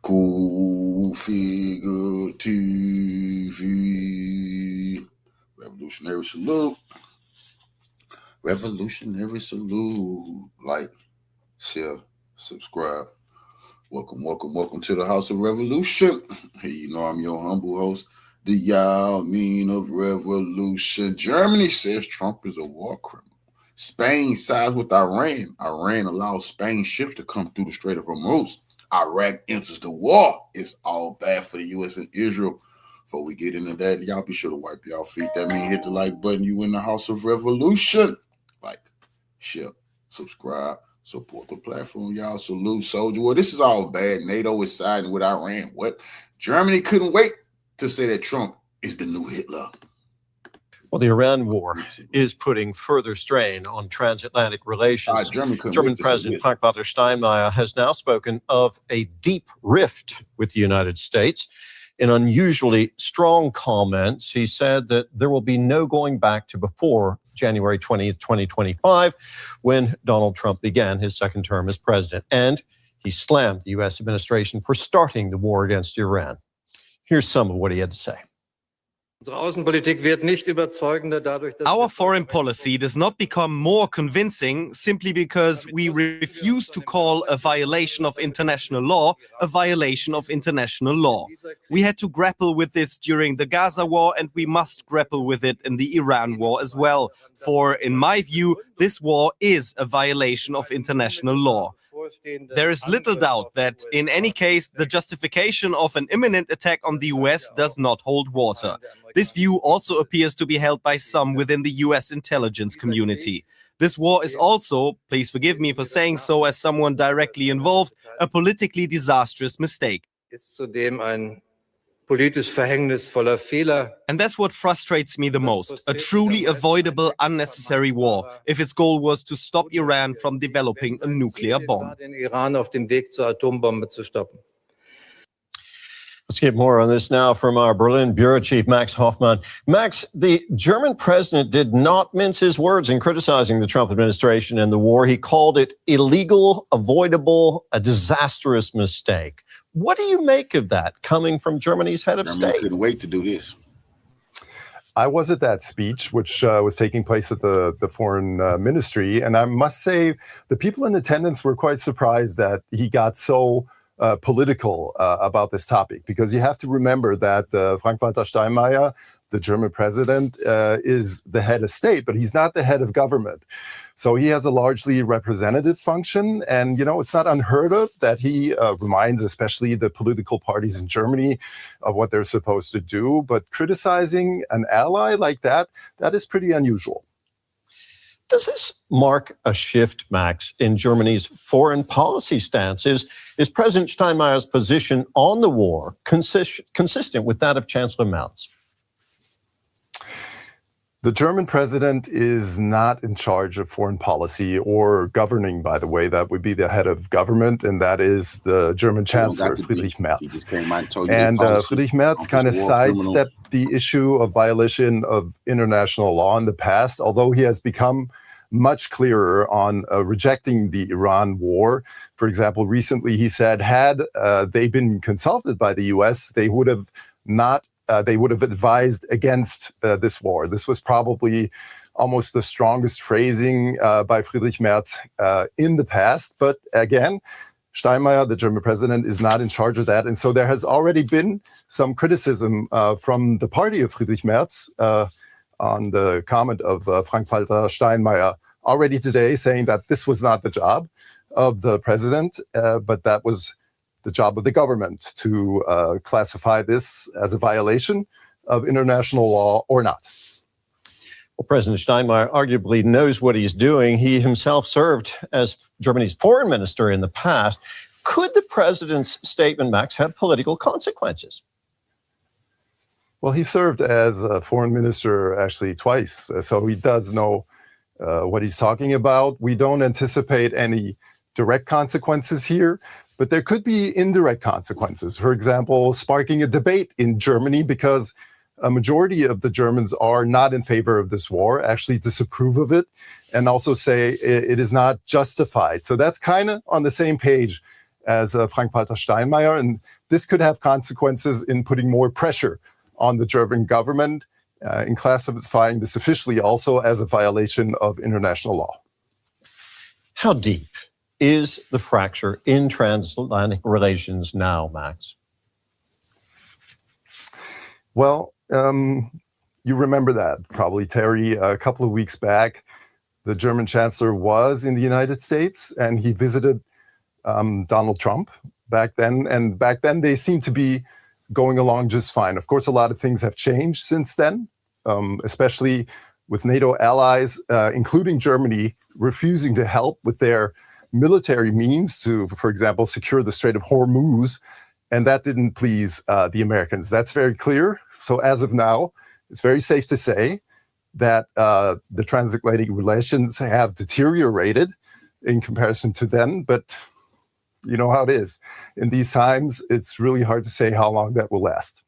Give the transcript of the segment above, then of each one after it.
School Figure TV. Revolutionary salute. Revolutionary salute. Like, share, subscribe. Welcome to the House of Revolution. Hey, you know I'm your humble host, the Yao Mean of Revolution. Germany says Trump is a war criminal. Spain sides with Iran. Iran allows Spain ships to come through the Strait of Hormuz. Iraq enters the war. It's all bad for the U.S. and Israel. Before we get into that, y'all be sure to wipe y'all feet. That means hit the like button. You in the House of Revolution. Like, share, subscribe, support the platform. Y'all salute, soldier. Well, this is all bad. NATO is siding with Iran. What? Germany couldn't wait to say that Trump is the new Hitler. Well, the Iran war is putting further strain on transatlantic relations. German President Frank-Walter Steinmeier has now spoken of a deep rift with the United States. In unusually strong comments, he said that there will be no going back to before January 20th, 2025, when Donald Trump began his second term as president. And he slammed the U.S. administration for starting the war against Iran. Here's some of what he had to say. Our foreign policy does not become more convincing simply because we refuse to call a violation of international law a violation of international law. We had to grapple with this during the Gaza war, and we must grapple with it in the Iran war as well. For, in my view, this war is a violation of international law. There is little doubt that, in any case, the justification of an imminent attack on the US does not hold water. This view also appears to be held by some within the US intelligence community. This war is also, please forgive me for saying so as someone directly involved, a politically disastrous mistake. And that's what frustrates me the most, a truly avoidable, unnecessary war, if its goal was to stop Iran from developing a nuclear bomb. Let's get more on this now from our Berlin bureau chief, Max Hoffman. Max, the German president did not mince his words in criticizing the Trump administration and the war. He called it illegal, avoidable, a disastrous mistake. What do you make of that coming from Germany's head of state? I couldn't wait to do this. I was at that speech, which was taking place at the foreign ministry. And I must say, the people in attendance were quite surprised that he got so political about this topic, because you have to remember that Frank-Walter Steinmeier, the German president, is the head of state, but he's not the head of government. So he has a largely representative function. And, you know, it's not unheard of that he reminds especially the political parties in Germany of what they're supposed to do. But criticizing an ally like that, that is pretty unusual. Does this mark a shift, Max, in Germany's foreign policy stance? Is President Steinmeier's position on the war consistent with that of Chancellor Merz? The German president is not in charge of foreign policy or governing, by the way. That would be the head of government, and that is the German chancellor, Friedrich Merz. And Friedrich Merz kind of sidestepped the issue of violation of international law in the past, although he has become much clearer on rejecting the Iran war. For example, recently he said, had they been consulted by the US, they would have advised against this war. This was probably almost the strongest phrasing by Friedrich Merz in the past. But again, Steinmeier, the German president, is not in charge of that. And so there has already been some criticism from the party of Friedrich Merz on the comment of Frank-Walter Steinmeier already today, saying that this was not the job of the president, but that was the job of the government to classify this as a violation of international law or not. Well, President Steinmeier arguably knows what he's doing. He himself served as Germany's foreign minister in the past. Could the president's statement, Max, have political consequences? Well, he served as a foreign minister actually twice, so he does know what he's talking about. We don't anticipate any direct consequences here, but there could be indirect consequences. For example, sparking a debate in Germany because a majority of the Germans are not in favor of this war, actually disapprove of it, and also say it is not justified. So that's kind of on the same page as Frank-Walter Steinmeier, and this could have consequences in putting more pressure on the German government in classifying this officially also as a violation of international law. How deep is the fracture in transatlantic relations now, Max? Well, you remember that probably, Terry. A couple of weeks back, the German chancellor was in the United States and he visited Donald Trump back then. And back then they seemed to be going along just fine. Of course, a lot of things have changed since then, especially with NATO allies, including Germany, refusing to help with their military means to, for example, secure the Strait of Hormuz. And that didn't please the Americans. That's very clear. So as of now, it's very safe to say that the transatlantic relations have deteriorated in comparison to then. But you know how it is. In these times, it's really hard to say how long that will last.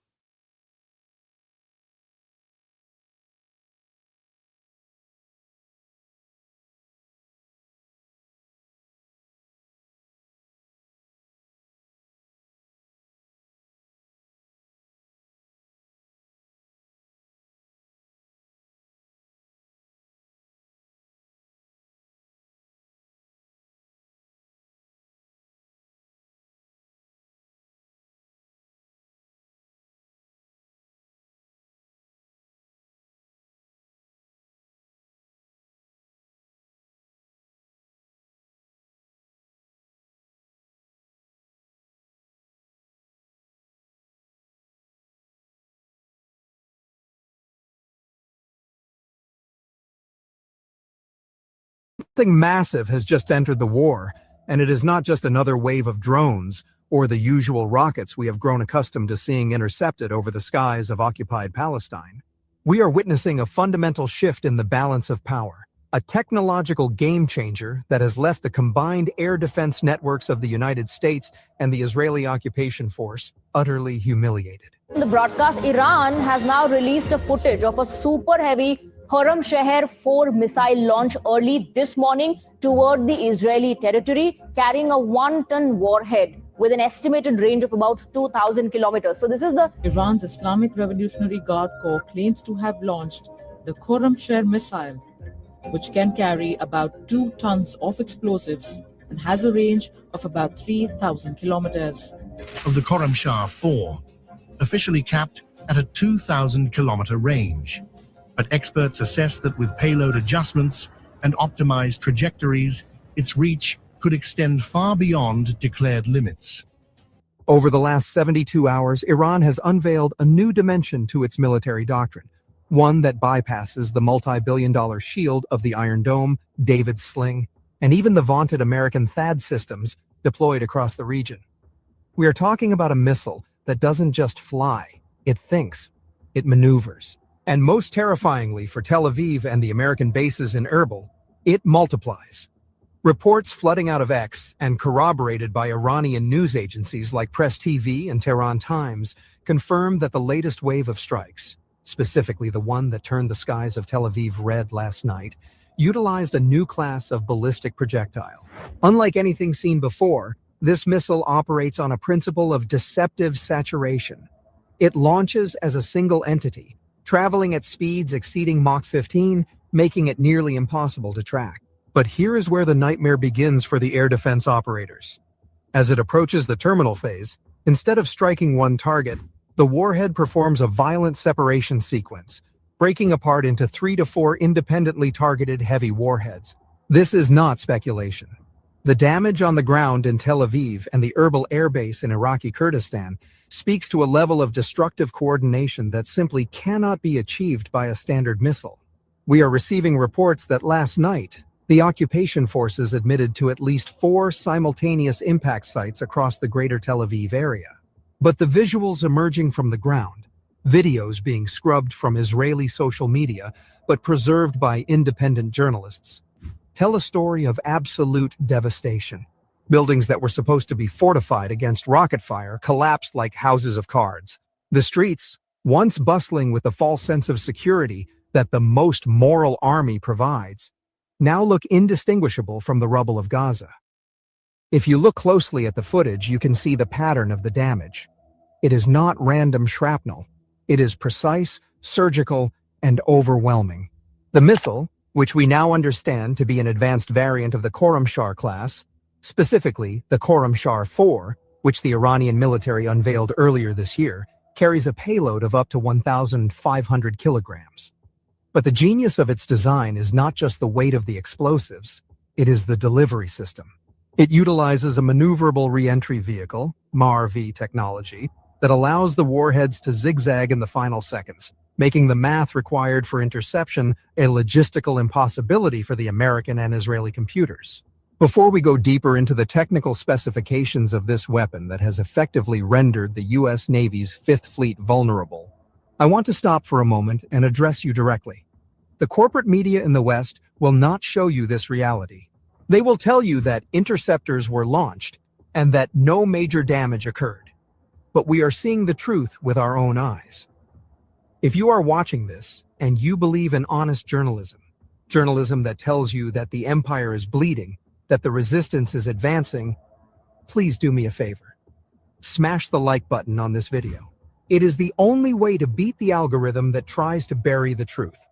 Something massive has just entered the war, and it is not just another wave of drones or the usual rockets we have grown accustomed to seeing intercepted over the skies of occupied Palestine. We are witnessing a fundamental shift in the balance of power, a technological game changer that has left the combined air defense networks of the United States and the Israeli occupation force utterly humiliated. In the broadcast, Iran has now released a footage of a super heavy Hormuz 4 missile launch early this morning toward the Israeli territory, carrying a 1-ton warhead with an estimated range of about 2,000 kilometers. So this is the Iran's Islamic Revolutionary Guard Corps claims to have launched the Hormuz missile, which can carry about 2 tons of explosives and has a range of about 3,000 kilometers. Of the Khorramshahr 4, officially capped at a 2,000-kilometer range. But experts assess that with payload adjustments and optimized trajectories, its reach could extend far beyond declared limits. Over the last 72 hours, Iran has unveiled a new dimension to its military doctrine, one that bypasses the multi-billion-dollar shield of the Iron Dome, David's Sling, and even the vaunted American THAAD systems deployed across the region. We are talking about a missile that doesn't just fly, it thinks, it maneuvers. And most terrifyingly for Tel Aviv and the American bases in Erbil, it multiplies. Reports flooding out of X and corroborated by Iranian news agencies like Press TV and Tehran Times confirm that the latest wave of strikes, specifically the one that turned the skies of Tel Aviv red last night, utilized a new class of ballistic projectile. Unlike anything seen before, this missile operates on a principle of deceptive saturation. It launches as a single entity, traveling at speeds exceeding Mach 15, making it nearly impossible to track. But here is where the nightmare begins for the air defense operators. As it approaches the terminal phase, instead of striking one target, the warhead performs a violent separation sequence, breaking apart into 3 to 4 independently targeted heavy warheads. This is not speculation. The damage on the ground in Tel Aviv and the Erbil Air Base in Iraqi Kurdistan speaks to a level of destructive coordination that simply cannot be achieved by a standard missile. We are receiving reports that last night, the occupation forces admitted to at least 4 simultaneous impact sites across the greater Tel Aviv area. But the visuals emerging from the ground, videos being scrubbed from Israeli social media but preserved by independent journalists, tell a story of absolute devastation. Buildings that were supposed to be fortified against rocket fire collapsed like houses of cards. The streets, once bustling with the false sense of security that the most moral army provides, now look indistinguishable from the rubble of Gaza. If you look closely at the footage, you can see the pattern of the damage. It is not random shrapnel. It is precise, surgical, and overwhelming. The missile, which we now understand to be an advanced variant of the Khorramshahr class, specifically the Khorramshahr 4, which the Iranian military unveiled earlier this year, carries a payload of up to 1,500 kilograms. But the genius of its design is not just the weight of the explosives, it is the delivery system. It utilizes a maneuverable re-entry vehicle, MAR-V technology, that allows the warheads to zigzag in the final seconds, making the math required for interception a logistical impossibility for the American and Israeli computers. Before we go deeper into the technical specifications of this weapon that has effectively rendered the U.S. Navy's Fifth Fleet vulnerable, I want to stop for a moment and address you directly. The corporate media in the West will not show you this reality. They will tell you that interceptors were launched and that no major damage occurred. But we are seeing the truth with our own eyes. If you are watching this and you believe in honest journalism that tells you that the empire is bleeding, that the resistance is advancing, please do me a favor. Smash the like button on this video. It is the only way to beat the algorithm that tries to bury the truth.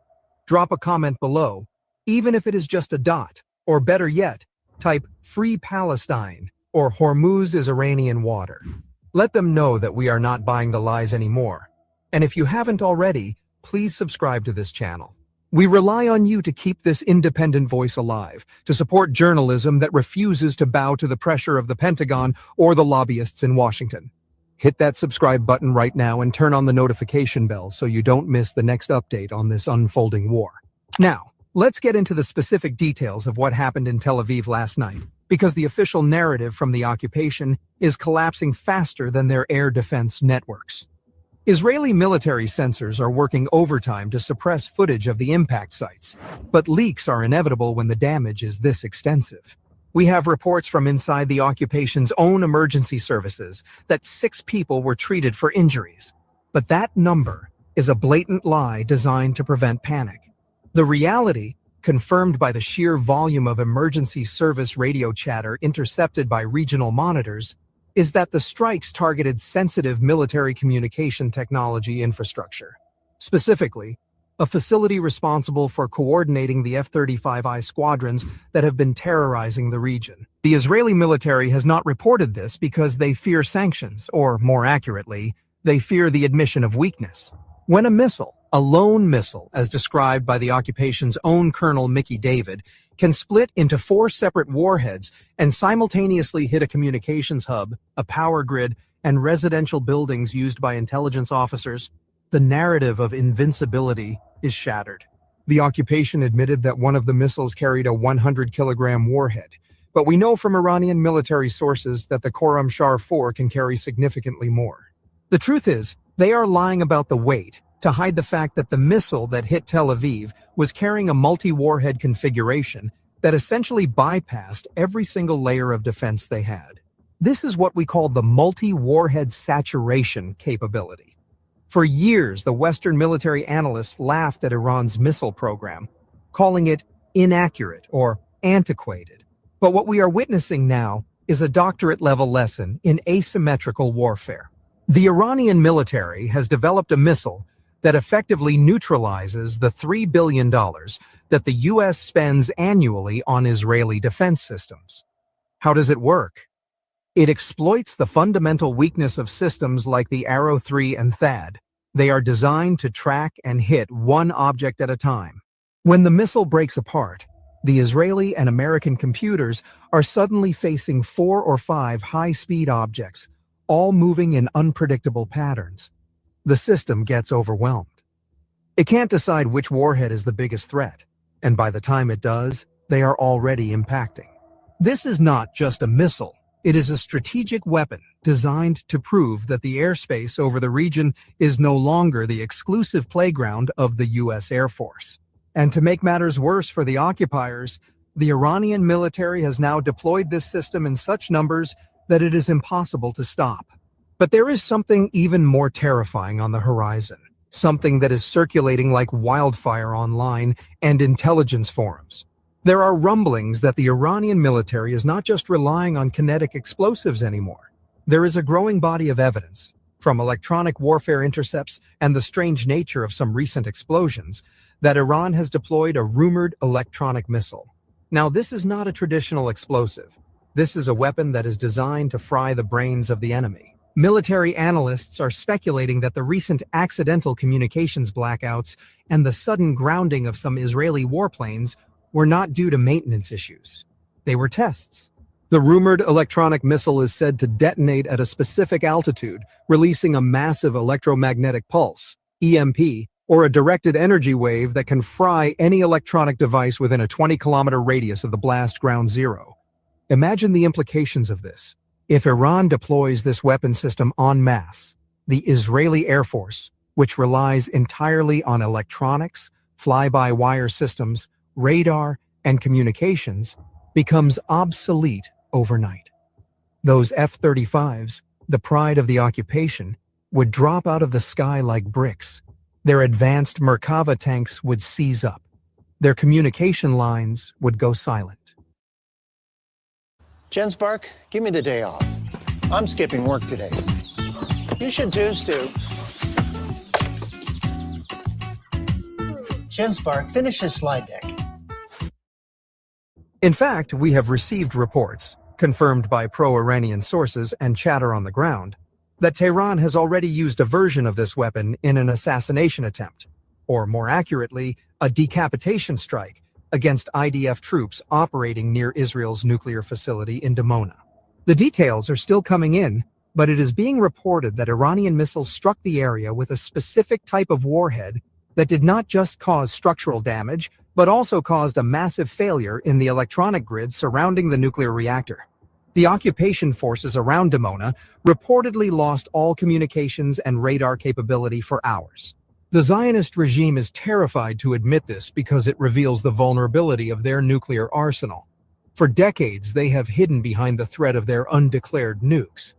Drop a comment below, even if it is just a dot, or better yet, type Free Palestine or Hormuz is Iranian water. Let them know that we are not buying the lies anymore. And if you haven't already, please subscribe to this channel. We rely on you to keep this independent voice alive, to support journalism that refuses to bow to the pressure of the Pentagon or the lobbyists in Washington. Hit that subscribe button right now and turn on the notification bell so you don't miss the next update on this unfolding war. Now, let's get into the specific details of what happened in Tel Aviv last night, because the official narrative from the occupation is collapsing faster than their air defense networks. Israeli military censors are working overtime to suppress footage of the impact sites, but leaks are inevitable when the damage is this extensive. We have reports from inside the occupation's own emergency services that 6 people were treated for injuries. But that number is a blatant lie designed to prevent panic. The reality, confirmed by the sheer volume of emergency service radio chatter intercepted by regional monitors, is that the strikes targeted sensitive military communication technology infrastructure. Specifically, a facility responsible for coordinating the F-35I squadrons that have been terrorizing the region. The Israeli military has not reported this because they fear sanctions, or more accurately, they fear the admission of weakness. When a missile, a lone missile, as described by the occupation's own Colonel Mickey David, can split into 4 separate warheads and simultaneously hit a communications hub, a power grid, and residential buildings used by intelligence officers, the narrative of invincibility is shattered. The occupation admitted that one of the missiles carried a 100-kilogram warhead, but we know from Iranian military sources that the Khorramshahr 4 can carry significantly more. The truth is, they are lying about the weight to hide the fact that the missile that hit Tel Aviv was carrying a multi-warhead configuration that essentially bypassed every single layer of defense they had. This is what we call the multi-warhead saturation capability. For years, the Western military analysts laughed at Iran's missile program, calling it inaccurate or antiquated. But what we are witnessing now is a doctorate-level lesson in asymmetrical warfare. The Iranian military has developed a missile that effectively neutralizes the $3 billion that the U.S. spends annually on Israeli defense systems. How does it work? It exploits the fundamental weakness of systems like the Arrow 3 and THAAD. They are designed to track and hit one object at a time. When the missile breaks apart, the Israeli and American computers are suddenly facing 4 or 5 high-speed objects, all moving in unpredictable patterns. The system gets overwhelmed. It can't decide which warhead is the biggest threat, and by the time it does, they are already impacting. This is not just a missile. It is a strategic weapon designed to prove that the airspace over the region is no longer the exclusive playground of the U.S. Air Force. And to make matters worse for the occupiers, the Iranian military has now deployed this system in such numbers that it is impossible to stop. But there is something even more terrifying on the horizon, something that is circulating like wildfire online and intelligence forums. There are rumblings that the Iranian military is not just relying on kinetic explosives anymore. There is a growing body of evidence, from electronic warfare intercepts and the strange nature of some recent explosions, that Iran has deployed a rumored electronic missile. Now, this is not a traditional explosive. This is a weapon that is designed to fry the brains of the enemy. Military analysts are speculating that the recent accidental communications blackouts and the sudden grounding of some Israeli warplanes were not due to maintenance issues. They were tests. The rumored electronic missile is said to detonate at a specific altitude, releasing a massive electromagnetic pulse, EMP, or a directed energy wave that can fry any electronic device within a 20-kilometer radius of the blast ground zero. Imagine the implications of this. If Iran deploys this weapon system en masse, the Israeli Air Force, which relies entirely on electronics, fly-by-wire systems, radar, and communications, becomes obsolete overnight. Those F-35s, the pride of the occupation, would drop out of the sky like bricks. Their advanced Merkava tanks would seize up. Their communication lines would go silent. Jenspark, give me the day off. I'm skipping work today. You should too, Stu. Jenspark, finish his slide deck. In fact, we have received reports, confirmed by pro-Iranian sources and chatter on the ground, that Tehran has already used a version of this weapon in an assassination attempt, or more accurately, a decapitation strike against IDF troops operating near Israel's nuclear facility in Dimona. The details are still coming in, but it is being reported that Iranian missiles struck the area with a specific type of warhead that did not just cause structural damage, but also caused a massive failure in the electronic grid surrounding the nuclear reactor. The occupation forces around Dimona reportedly lost all communications and radar capability for hours. The Zionist regime is terrified to admit this because it reveals the vulnerability of their nuclear arsenal. For decades, they have hidden behind the threat of their undeclared nukes.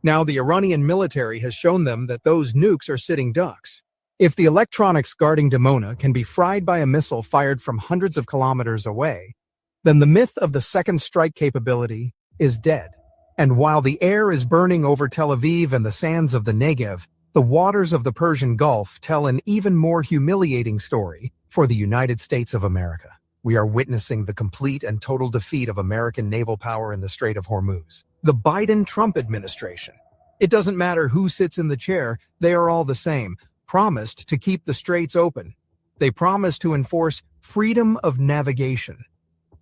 Now the Iranian military has shown them that those nukes are sitting ducks. If the electronics guarding Dimona can be fried by a missile fired from hundreds of kilometers away, then the myth of the second strike capability is dead. And while the air is burning over Tel Aviv and the sands of the Negev, the waters of the Persian Gulf tell an even more humiliating story for the United States of America. We are witnessing the complete and total defeat of American naval power in the Strait of Hormuz. The Biden-Trump administration. It doesn't matter who sits in the chair, they are all the same. Promised to keep the straits open. They promised to enforce freedom of navigation.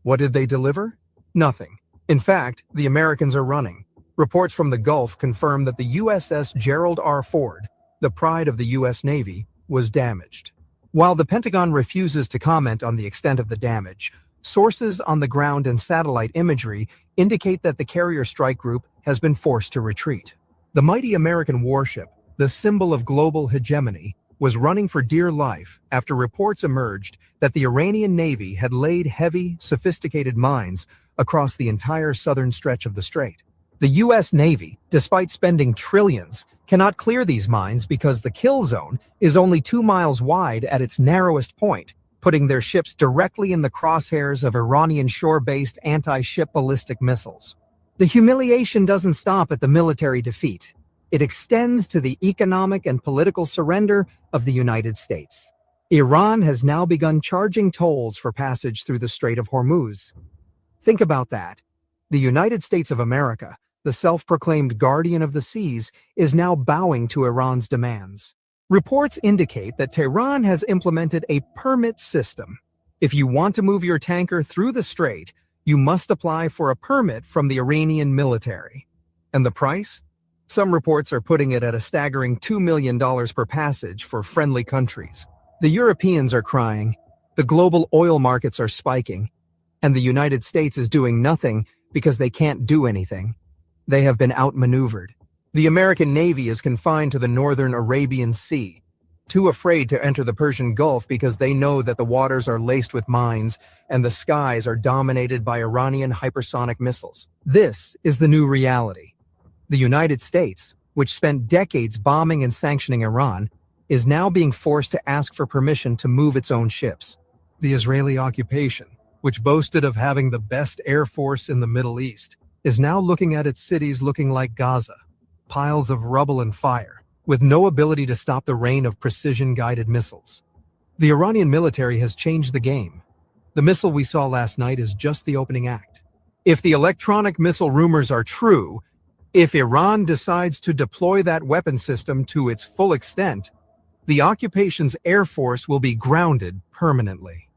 What did they deliver? Nothing. In fact, the Americans are running. Reports from the Gulf confirm that the USS Gerald R. Ford, the pride of the U.S. Navy, was damaged. While the Pentagon refuses to comment on the extent of the damage, sources on the ground and satellite imagery indicate that the carrier strike group has been forced to retreat. The mighty American warship, the symbol of global hegemony, was running for dear life after reports emerged that the Iranian Navy had laid heavy, sophisticated mines across the entire southern stretch of the strait. The U.S. Navy, despite spending trillions, cannot clear these mines because the kill zone is only 2 miles wide at its narrowest point, putting their ships directly in the crosshairs of Iranian shore-based anti-ship ballistic missiles. The humiliation doesn't stop at the military defeat. It extends to the economic and political surrender of the United States. Iran has now begun charging tolls for passage through the Strait of Hormuz. Think about that. The United States of America, the self-proclaimed guardian of the seas, is now bowing to Iran's demands. Reports indicate that Tehran has implemented a permit system. If you want to move your tanker through the strait, you must apply for a permit from the Iranian military. And the price? Some reports are putting it at a staggering $2 million per passage for friendly countries. The Europeans are crying, the global oil markets are spiking, and the United States is doing nothing because they can't do anything. They have been outmaneuvered. The American Navy is confined to the northern Arabian Sea, too afraid to enter the Persian Gulf because they know that the waters are laced with mines and the skies are dominated by Iranian hypersonic missiles. This is the new reality. The United States, which spent decades bombing and sanctioning Iran, is now being forced to ask for permission to move its own ships. The Israeli occupation, which boasted of having the best air force in the Middle East, is now looking at its cities looking like Gaza, piles of rubble and fire, with no ability to stop the rain of precision-guided missiles. The Iranian military has changed the game. The missile we saw last night is just the opening act. If the electronic missile rumors are true, if Iran decides to deploy that weapon system to its full extent, the occupation's air force will be grounded permanently.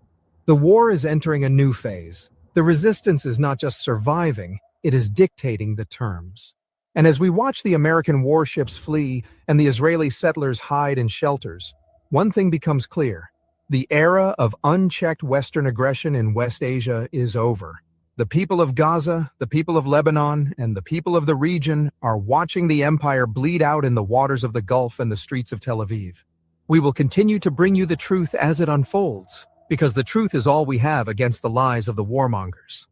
The war is entering a new phase. The resistance is not just surviving, it is dictating the terms. And as we watch the American warships flee and the Israeli settlers hide in shelters, one thing becomes clear. The era of unchecked Western aggression in West Asia is over. The people of Gaza, the people of Lebanon, and the people of the region are watching the empire bleed out in the waters of the Gulf and the streets of Tel Aviv. We will continue to bring you the truth as it unfolds, because the truth is all we have against the lies of the warmongers.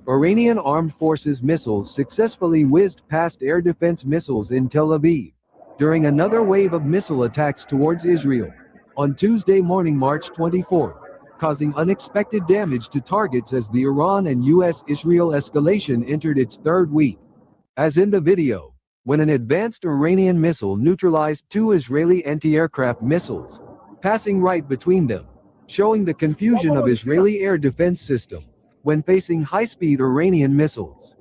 Iranian Armed Forces missiles successfully whizzed past air defense missiles in Tel Aviv during another wave of missile attacks towards Israel on Tuesday morning, March 24, causing unexpected damage to targets as the Iran and U.S.-Israel escalation entered its third week. As in the video, when an advanced Iranian missile neutralized two Israeli anti-aircraft missiles, passing right between them, showing the confusion of Israeli air defense system when facing high-speed Iranian missiles.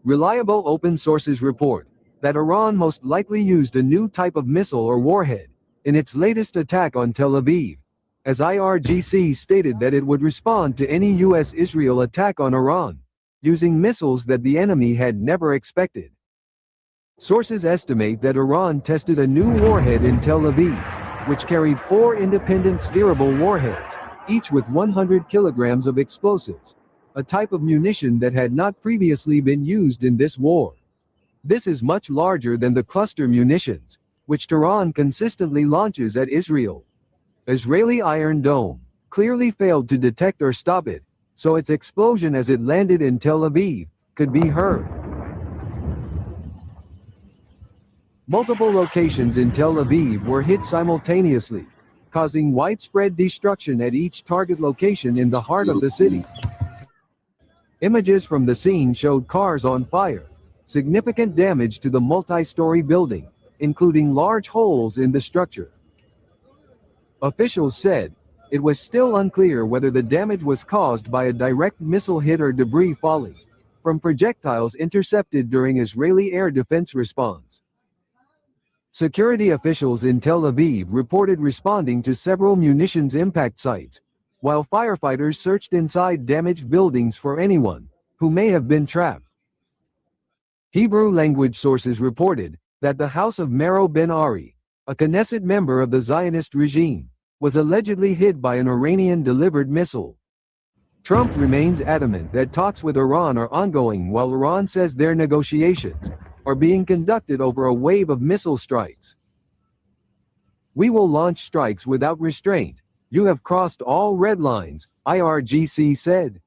Reliable open sources report that Iran most likely used a new type of missile or warhead in its latest attack on Tel Aviv, as IRGC stated that it would respond to any U.S.-Israel attack on Iran, using missiles that the enemy had never expected. Sources estimate that Iran tested a new warhead in Tel Aviv, which carried 4 independent steerable warheads, each with 100 kilograms of explosives, a type of munition that had not previously been used in this war. This is much larger than the cluster munitions, which Tehran consistently launches at Israel. Israeli Iron Dome clearly failed to detect or stop it, so its explosion as it landed in Tel Aviv could be heard. Multiple locations in Tel Aviv were hit simultaneously, causing widespread destruction at each target location in the heart of the city. Images from the scene showed cars on fire, significant damage to the multi-story building, including large holes in the structure. Officials said it was still unclear whether the damage was caused by a direct missile hit or debris falling from projectiles intercepted during Israeli air defense response. Security officials in Tel Aviv reported responding to several munitions impact sites, while firefighters searched inside damaged buildings for anyone who may have been trapped. Hebrew language sources reported that the house of Mero Ben Ari, a Knesset member of the Zionist regime, was allegedly hit by an Iranian-delivered missile. Trump remains adamant that talks with Iran are ongoing while Iran says their negotiations are being conducted over a wave of missile strikes. "We will launch strikes without restraint. You have crossed all red lines," IRGC said.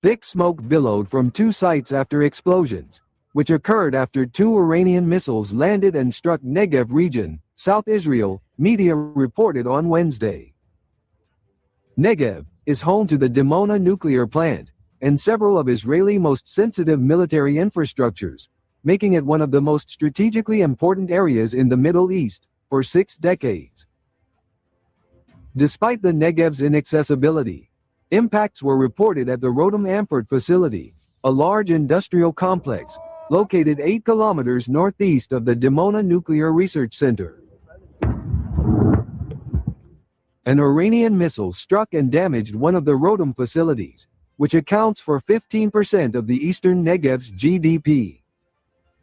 Thick smoke billowed from two sites after explosions, which occurred after two Iranian missiles landed and struck Negev region, South Israel, media reported on Wednesday. Negev is home to the Dimona nuclear plant and several of Israeli most sensitive military infrastructures, making it one of the most strategically important areas in the Middle East for 6 decades. Despite the Negev's inaccessibility, impacts were reported at the Rotem Amford facility, a large industrial complex located 8 kilometers northeast of the Dimona Nuclear Research Center. An Iranian missile struck and damaged one of the Rotem facilities, which accounts for 15% of the eastern Negev's GDP.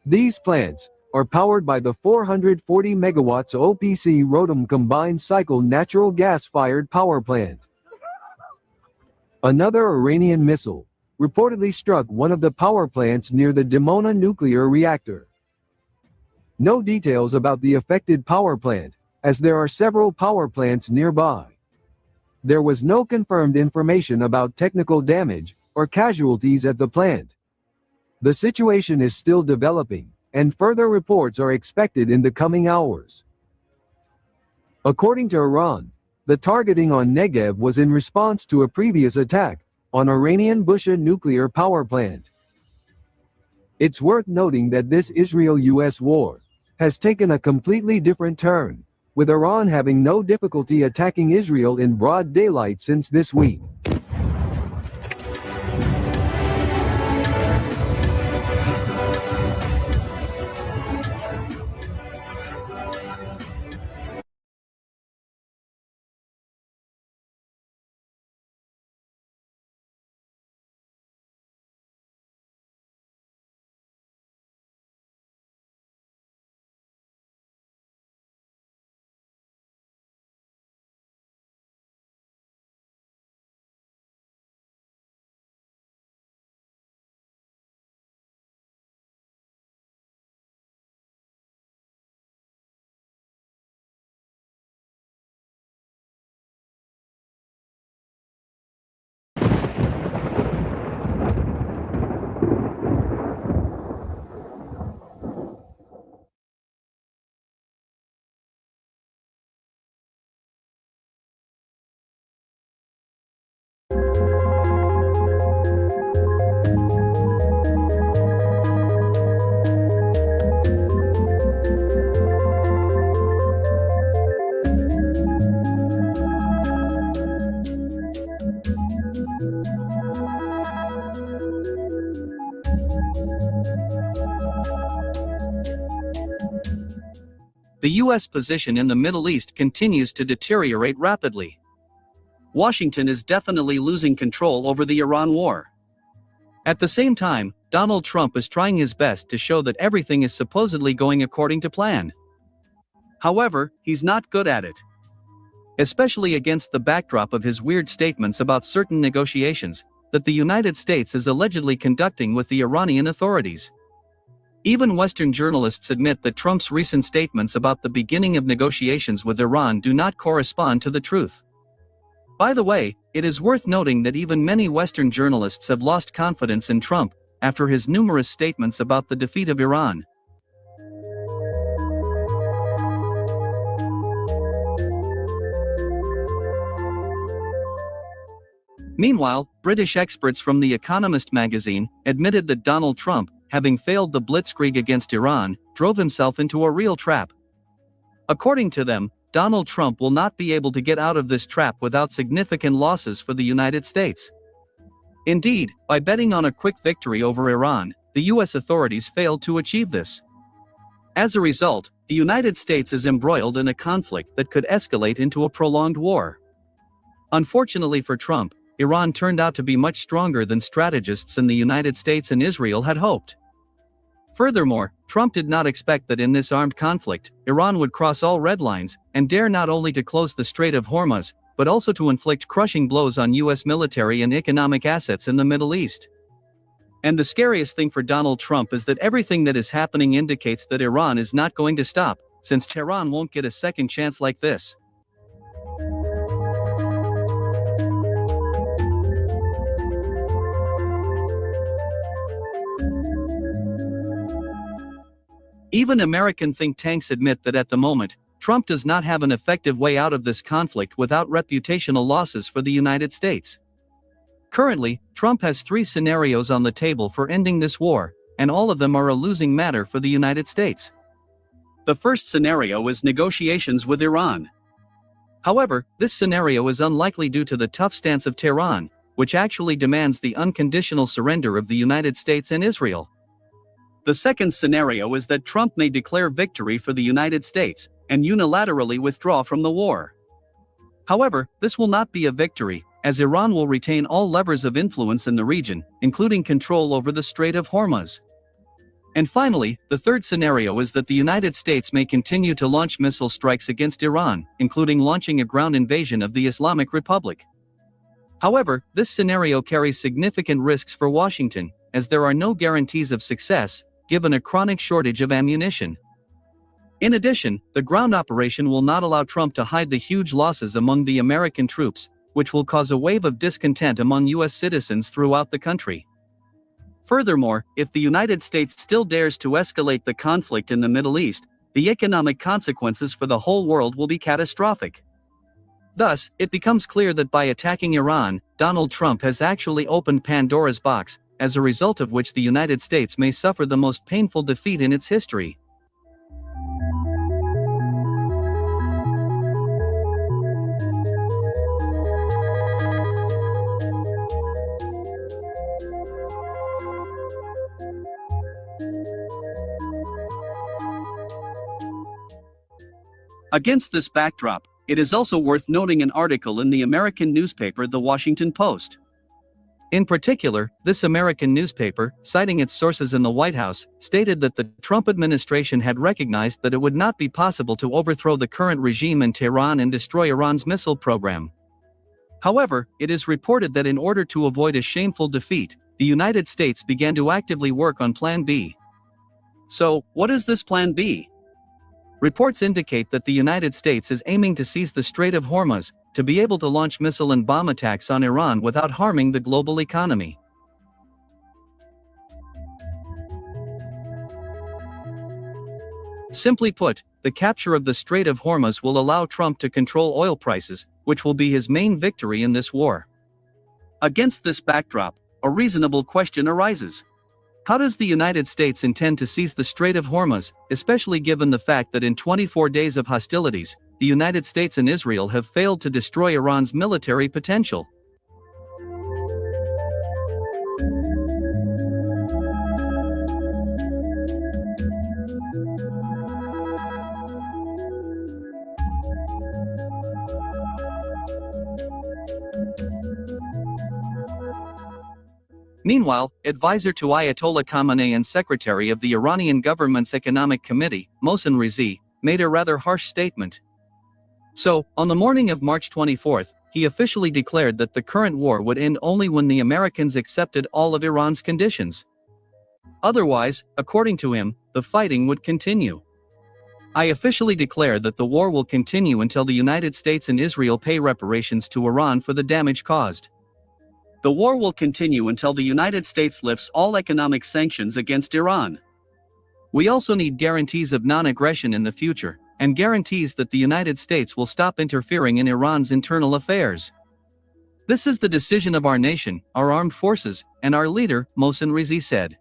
These plants are powered by the 440 megawatts OPC Rotem combined cycle natural gas-fired power plant. Another Iranian missile reportedly struck one of the power plants near the Dimona nuclear reactor. No details about the affected power plant, as there are several power plants nearby. There was no confirmed information about technical damage or casualties at the plant. The situation is still developing, and further reports are expected in the coming hours. According to Iran, the targeting on Negev was in response to a previous attack on Iranian Bushehr nuclear power plant. It's worth noting that this Israel-US war has taken a completely different turn, with Iran having no difficulty attacking Israel in broad daylight since this week. The U.S. position in the Middle East continues to deteriorate rapidly. Washington is definitely losing control over the Iran war. At the same time, Donald Trump is trying his best to show that everything is supposedly going according to plan. However, he's not good at it. Especially against the backdrop of his weird statements about certain negotiations that the United States is allegedly conducting with the Iranian authorities. Even Western journalists admit that Trump's recent statements about the beginning of negotiations with Iran do not correspond to the truth. By the way, it is worth noting that even many Western journalists have lost confidence in Trump after his numerous statements about the defeat of Iran. Meanwhile, British experts from The Economist magazine admitted that Donald Trump, having failed the blitzkrieg against Iran, drove himself into a real trap. According to them, Donald Trump will not be able to get out of this trap without significant losses for the United States. Indeed, by betting on a quick victory over Iran, the US authorities failed to achieve this. As a result, the United States is embroiled in a conflict that could escalate into a prolonged war. Unfortunately for Trump, Iran turned out to be much stronger than strategists in the United States and Israel had hoped. Furthermore, Trump did not expect that in this armed conflict, Iran would cross all red lines and dare not only to close the Strait of Hormuz, but also to inflict crushing blows on US military and economic assets in the Middle East. And the scariest thing for Donald Trump is that everything that is happening indicates that Iran is not going to stop, since Tehran won't get a second chance like this. Even American think tanks admit that at the moment, Trump does not have an effective way out of this conflict without reputational losses for the United States. Currently, Trump has 3 scenarios on the table for ending this war, and all of them are a losing matter for the United States. The first scenario is negotiations with Iran. However, this scenario is unlikely due to the tough stance of Tehran, which actually demands the unconditional surrender of the United States and Israel. The second scenario is that Trump may declare victory for the United States and unilaterally withdraw from the war. However, this will not be a victory, as Iran will retain all levers of influence in the region, including control over the Strait of Hormuz. And finally, the third scenario is that the United States may continue to launch missile strikes against Iran, including launching a ground invasion of the Islamic Republic. However, this scenario carries significant risks for Washington, as there are no guarantees of success, given a chronic shortage of ammunition. In addition, the ground operation will not allow Trump to hide the huge losses among the American troops, which will cause a wave of discontent among U.S. citizens throughout the country. Furthermore, if the United States still dares to escalate the conflict in the Middle East, the economic consequences for the whole world will be catastrophic. Thus, it becomes clear that by attacking Iran, Donald Trump has actually opened Pandora's box, as a result of which the United States may suffer the most painful defeat in its history. Against this backdrop, it is also worth noting an article in the American newspaper The Washington Post. In particular, this American newspaper, citing its sources in the White House, stated that the Trump administration had recognized that it would not be possible to overthrow the current regime in Tehran and destroy Iran's missile program. However, it is reported that in order to avoid a shameful defeat, the United States began to actively work on Plan B. So, what is this Plan B? Reports indicate that the United States is aiming to seize the Strait of Hormuz, to be able to launch missile and bomb attacks on Iran without harming the global economy. Simply put, the capture of the Strait of Hormuz will allow Trump to control oil prices, which will be his main victory in this war. Against this backdrop, a reasonable question arises. How does the United States intend to seize the Strait of Hormuz, especially given the fact that in 24 days of hostilities, the United States and Israel have failed to destroy Iran's military potential? Meanwhile, advisor to Ayatollah Khamenei and secretary of the Iranian government's Economic Committee, Mohsen Rizvi, made a rather harsh statement. So, on the morning of March 24, he officially declared that the current war would end only when the Americans accepted all of Iran's conditions. Otherwise, according to him, the fighting would continue. I officially declare that the war will continue until the United States and Israel pay reparations to Iran for the damage caused. The war will continue until the United States lifts all economic sanctions against Iran. We also need guarantees of non-aggression in the future, and guarantees that the United States will stop interfering in Iran's internal affairs. This is the decision of our nation, our armed forces, and our leader, Mohsen Rizvi said.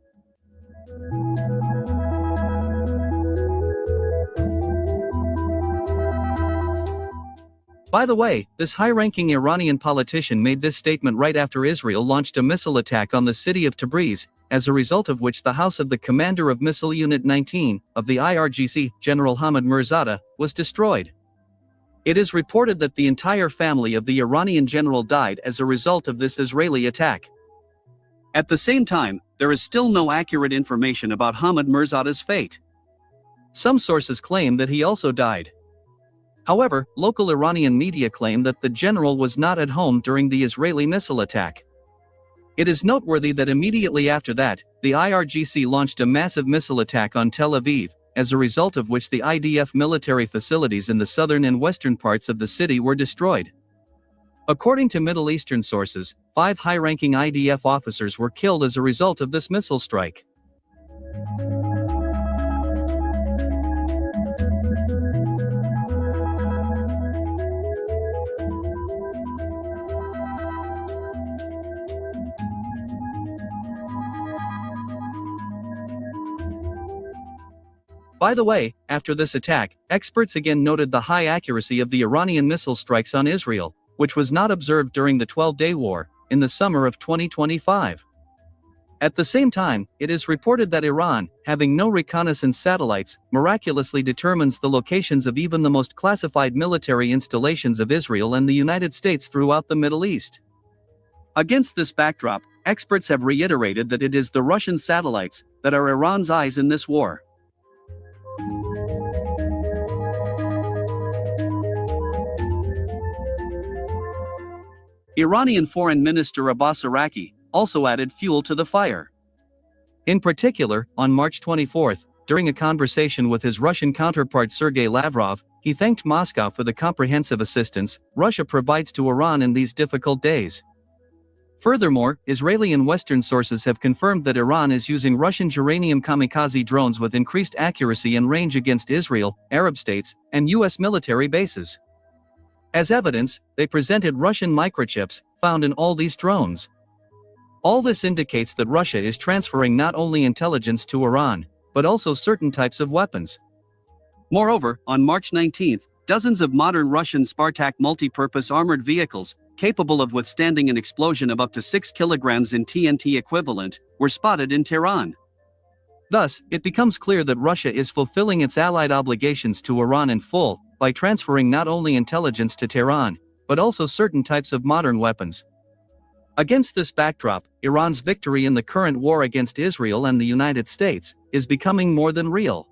By the way, this high-ranking Iranian politician made this statement right after Israel launched a missile attack on the city of Tabriz, as a result of which the house of the commander of Missile Unit 19 of the IRGC, General Hamid Mirzadeh, was destroyed. It is reported that the entire family of the Iranian general died as a result of this Israeli attack. At the same time, there is still no accurate information about Hamid Mirzadeh's fate. Some sources claim that he also died. However, local Iranian media claim that the general was not at home during the Israeli missile attack. It is noteworthy that immediately after that, the IRGC launched a massive missile attack on Tel Aviv, as a result of which the IDF military facilities in the southern and western parts of the city were destroyed. According to Middle Eastern sources, 5 high-ranking IDF officers were killed as a result of this missile strike. By the way, after this attack, experts again noted the high accuracy of the Iranian missile strikes on Israel, which was not observed during the 12-day war, in the summer of 2025. At the same time, it is reported that Iran, having no reconnaissance satellites, miraculously determines the locations of even the most classified military installations of Israel and the United States throughout the Middle East. Against this backdrop, experts have reiterated that it is the Russian satellites that are Iran's eyes in this war. Iranian Foreign Minister Abbas Iraqi also added fuel to the fire. In particular, on March 24, during a conversation with his Russian counterpart Sergei Lavrov, he thanked Moscow for the comprehensive assistance Russia provides to Iran in these difficult days. Furthermore, Israeli and Western sources have confirmed that Iran is using Russian uranium kamikaze drones with increased accuracy and range against Israel, Arab states, and U.S. military bases. As evidence, they presented Russian microchips found in all these drones. All this indicates that Russia is transferring not only intelligence to Iran, but also certain types of weapons. Moreover, on March 19, dozens of modern Russian Spartak multi-purpose armored vehicles, capable of withstanding an explosion of up to 6 kilograms in TNT equivalent, were spotted in Tehran. Thus, it becomes clear that Russia is fulfilling its allied obligations to Iran in full, by transferring not only intelligence to Tehran, but also certain types of modern weapons. Against this backdrop, Iran's victory in the current war against Israel and the United States is becoming more than real.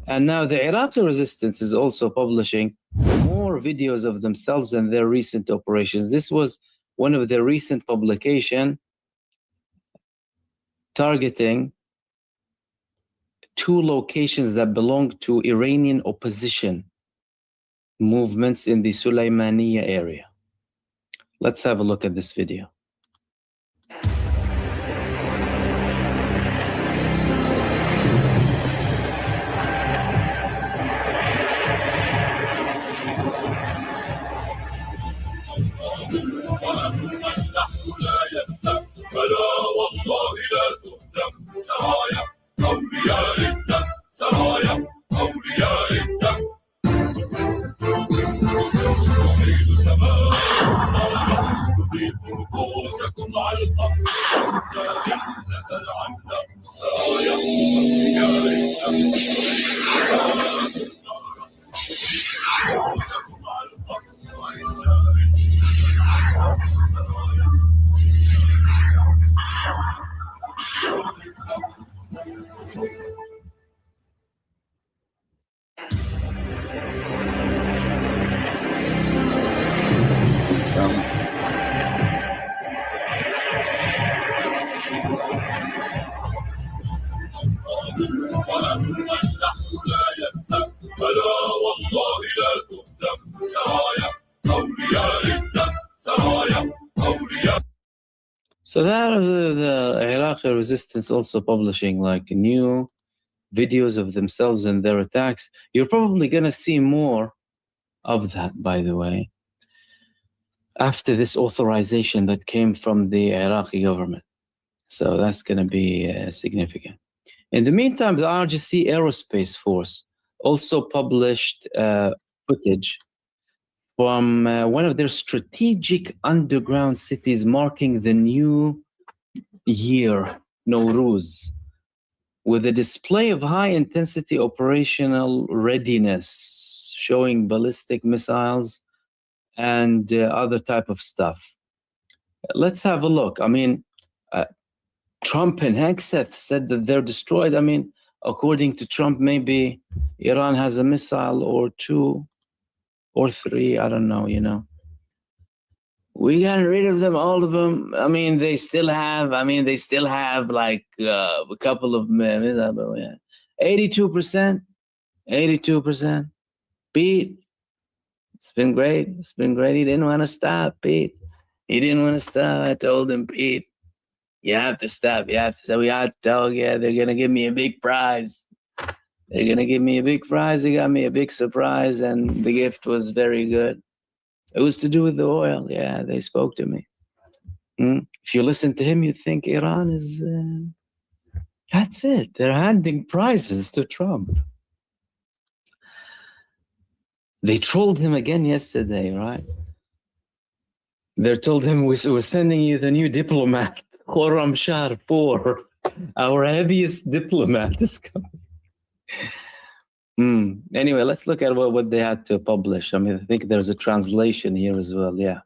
And now the Iraqi resistance is also publishing more videos of themselves and their recent operations. This was one of their recent publications targeting 2 locations that belong to Iranian opposition movements in the Sulaimaniya area. Let's have a look at this video. So that is the Iraqi resistance also publishing like new videos of themselves and their attacks. You're probably going to see more of that, by the way, after this authorization that came from the Iraqi government. So that's going to be significant. In the meantime, the RGC Aerospace Force also published footage from one of their strategic underground cities marking the new year, Nowruz, with a display of high-intensity operational readiness, showing ballistic missiles and other type of stuff. Let's have a look. I mean, Trump and Hegseth said that they're destroyed. I mean, according to Trump, maybe Iran has a missile or 2 or 3, I don't know, you know. We got rid of them, all of them. I mean, they still have like a couple of 82%. 82%. Pete, it's been great. It's been great. He didn't want to stop, Pete. He didn't want to stop. I told him, Pete, you have to stop. You have to stop. We have to tell, yeah, they're going to give me a big prize. They're going to give me a big prize. They got me a big surprise, and the gift was very good. It was to do with the oil. Yeah, they spoke to me. If you listen to him, you think Iran is... that's it. They're handing prizes to Trump. They trolled him again yesterday, right? They told him, we're sending you the new diplomat, Khorram Shah 4. Our heaviest diplomat is coming. Anyway, let's look at what they had to publish. I mean, I think there's a translation here as well, yeah.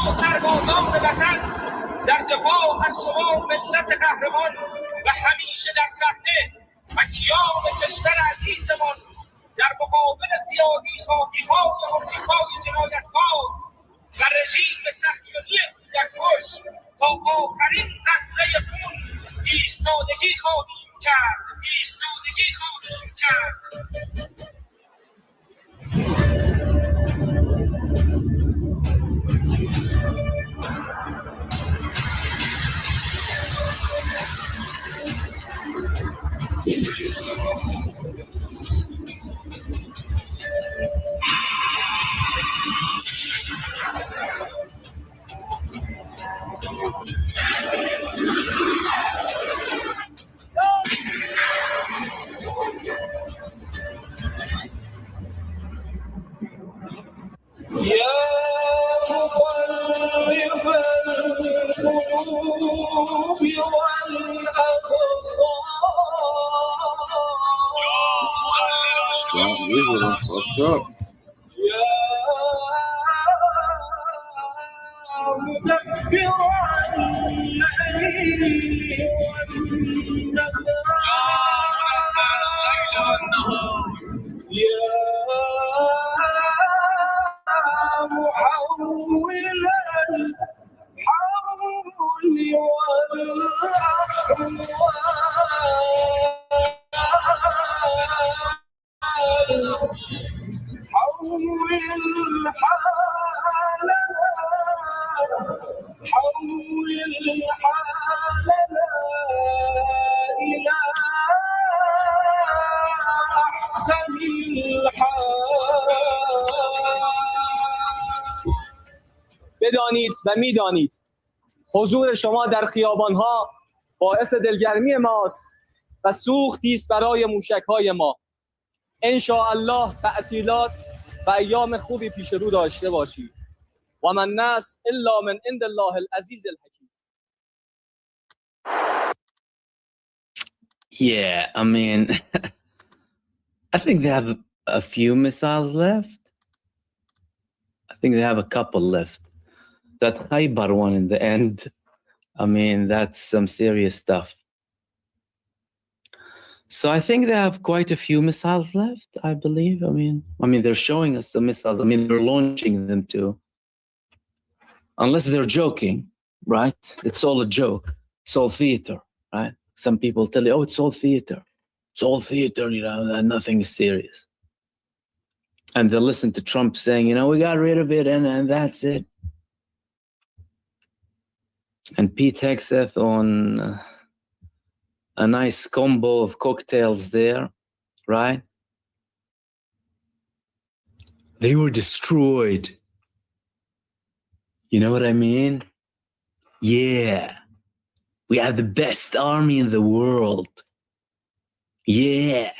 ما سربازان وطن در دفاع از شما ملت قهرمان و همیشه در صحنه و کیان کشور عزیزمان در مقابل زیادی خواهی‌های آمریکای جنایتکار و رژیم صهیونی کودک‌کش تا آخرین قطره خون ایستادگی خواهیم کرد. بدانید و میدانید حضور شما در خیابان‌ها باعث دلگرمی ماست و سوختی است برای موشک‌های ما. ان شاء الله تعطیلات و ایام خوبی پیش رو داشته باشید. و من النصر الا من عند الله العزیز الحکیم. Yeah, I mean, I think they have a few missiles left. I think they have a couple left. That Khaybar one in the end, I mean, that's some serious stuff. So I think they have quite a few missiles left, I believe. I mean, they're showing us the missiles. I mean, they're launching them too. Unless they're joking, right? It's all a joke. It's all theater, right? Some people tell you, oh, it's all theater. It's all theater, you know, and nothing is serious. And they'll listen to Trump saying, you know, we got rid of it and that's it. And Pete Hegseth on a nice combo of cocktails there, right? They were destroyed. You know what I mean? Yeah. We have the best army in the world. Yeah.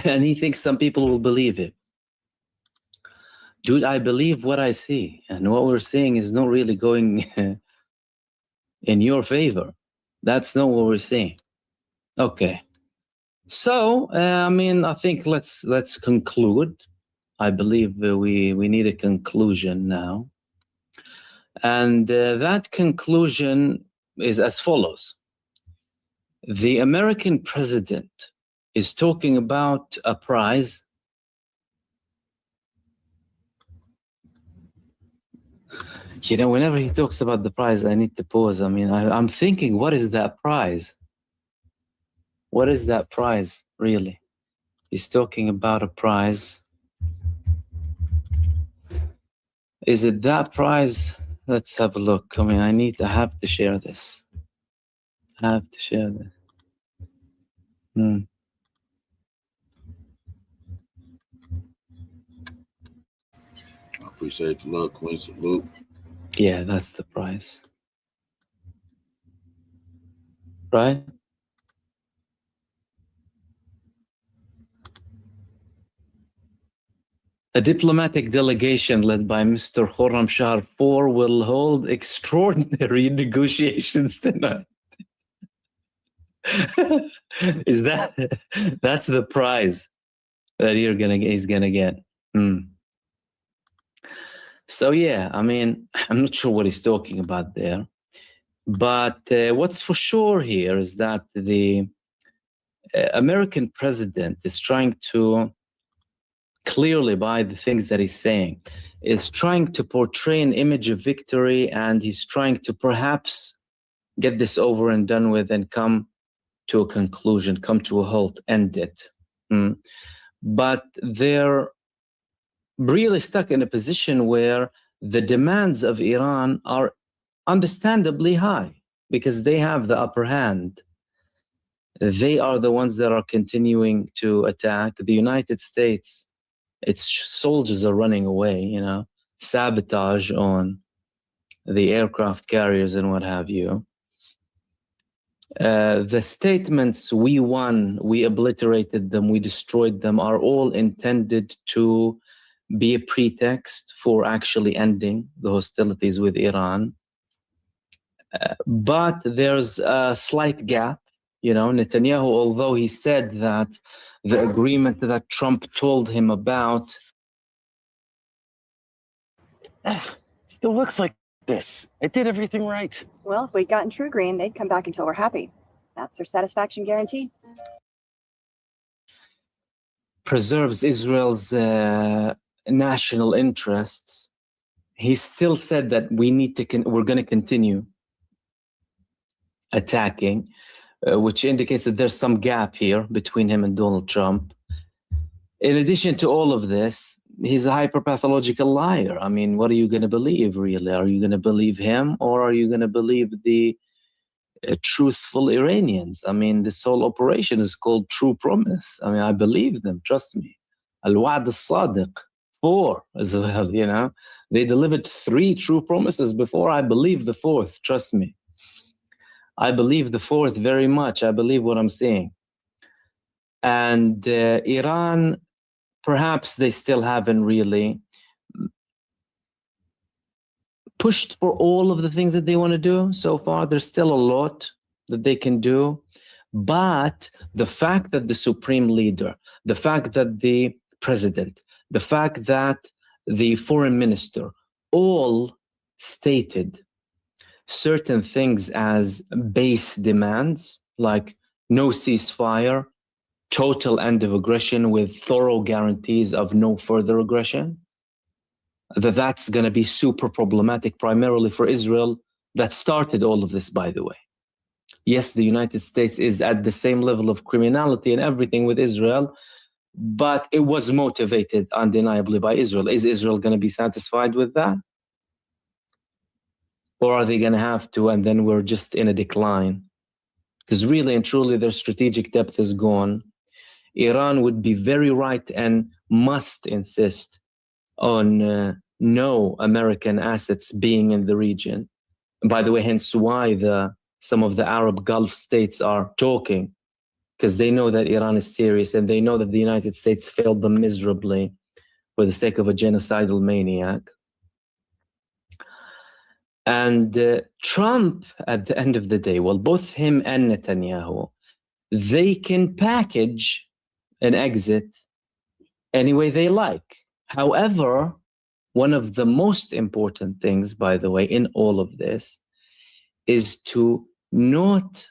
And he thinks some people will believe it. Dude, I believe what I see. And what we're seeing is not really going in your favor. That's not what we're seeing. Okay. So, I think let's conclude. I believe we need a conclusion now. And that conclusion is as follows. The American president is talking about a prize. You know, whenever he talks about the prize, I need to pause. I mean, I'm thinking, what is that prize? What is that prize, really? He's talking about a prize. Is it that prize? Let's have a look. I mean, I have to share this. I have to share this. I appreciate the love, Queen. Salute. Yeah, that's the prize. Right? A diplomatic delegation led by Mr. Khorramshahr IV will hold extraordinary negotiations tonight. That's the prize that he's gonna get. So yeah, I mean, I'm not sure what he's talking about there, but what's for sure here is that the American president is trying to, clearly by the things that he's saying, is trying to portray an image of victory, and he's trying to perhaps get this over and done with and come to a conclusion, come to a halt, end it. But they're really stuck in a position where the demands of Iran are understandably high because they have the upper hand. They are the ones that are continuing to attack. The United States, its soldiers are running away, you know, sabotage on the aircraft carriers and what have you. The statements, we won, we obliterated them, we destroyed them, are all intended to be a pretext for actually ending the hostilities with Iran. But there's a slight gap. You know, Netanyahu, although he said that the agreement that Trump told him about still looks like this. It did everything right. Well, if we'd gotten true green, they'd come back until we're happy. That's their satisfaction guarantee. Preserves Israel's national interests. He still said that we need to we're going to continue attacking, which indicates that there's some gap here between him and Donald Trump. In addition to all of this, he's a hyper-pathological liar. I mean, what are you going to believe, really? Are you going to believe him, or are you going to believe the truthful Iranians? I mean, this whole operation is called True Promise. I mean, I believe them, trust me. Al-Wa'd al-Sadiq, 4 as well, you know. They delivered 3 true promises before. I believe the 4th, trust me. I believe the 4th very much. I believe what I'm saying. And Iran, perhaps they still haven't really pushed for all of the things that they want to do so far. There's still a lot that they can do. But the fact that the supreme leader, the fact that the president, the fact that the foreign minister all stated certain things as base demands, like no ceasefire, total end of aggression with thorough guarantees of no further aggression, that's going to be super problematic, primarily for Israel, that started all of this, by the way. Yes, the United States is at the same level of criminality and everything with Israel, but it was motivated undeniably by Israel. Is Israel going to be satisfied with that? Or are they going to have to, and then we're just in a decline? Because really and truly, their strategic depth is gone. Iran would be very right and must insist on no American assets being in the region. And by the way, hence why some of the Arab Gulf states are talking, because they know that Iran is serious and they know that the United States failed them miserably for the sake of a genocidal maniac. And Trump, at the end of the day, well, both him and Netanyahu, they can package an exit any way they like. However, one of the most important things, by the way, in all of this is to not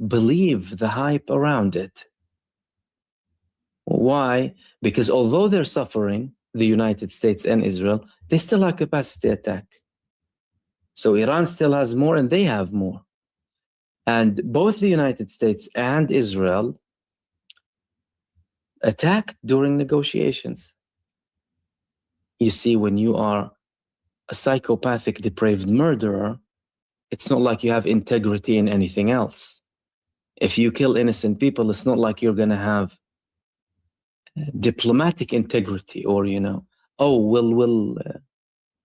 believe the hype around it. Why? Because although they're suffering, the United States and Israel, they still have capacity attack. So Iran still has more and they have more. And both the United States and Israel attacked during negotiations. You see, when you are a psychopathic, depraved murderer, it's not like you have integrity in anything else. If you kill innocent people, it's not like you're going to have diplomatic integrity or, we'll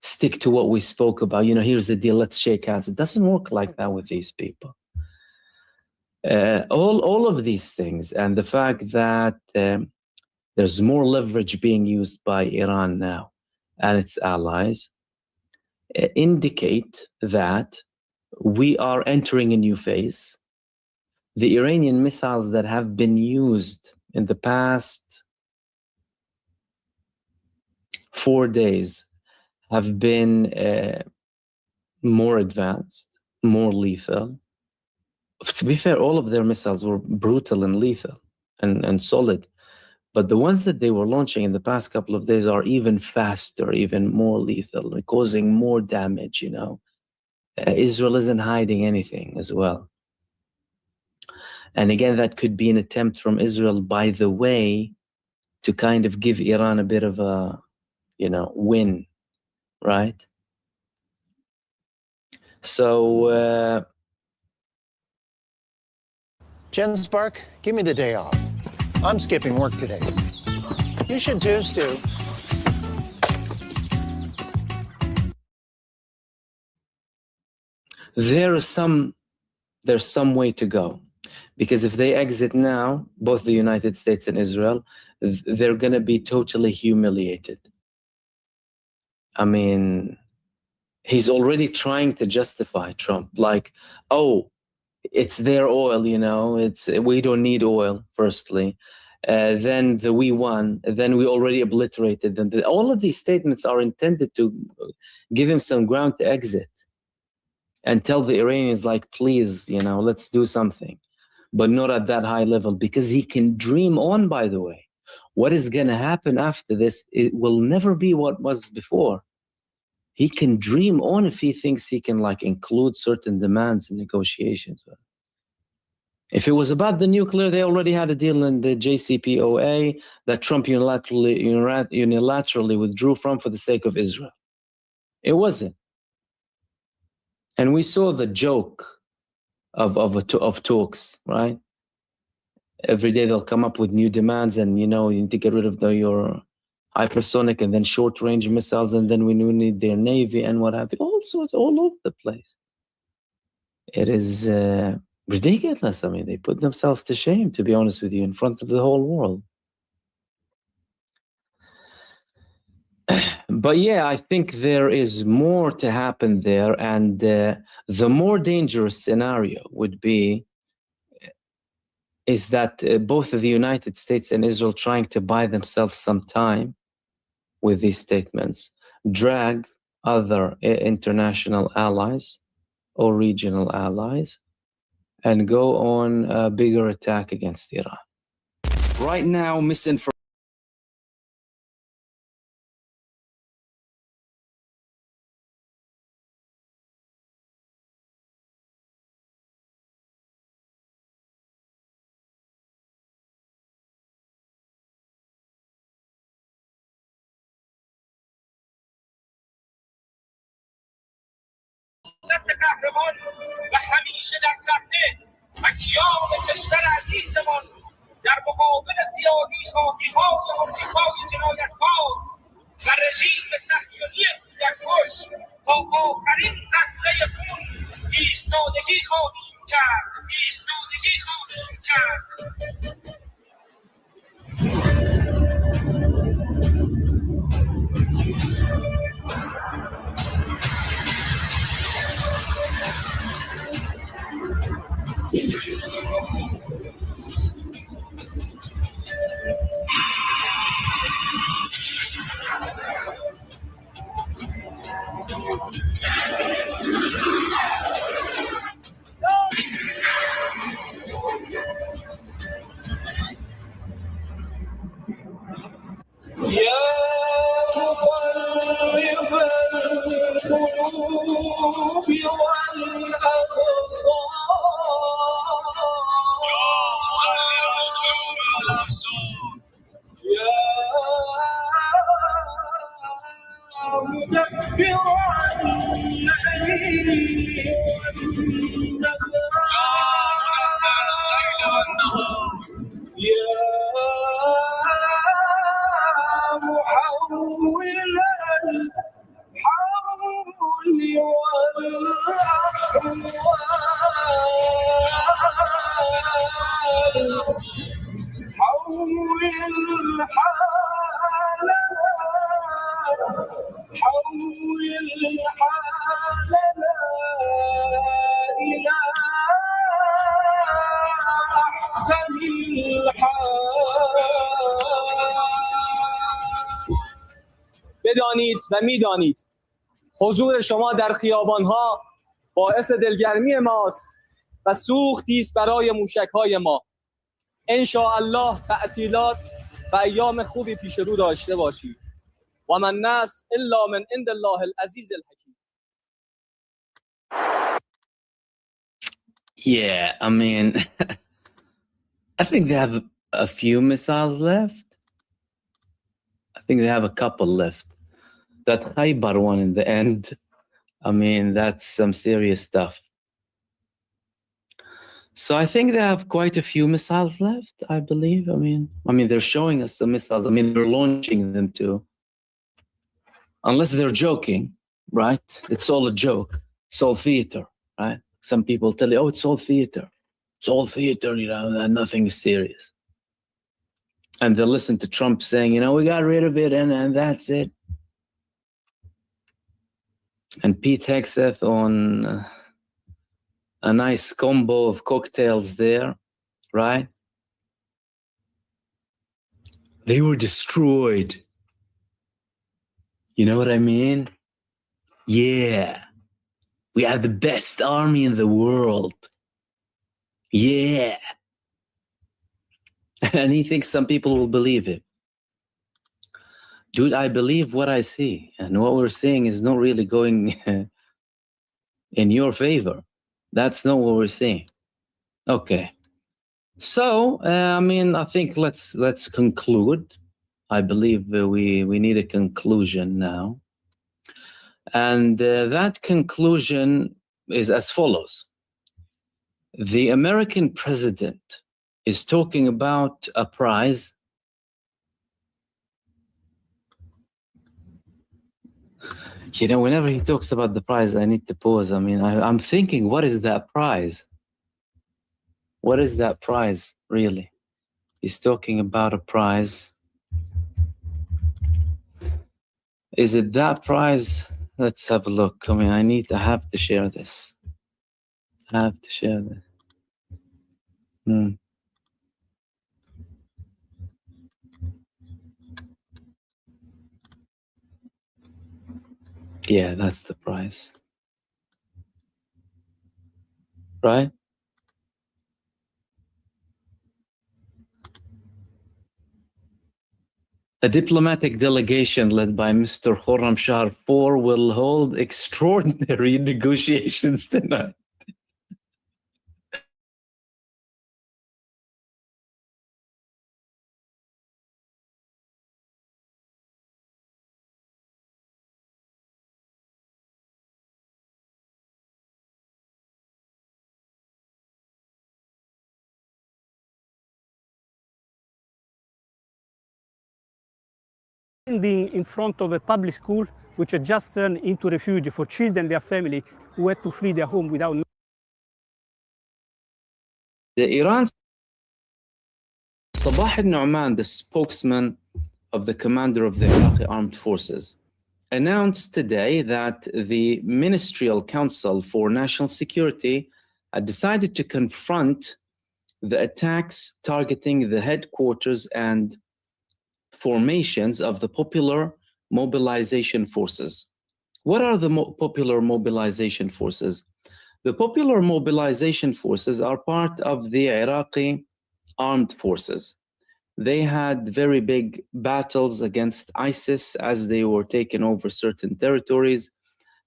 stick to what we spoke about. Here's the deal, let's shake hands. It doesn't work like that with these people. All of these things and the fact that there's more leverage being used by Iran now and its allies indicate that we are entering a new phase. The Iranian missiles that have been used in the past 4 days have been more advanced, more lethal. To be fair, all of their missiles were brutal and lethal and solid. But the ones that they were launching in the past couple of days are even faster, even more lethal, causing more damage, Israel isn't hiding anything as well. And again, that could be an attempt from Israel, by the way, to kind of give Iran a bit of a, win, right? So... Jen Spark, give me the day off. I'm skipping work today. You should too, Stu. There's some way to go, because if they exit now, both the United States and Israel, they're going to be totally humiliated. I mean, he's already trying to justify Trump, like, oh, it's their oil, we don't need oil, firstly. Then we won, then we already obliterated them. All of these statements are intended to give him some ground to exit and tell the Iranians, like, please, let's do something, but not at that high level, because he can dream on, by the way. What is going to happen after this, it will never be what was before. He can dream on if he thinks he can, include certain demands in negotiations. If it was about the nuclear, they already had a deal in the JCPOA that Trump unilaterally withdrew from for the sake of Israel. It wasn't. And we saw the joke of talks, right? Every day they'll come up with new demands, and you need to get rid of your hypersonic and then short-range missiles, and then we need their navy and what have you. All sorts, all over the place. It is ridiculous. I mean, they put themselves to shame, to be honest with you, in front of the whole world. But yeah, I think there is more to happen there, and the more dangerous scenario would be is that both the United States and Israel trying to buy themselves some time with these statements, drag other international allies or regional allies, and go on a bigger attack against Iran. Right now, misinformation. قهرمان و همیشه در صحنه و کیان کشور عزیزمان در مقابل زیادی خواهی‌های آمریکای جنایتکار و رژیم صهیونی کودککش با آخرین قطره خون ایستادگی خواهیم کرد. دانید و میدانید حضور شما در خیابانها باعث دلگرمی ماست و سوختی است برای موشک‌های ما. ان شاء الله تعطیلات و ایام خوبی پیش رو داشته باشید. و من النصر الا من عند الله العزیز الحکیم. Yeah, I mean, I think they have a few missiles left. I think they have a couple left. That Khaybar one in the end, I mean, that's some serious stuff. So I think they have quite a few missiles left, I believe. I mean, they're showing us the missiles. I mean, they're launching them too. Unless they're joking, right? It's all a joke. It's all theater, right? Some people tell you, oh, it's all theater. It's all theater, you know, and nothing is serious. And they'll listen to Trump saying, you know, we got rid of it and that's it. And Pete Hegseth on a nice combo of cocktails there, right? They were destroyed. You know what I mean? Yeah. We have the best army in the world. Yeah. And he thinks some people will believe it. Dude, I believe what I see. And what we're seeing is not really going in your favor. That's not what we're seeing. Okay. So, I think let's conclude. I believe we need a conclusion now. And that conclusion is as follows. The American president is talking about a prize. You know, whenever he talks about the prize, I need to pause. I mean, I'm thinking, what is that prize? What is that prize, really? He's talking about a prize. Is it that prize? Let's have a look. I mean, I have to share this. I have to share this. Yeah, that's the price. Right? A diplomatic delegation led by Mr. Khorramshahr IV will hold extraordinary negotiations tonight. Being in front of a public school which had just turned into refuge for children and their family who had to flee their home without. The Iran Sabah al-Nu'man, the spokesman of the commander of the Iraqi armed forces, announced today that the Ministerial Council for National Security had decided to confront the attacks targeting the headquarters and formations of the Popular Mobilization Forces. What are the Popular Mobilization Forces? The Popular Mobilization Forces are part of the Iraqi armed forces. They had very big battles against ISIS as they were taking over certain territories,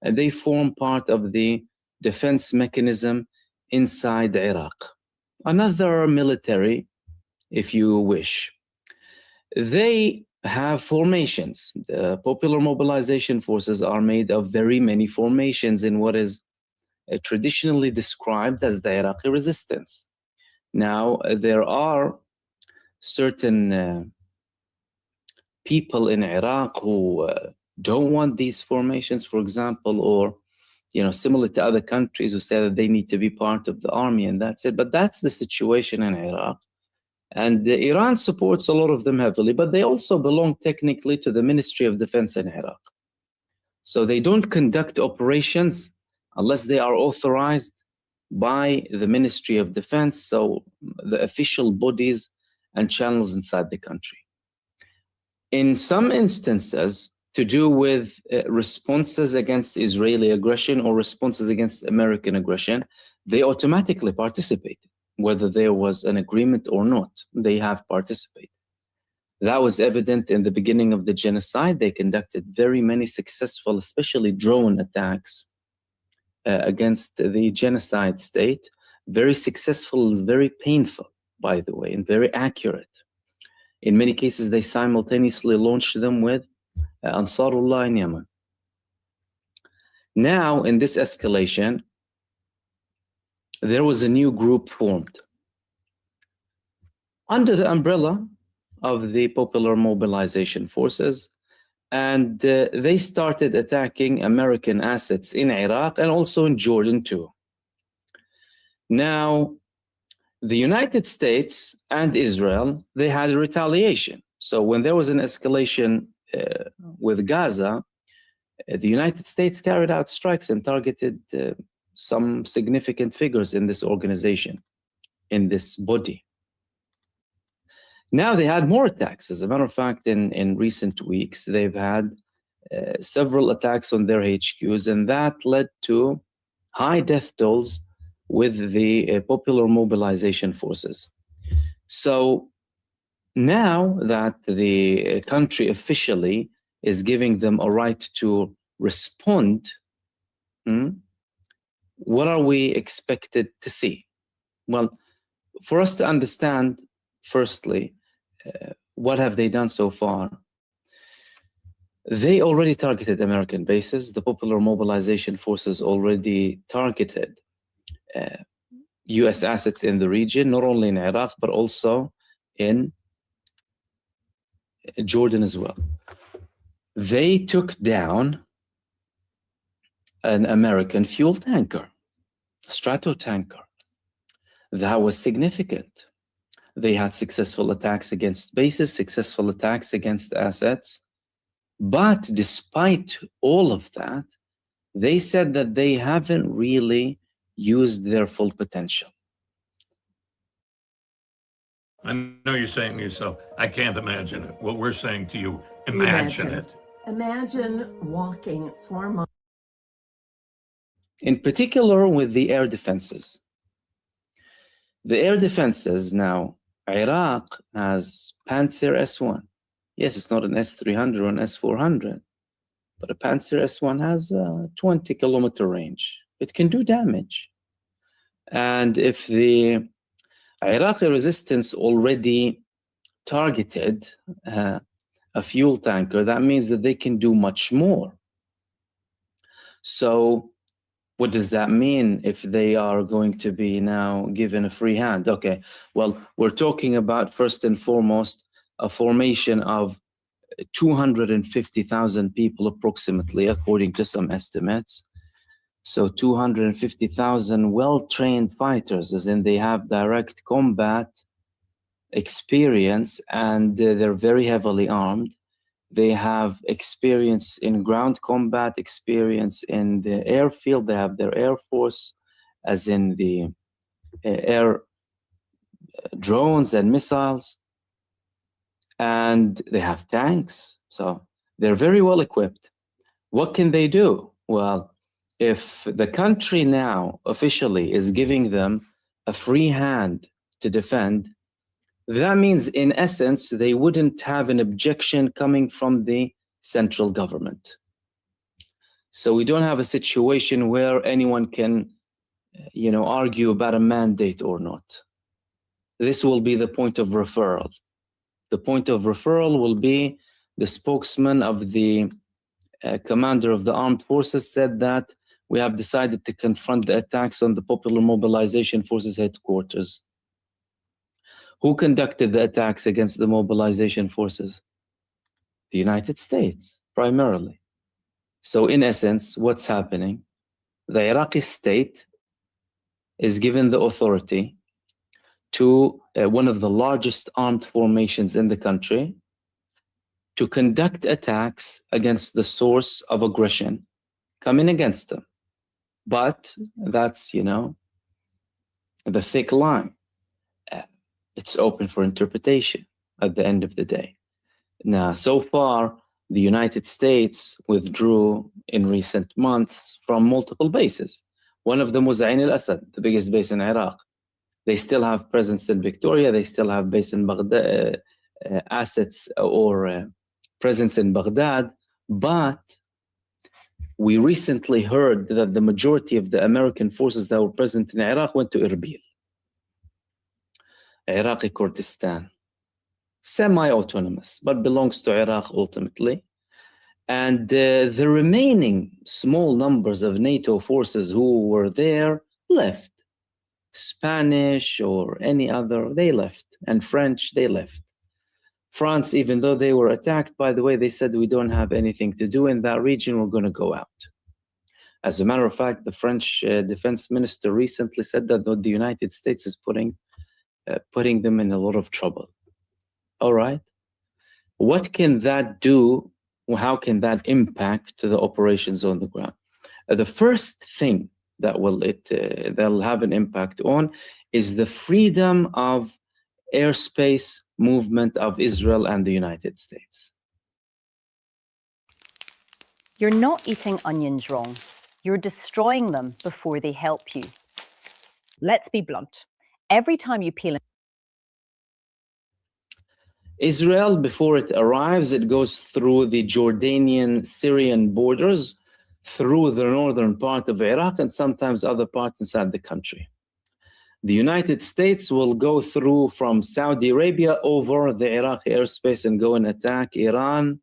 and they form part of the defense mechanism inside Iraq. Another military, if you wish. They have formations. The Popular Mobilization Forces are made of very many formations in what is traditionally described as the Iraqi resistance. Now, there are certain people in Iraq who don't want these formations, for example, or similar to other countries who say that they need to be part of the army and that's it. But that's the situation in Iraq. And Iran supports a lot of them heavily, but they also belong technically to the Ministry of Defense in Iraq. So they don't conduct operations unless they are authorized by the Ministry of Defense, so the official bodies and channels inside the country. In some instances, to do with responses against Israeli aggression or responses against American aggression, they automatically participated, whether there was an agreement or not. They have participated. That was evident in the beginning of the genocide. They conducted very many successful, especially drone attacks against the genocide state. Very successful, very painful, by the way, and very accurate. In many cases, they simultaneously launched them with Ansarullah in Yemen. Now, in this escalation, there was a new group formed under the umbrella of the Popular Mobilization Forces, and they started attacking American assets in Iraq and also in Jordan too. Now, the United States and Israel, they had a retaliation. So when there was an escalation with Gaza, the United States carried out strikes and targeted some significant figures in this organization, in this body. Now they had more attacks. As a matter of fact, in recent weeks, they've had several attacks on their HQs, and that led to high death tolls with the Popular Mobilization Forces. So now that the country officially is giving them a right to respond, what are we expected to see? Well, for us to understand, firstly, what have they done so far? They already targeted American bases. The Popular Mobilization Forces already targeted US assets in the region, not only in Iraq, but also in Jordan as well. They took down an American fuel tanker, strato tanker. That was significant. They had successful attacks against bases, successful attacks against assets. But despite all of that, they said that they haven't really used their full potential. I know you're saying to yourself, I can't imagine it. What we're saying to you, imagine it. Imagine walking 4 miles. In particular with the air defenses. The air defenses now, Iraq has Panzer S-1. Yes, it's not an S-300 or an S-400, but a Panzer S-1 has a 20-kilometer range. It can do damage. And if the Iraqi resistance already targeted a fuel tanker, that means that they can do much more. So what does that mean if they are going to be now given a free hand? Okay, well, we're talking about first and foremost a formation of 250,000 people approximately, according to some estimates. So 250,000 well-trained fighters, as in they have direct combat experience and they're very heavily armed. They have experience in ground combat, experience in the airfield. They have their air force, as in the air drones and missiles. And they have tanks. So they're very well equipped. What can they do? Well, if the country now officially is giving them a free hand to defend, that means in essence, they wouldn't have an objection coming from the central government. So we don't have a situation where anyone can, argue about a mandate or not. This will be the point of referral. The point of referral will be the spokesman of the commander of the armed forces said that we have decided to confront the attacks on the Popular Mobilization Forces headquarters. Who conducted the attacks against the mobilization forces? The United States, primarily. So in essence, what's happening? The Iraqi state is given the authority to one of the largest armed formations in the country to conduct attacks against the source of aggression, coming against them. But that's, the thick line. It's open for interpretation at the end of the day. Now, so far, the United States withdrew in recent months from multiple bases. One of them was Ain al-Asad, the biggest base in Iraq. They still have presence in Victoria. They still have base in Baghdad, assets or presence in Baghdad. But we recently heard that the majority of the American forces that were present in Iraq went to Erbil, Iraqi Kurdistan, semi-autonomous, but belongs to Iraq ultimately. And the remaining small numbers of NATO forces who were there left. Spanish or any other, they left. And French, they left. France, even though they were attacked, by the way, they said, we don't have anything to do in that region, we're going to go out. As a matter of fact, the French defense minister recently said that the United States is putting them in a lot of trouble. All right. What can that do? How can that impact the operations on the ground? The first thing that they'll have an impact on is the freedom of airspace movement of Israel and the United States. You're not eating onions wrong. You're destroying them before they help you. Let's be blunt. Every time you peel Israel, before it arrives, it goes through the Jordanian-Syrian borders, through the northern part of Iraq, and sometimes other parts inside the country. The United States will go through from Saudi Arabia over the Iraqi airspace and go and attack Iran.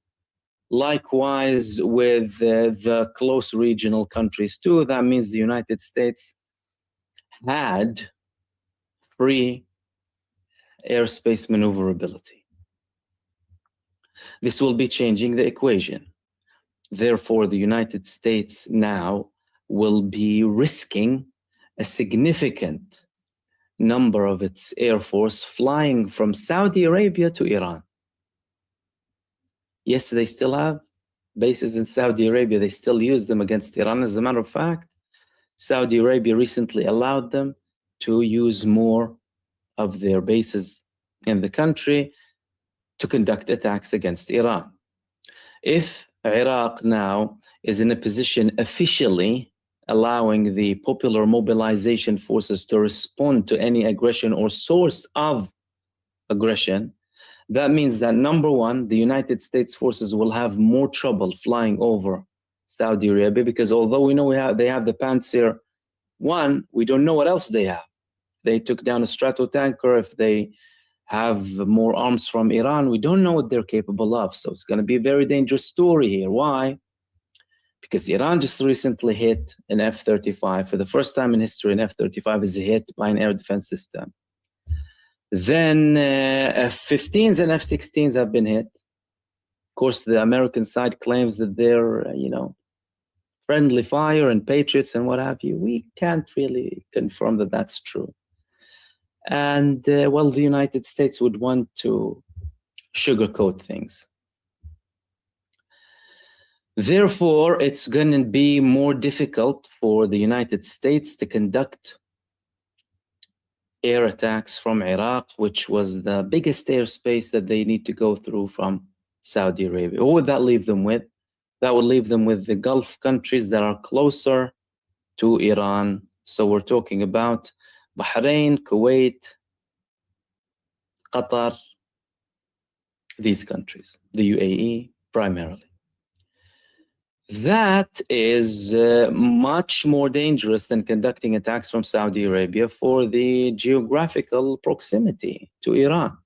Likewise with the close regional countries too. That means the United States had free airspace maneuverability. This will be changing the equation. Therefore, the United States now will be risking a significant number of its air force flying from Saudi Arabia to Iran. Yes, they still have bases in Saudi Arabia. They still use them against Iran. As a matter of fact, Saudi Arabia recently allowed them to use more of their bases in the country to conduct attacks against Iran. If Iraq now is in a position officially allowing the popular mobilization forces to respond to any aggression or source of aggression, that means that number one, the United States forces will have more trouble flying over Saudi Arabia, because although we know they have the Panzer I, we don't know what else they have. They took down a Stratotanker. If they have more arms from Iran, we don't know what they're capable of. So it's going to be a very dangerous story here. Why? Because Iran just recently hit an F-35. For the first time in history, an F-35 is hit by an air defense system. Then F-15s and F-16s have been hit. Of course, the American side claims that they're, friendly fire and Patriots and what have you. We can't really confirm that that's true. And, well, the United States would want to sugarcoat things. Therefore, it's going to be more difficult for the United States to conduct air attacks from Iraq, which was the biggest airspace that they need to go through from Saudi Arabia. What would that leave them with? That would leave them with the Gulf countries that are closer to Iran. So we're talking about Bahrain, Kuwait, Qatar, these countries, the UAE primarily. That is much more dangerous than conducting attacks from Saudi Arabia for the geographical proximity to Iran.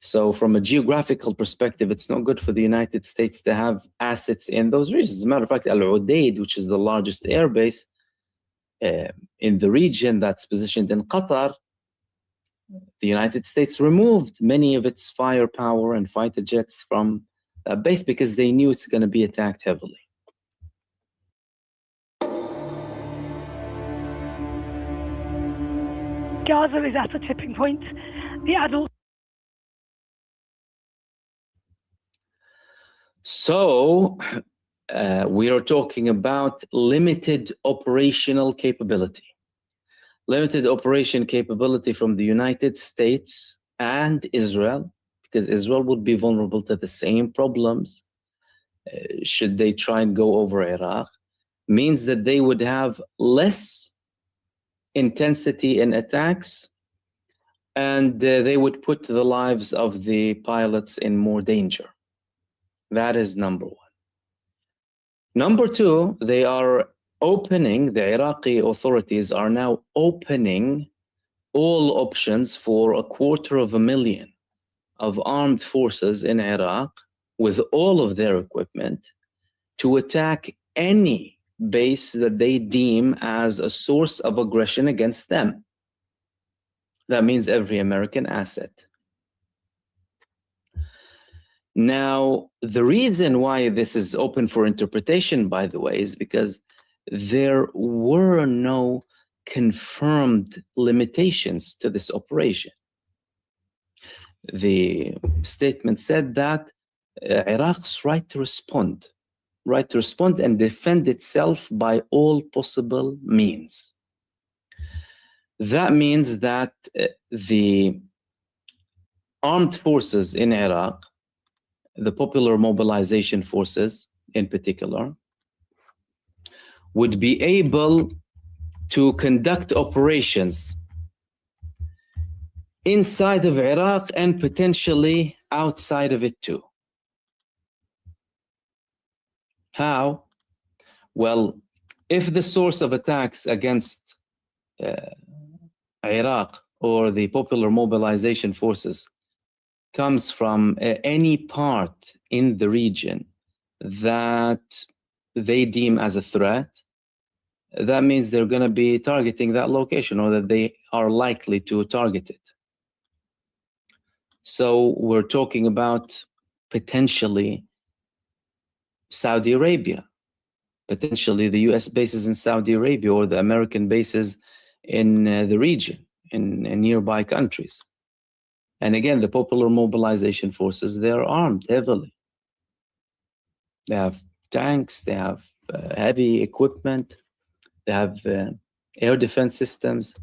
So from a geographical perspective, it's not good for the United States to have assets in those regions. As a matter of fact, Al-Udeid, which is the largest airbase in the region that's positioned in Qatar, the United States removed many of its firepower and fighter jets from that base because they knew it's going to be attacked heavily. Gaza is at a tipping point. The adult. So we are talking about limited operational capability. Limited operation capability from the United States and Israel, because Israel would be vulnerable to the same problems should they try and go over Iraq, means that they would have less intensity in attacks, and they would put the lives of the pilots in more danger. That is number one. Number two, they are opening, the Iraqi authorities are now opening all options for 250,000 of armed forces in Iraq with all of their equipment to attack any base that they deem as a source of aggression against them. That means every American asset. Now, the reason why this is open for interpretation, by the way, is because there were no confirmed limitations to this operation. The statement said that Iraq's right to respond and defend itself by all possible means. That means that the armed forces in Iraq, the Popular Mobilization Forces in particular, would be able to conduct operations inside of Iraq and potentially outside of it too. How? Well, if the source of attacks against Iraq or the Popular Mobilization Forces comes from any part in the region that they deem as a threat, that means they're going to be targeting that location, or that they are likely to target it. So we're talking about potentially Saudi Arabia, potentially the US bases in Saudi Arabia, or the American bases in the region, in nearby countries. And again, the Popular Mobilization Forces, they're armed heavily. They have tanks, they have heavy equipment, they have air defense systems.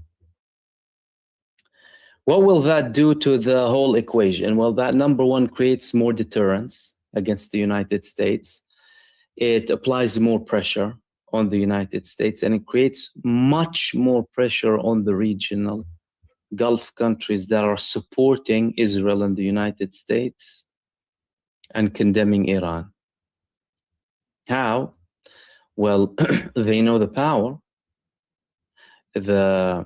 What will that do to the whole equation? Well, that, number one, creates more deterrence against the United States. It applies more pressure on the United States, and it creates much more pressure on the regional Gulf countries that are supporting Israel and the United States and condemning Iran. How? Well, they know the power. The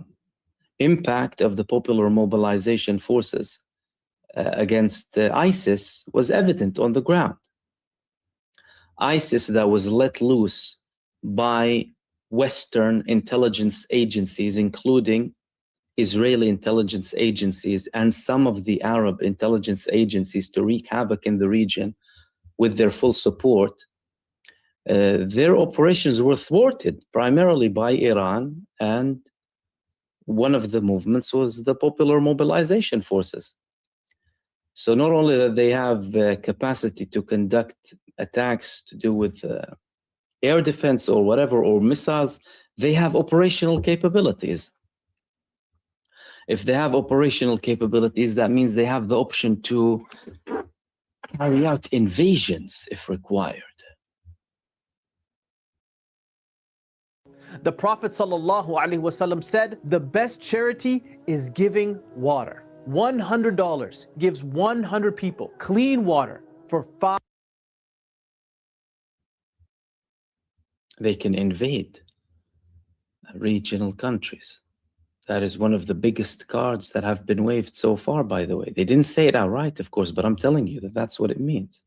impact of the Popular Mobilization Forces against ISIS was evident on the ground. ISIS that was let loose by Western intelligence agencies, including Israeli intelligence agencies and some of the Arab intelligence agencies, to wreak havoc in the region with their full support, their operations were thwarted primarily by Iran, and one of the movements was the Popular Mobilization Forces. So not only that they have capacity to conduct attacks to do with air defense or whatever, or missiles, they have operational capabilities. If they have operational capabilities, that means they have the option to carry out invasions if required. The Prophet ﷺ said, the best charity is giving water. $100 gives 100 people clean water for 5. They can invade regional countries. That is one of the biggest cards that have been waved so far, by the way. They didn't say it outright, of course, but I'm telling you that that's what it means.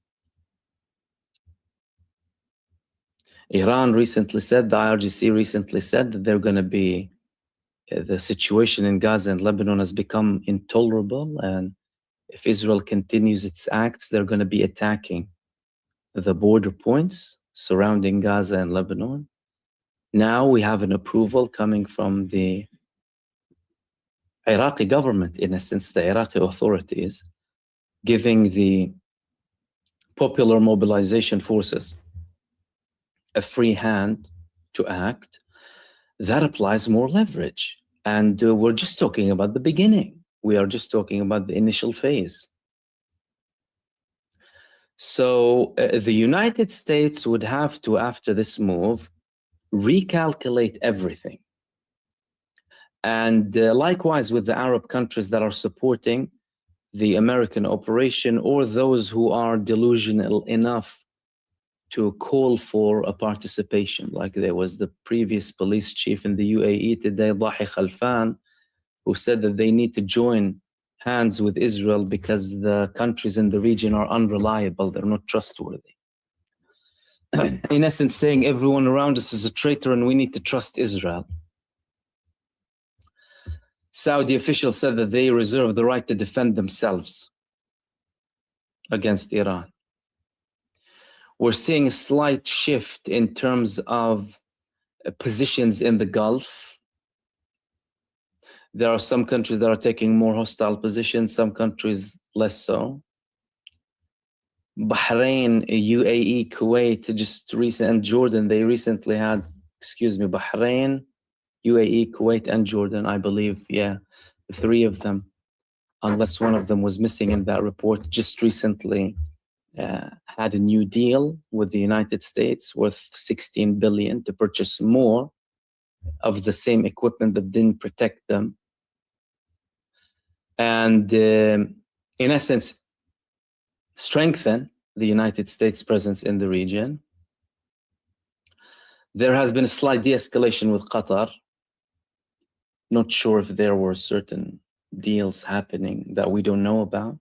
Iran recently said, the IRGC recently said that they're going to be, the situation in Gaza and Lebanon has become intolerable, and if Israel continues its acts, they're going to be attacking the border points surrounding Gaza and Lebanon. Now we have an approval coming from the Iraqi government, in a sense, the Iraqi authorities, giving the Popular Mobilization Forces a free hand to act. That applies more leverage. And we're just talking about the beginning. We are just talking about the initial phase. So the United States would have to, after this move, recalculate everything. And likewise with the Arab countries that are supporting the American operation, or those who are delusional enough to call for a participation. Like there was the previous police chief in the UAE today, Dahi Khalfan, who said that they need to join hands with Israel because the countries in the region are unreliable, they're not trustworthy. In essence, saying everyone around us is a traitor and we need to trust Israel. Saudi officials said that they reserve the right to defend themselves against Iran. We're seeing a slight shift in terms of positions in the Gulf. There are some countries that are taking more hostile positions, some countries less so. Bahrain, UAE, Kuwait, and Jordan, they recently had, Bahrain, UAE, Kuwait, and Jordan, I believe, the three of them, unless one of them was missing in that report, just recently had a new deal with the United States worth $16 billion to purchase more of the same equipment that didn't protect them. And in essence, strengthen the United States presence in the region. There has been a slight de-escalation with Qatar. Not sure if there were certain deals happening that we don't know about.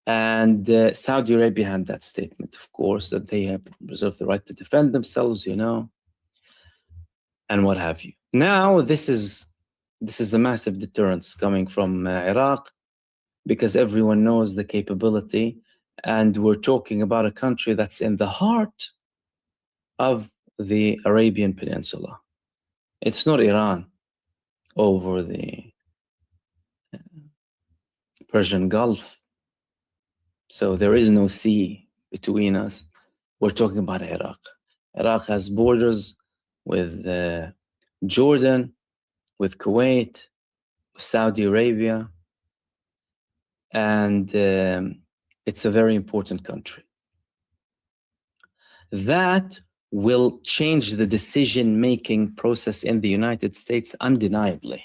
And Saudi Arabia had that statement, of course, that they have reserved the right to defend themselves, and what have you. Now, this is a massive deterrence coming from Iraq, because everyone knows the capability, and we're talking about a country that's in the heart of the Arabian Peninsula. It's not Iran over the Persian Gulf. So there is no sea between us. We're talking about Iraq. Iraq has borders with Jordan, with Kuwait, Saudi Arabia, and it's a very important country. That will change the decision-making process in the United States undeniably.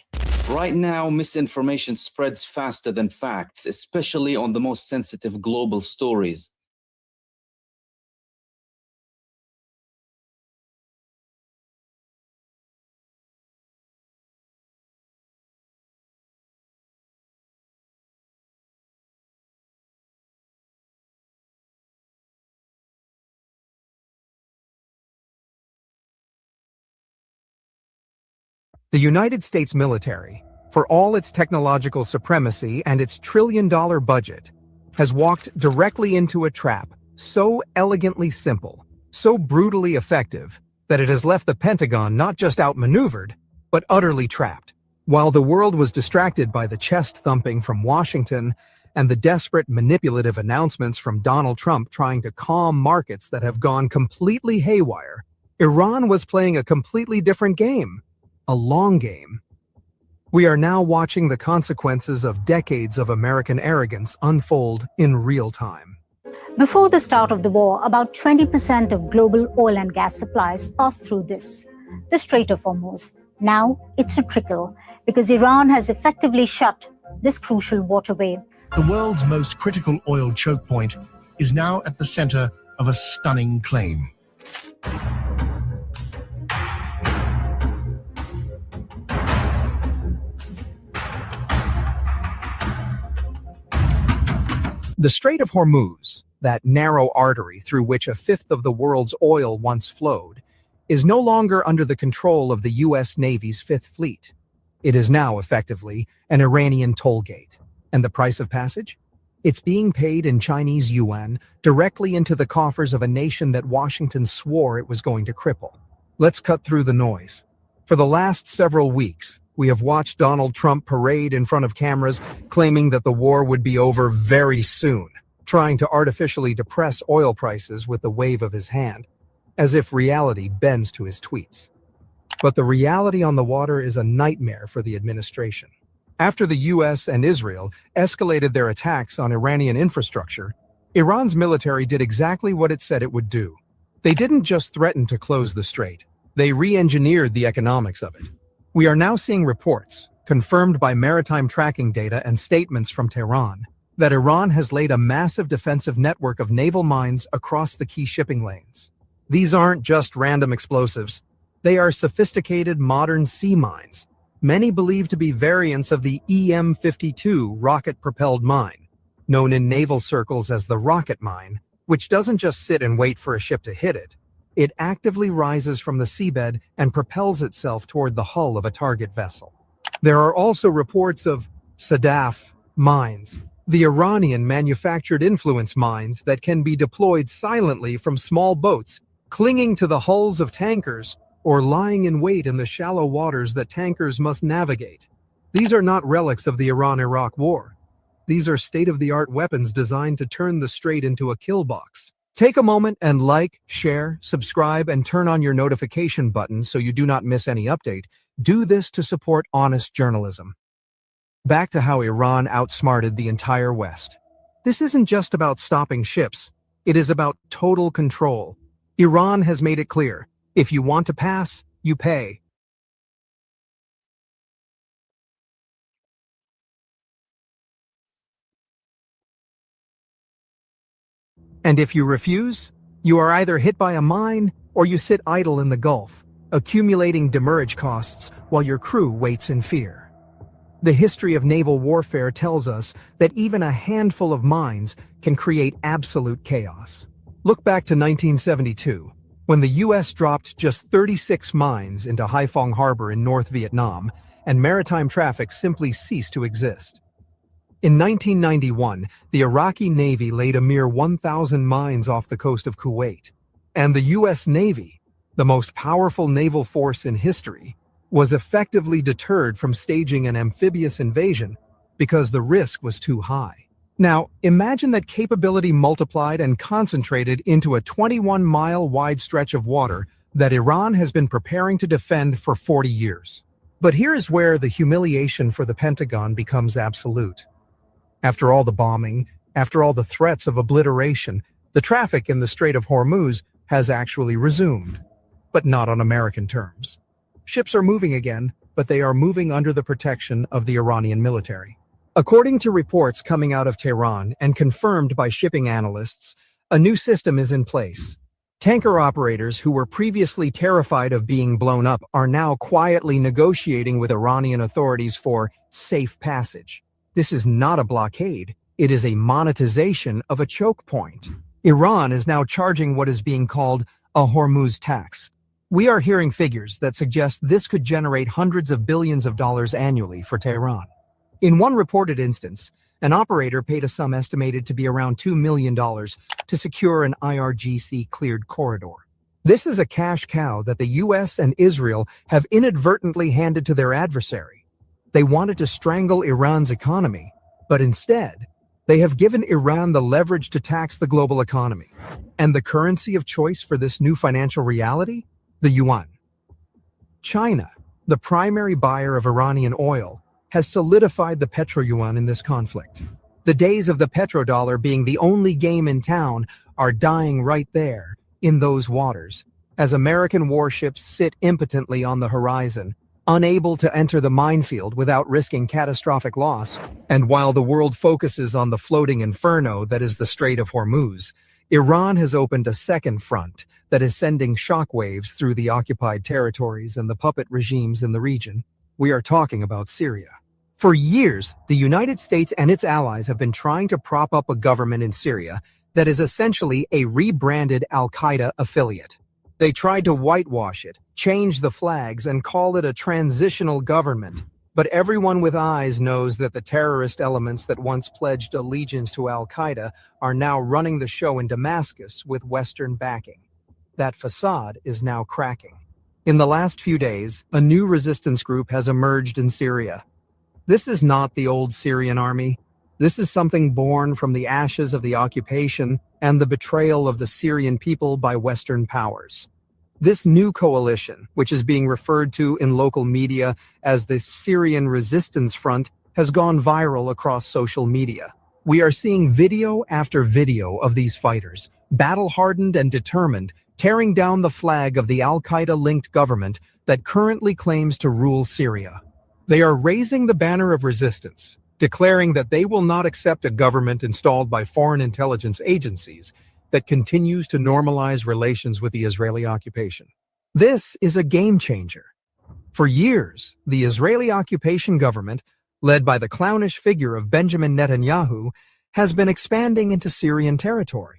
Right now, misinformation spreads faster than facts, especially on the most sensitive global stories. The United States military, for all its technological supremacy and its trillion-dollar budget, has walked directly into a trap so elegantly simple, so brutally effective, that it has left the Pentagon not just outmaneuvered, but utterly trapped. While the world was distracted by the chest-thumping from Washington and the desperate manipulative announcements from Donald Trump trying to calm markets that have gone completely haywire, Iran was playing a completely different game. A long game. We are now watching the consequences of decades of American arrogance unfold in real time. Before the start of the war, about 20% of global oil and gas supplies passed through the Strait of Hormuz. Now it's a trickle, because Iran has effectively shut this crucial waterway. The world's most critical oil choke point is now at the center of a stunning claim. The Strait of Hormuz, that narrow artery through which a fifth of the world's oil once flowed, is no longer under the control of the U.S. Navy's Fifth Fleet. It is now effectively an Iranian toll gate. And the price of passage? It's being paid in Chinese yuan directly into the coffers of a nation that Washington swore it was going to cripple. Let's cut through the noise. For the last several weeks, we have watched Donald Trump parade in front of cameras claiming that the war would be over very soon, trying to artificially depress oil prices with the wave of his hand, as if reality bends to his tweets. But the reality on the water is a nightmare for the administration. After the US and Israel escalated their attacks on Iranian infrastructure, Iran's military did exactly what it said it would do. They didn't just threaten to close the strait. They re-engineered the economics of it. We are now seeing reports, confirmed by maritime tracking data and statements from Tehran, that Iran has laid a massive defensive network of naval mines across the key shipping lanes. These aren't just random explosives. They are sophisticated modern sea mines, many believed to be variants of the EM-52 rocket-propelled mine, known in naval circles as the rocket mine, which doesn't just sit and wait for a ship to hit it. It actively rises from the seabed and propels itself toward the hull of a target vessel. There are also reports of Sadaf mines, the Iranian manufactured influence mines that can be deployed silently from small boats, clinging to the hulls of tankers or lying in wait in the shallow waters that tankers must navigate. These are not relics of the Iran-Iraq War. These are state-of-the-art weapons designed to turn the strait into a kill box. Take a moment and like, share, subscribe, and turn on your notification button so you do not miss any update. Do this to support honest journalism. Back to how Iran outsmarted the entire West. This isn't just about stopping ships. It is about total control. Iran has made it clear, if you want to pass, you pay. And if you refuse, you are either hit by a mine or you sit idle in the Gulf, accumulating demurrage costs while your crew waits in fear. The history of naval warfare tells us that even a handful of mines can create absolute chaos. Look back to 1972, when the U.S. dropped just 36 mines into Haiphong Harbor in North Vietnam, and maritime traffic simply ceased to exist. In 1991, the Iraqi Navy laid a mere 1,000 mines off the coast of Kuwait, and the U.S. Navy, the most powerful naval force in history, was effectively deterred from staging an amphibious invasion because the risk was too high. Now, imagine that capability multiplied and concentrated into a 21-mile wide stretch of water that Iran has been preparing to defend for 40 years. But here is where the humiliation for the Pentagon becomes absolute. After all the bombing, after all the threats of obliteration, the traffic in the Strait of Hormuz has actually resumed, but not on American terms. Ships are moving again, but they are moving under the protection of the Iranian military. According to reports coming out of Tehran and confirmed by shipping analysts, a new system is in place. Tanker operators who were previously terrified of being blown up are now quietly negotiating with Iranian authorities for safe passage. This is not a blockade. It is a monetization of a choke point. Iran is now charging what is being called a Hormuz tax. We are hearing figures that suggest this could generate hundreds of billions of dollars annually for Tehran. In one reported instance, an operator paid a sum estimated to be around $2 million to secure an IRGC-cleared corridor. This is a cash cow that the US and Israel have inadvertently handed to their adversary. They wanted to strangle Iran's economy, but instead, they have given Iran the leverage to tax the global economy. And the currency of choice for this new financial reality? The yuan. China, the primary buyer of Iranian oil, has solidified the petro-yuan in this conflict. The days of the petrodollar being the only game in town are dying right there, in those waters, as American warships sit impotently on the horizon, unable to enter the minefield without risking catastrophic loss. And while the world focuses on the floating inferno that is the Strait of Hormuz, Iran has opened a second front that is sending shockwaves through the occupied territories and the puppet regimes in the region. We are talking about Syria. For years, the United States and its allies have been trying to prop up a government in Syria that is essentially a rebranded al-Qaeda affiliate. They tried to whitewash it, change the flags, and call it a transitional government. But everyone with eyes knows that the terrorist elements that once pledged allegiance to al-Qaeda are now running the show in Damascus with Western backing. That facade is now cracking. In the last few days, a new resistance group has emerged in Syria. This is not the old Syrian army. This is something born from the ashes of the occupation and the betrayal of the Syrian people by Western powers. This new coalition, which is being referred to in local media as the Syrian Resistance Front, has gone viral across social media. We are seeing video after video of these fighters, battle-hardened and determined, tearing down the flag of the al-Qaeda-linked government that currently claims to rule Syria. They are raising the banner of resistance, declaring that they will not accept a government installed by foreign intelligence agencies that continues to normalize relations with the Israeli occupation. This is a game changer. For years, the Israeli occupation government, led by the clownish figure of Benjamin Netanyahu, has been expanding into Syrian territory.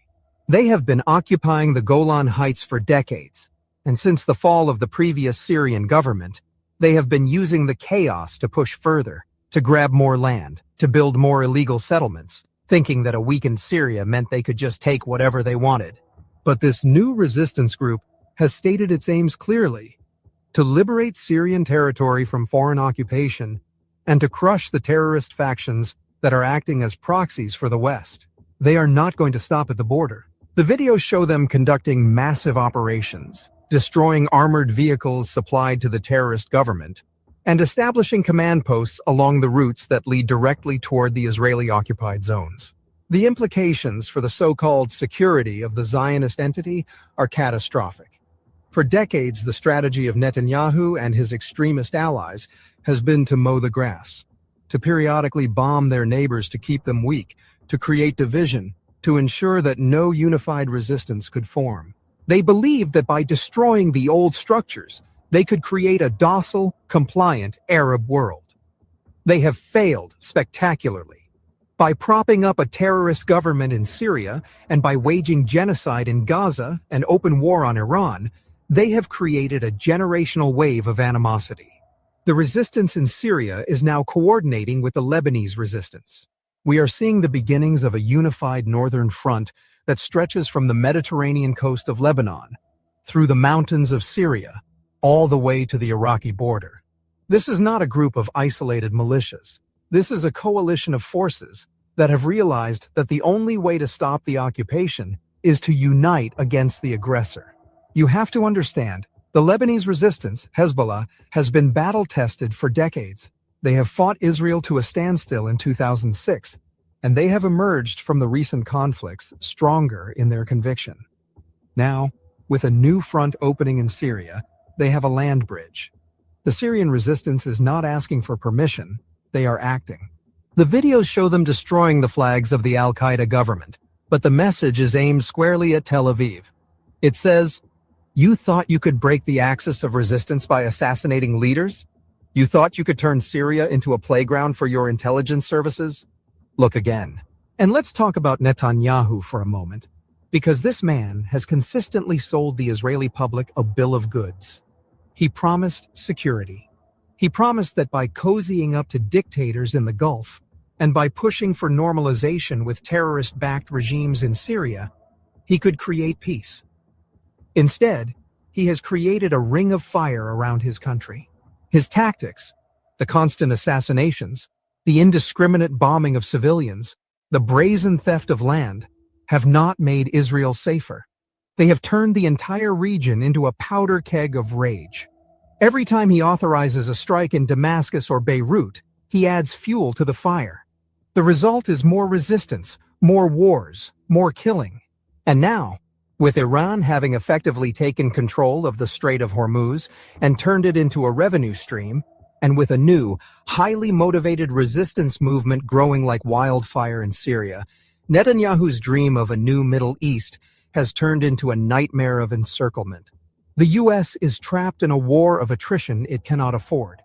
They have been occupying the Golan Heights for decades, and since the fall of the previous Syrian government, they have been using the chaos to push further, to grab more land, to build more illegal settlements, thinking that a weakened Syria meant they could just take whatever they wanted. But this new resistance group has stated its aims clearly: to liberate Syrian territory from foreign occupation and to crush the terrorist factions that are acting as proxies for the West. They are not going to stop at the border. The videos show them conducting massive operations, destroying armored vehicles supplied to the terrorist government, and establishing command posts along the routes that lead directly toward the Israeli-occupied zones. The implications for the so-called security of the Zionist entity are catastrophic. For decades, the strategy of Netanyahu and his extremist allies has been to mow the grass, to periodically bomb their neighbors to keep them weak, to create division, to ensure that no unified resistance could form. They believed that by destroying the old structures, they could create a docile, compliant Arab world. They have failed spectacularly. By propping up a terrorist government in Syria and by waging genocide in Gaza and open war on Iran, they have created a generational wave of animosity. The resistance in Syria is now coordinating with the Lebanese resistance. We are seeing the beginnings of a unified northern front that stretches from the Mediterranean coast of Lebanon, through the mountains of Syria, all the way to the Iraqi border. This is not a group of isolated militias. This is a coalition of forces that have realized that the only way to stop the occupation is to unite against the aggressor. You have to understand, the Lebanese resistance, Hezbollah, has been battle-tested for decades. They have fought Israel to a standstill in 2006, and they have emerged from the recent conflicts stronger in their conviction. Now, with a new front opening in Syria, they have a land bridge. The Syrian resistance is not asking for permission, they are acting. The videos show them destroying the flags of the al-Qaeda government, but the message is aimed squarely at Tel Aviv. It says, "You thought you could break the axis of resistance by assassinating leaders? You thought you could turn Syria into a playground for your intelligence services? Look again." And let's talk about Netanyahu for a moment, because this man has consistently sold the Israeli public a bill of goods. He promised security. He promised that by cozying up to dictators in the Gulf, and by pushing for normalization with terrorist-backed regimes in Syria, he could create peace. Instead, he has created a ring of fire around his country. His tactics, the constant assassinations, the indiscriminate bombing of civilians, the brazen theft of land, have not made Israel safer. They have turned the entire region into a powder keg of rage. Every time he authorizes a strike in Damascus or Beirut, he adds fuel to the fire. The result is more resistance, more wars, more killing. And now, with Iran having effectively taken control of the Strait of Hormuz and turned it into a revenue stream, and with a new, highly motivated resistance movement growing like wildfire in Syria, Netanyahu's dream of a new Middle East has turned into a nightmare of encirclement. The U.S. is trapped in a war of attrition it cannot afford.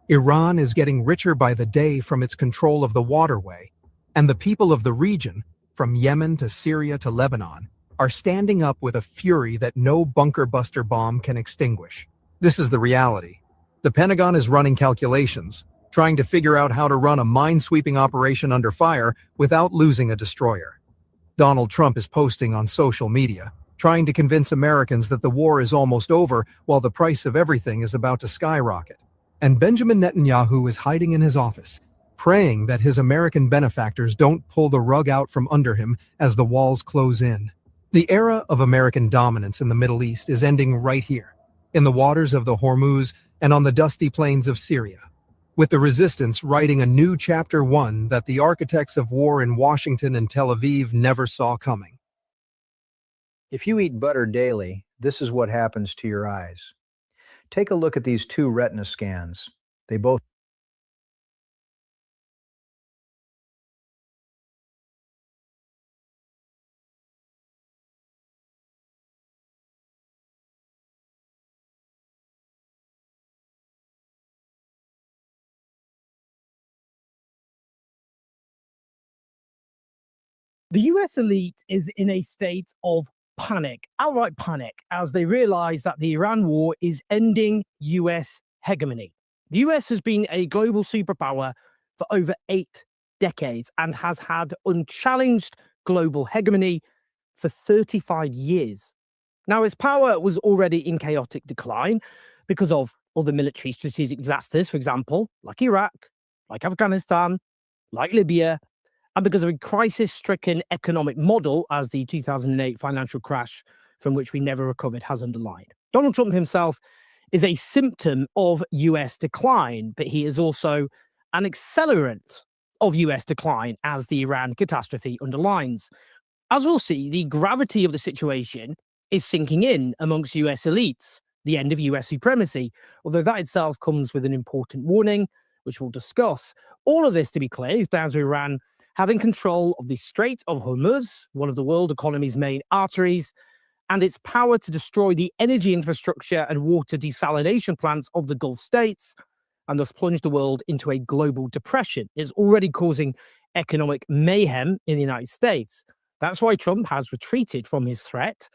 Iran is getting richer by the day from its control of the waterway, and the people of the region, from Yemen to Syria to Lebanon, are standing up with a fury that no bunker-buster bomb can extinguish. This is the reality. The Pentagon is running calculations, trying to figure out how to run a mine-sweeping operation under fire without losing a destroyer. Donald Trump is posting on social media, trying to convince Americans that the war is almost over while the price of everything is about to skyrocket. And Benjamin Netanyahu is hiding in his office, praying that his American benefactors don't pull the rug out from under him as the walls close in. The era of American dominance in the Middle East is ending right here, in the waters of the Hormuz and on the dusty plains of Syria. with the resistance writing a new chapter 1 that the architects of war in Washington and Tel Aviv never saw coming. If you eat butter daily, this is what happens to your eyes. Take a look at these two retina scans. They both The US elite is in a state of panic, outright panic, as they realize that the Iran war is ending US hegemony. The US has been a global superpower for over 8 decades and has had unchallenged global hegemony for 35 years. Now, its power was already in chaotic decline because of other military strategic disasters, for example, like Iraq, like Afghanistan, like Libya, and because of a crisis-stricken economic model, as the 2008 financial crash from which we never recovered has underlined. Donald Trump himself is a symptom of US decline, but he is also an accelerant of US decline, as the Iran catastrophe underlines. As we'll see, the gravity of the situation is sinking in amongst US elites, the end of US supremacy, although that itself comes with an important warning, which we'll discuss. All of this, to be clear, is down to Iran having control of the Strait of Hormuz, one of the world economy's main arteries, and its power to destroy the energy infrastructure and water desalination plants of the Gulf states, and thus plunge the world into a global depression. It's already causing economic mayhem in the United States. That's why Trump has retreated from his threat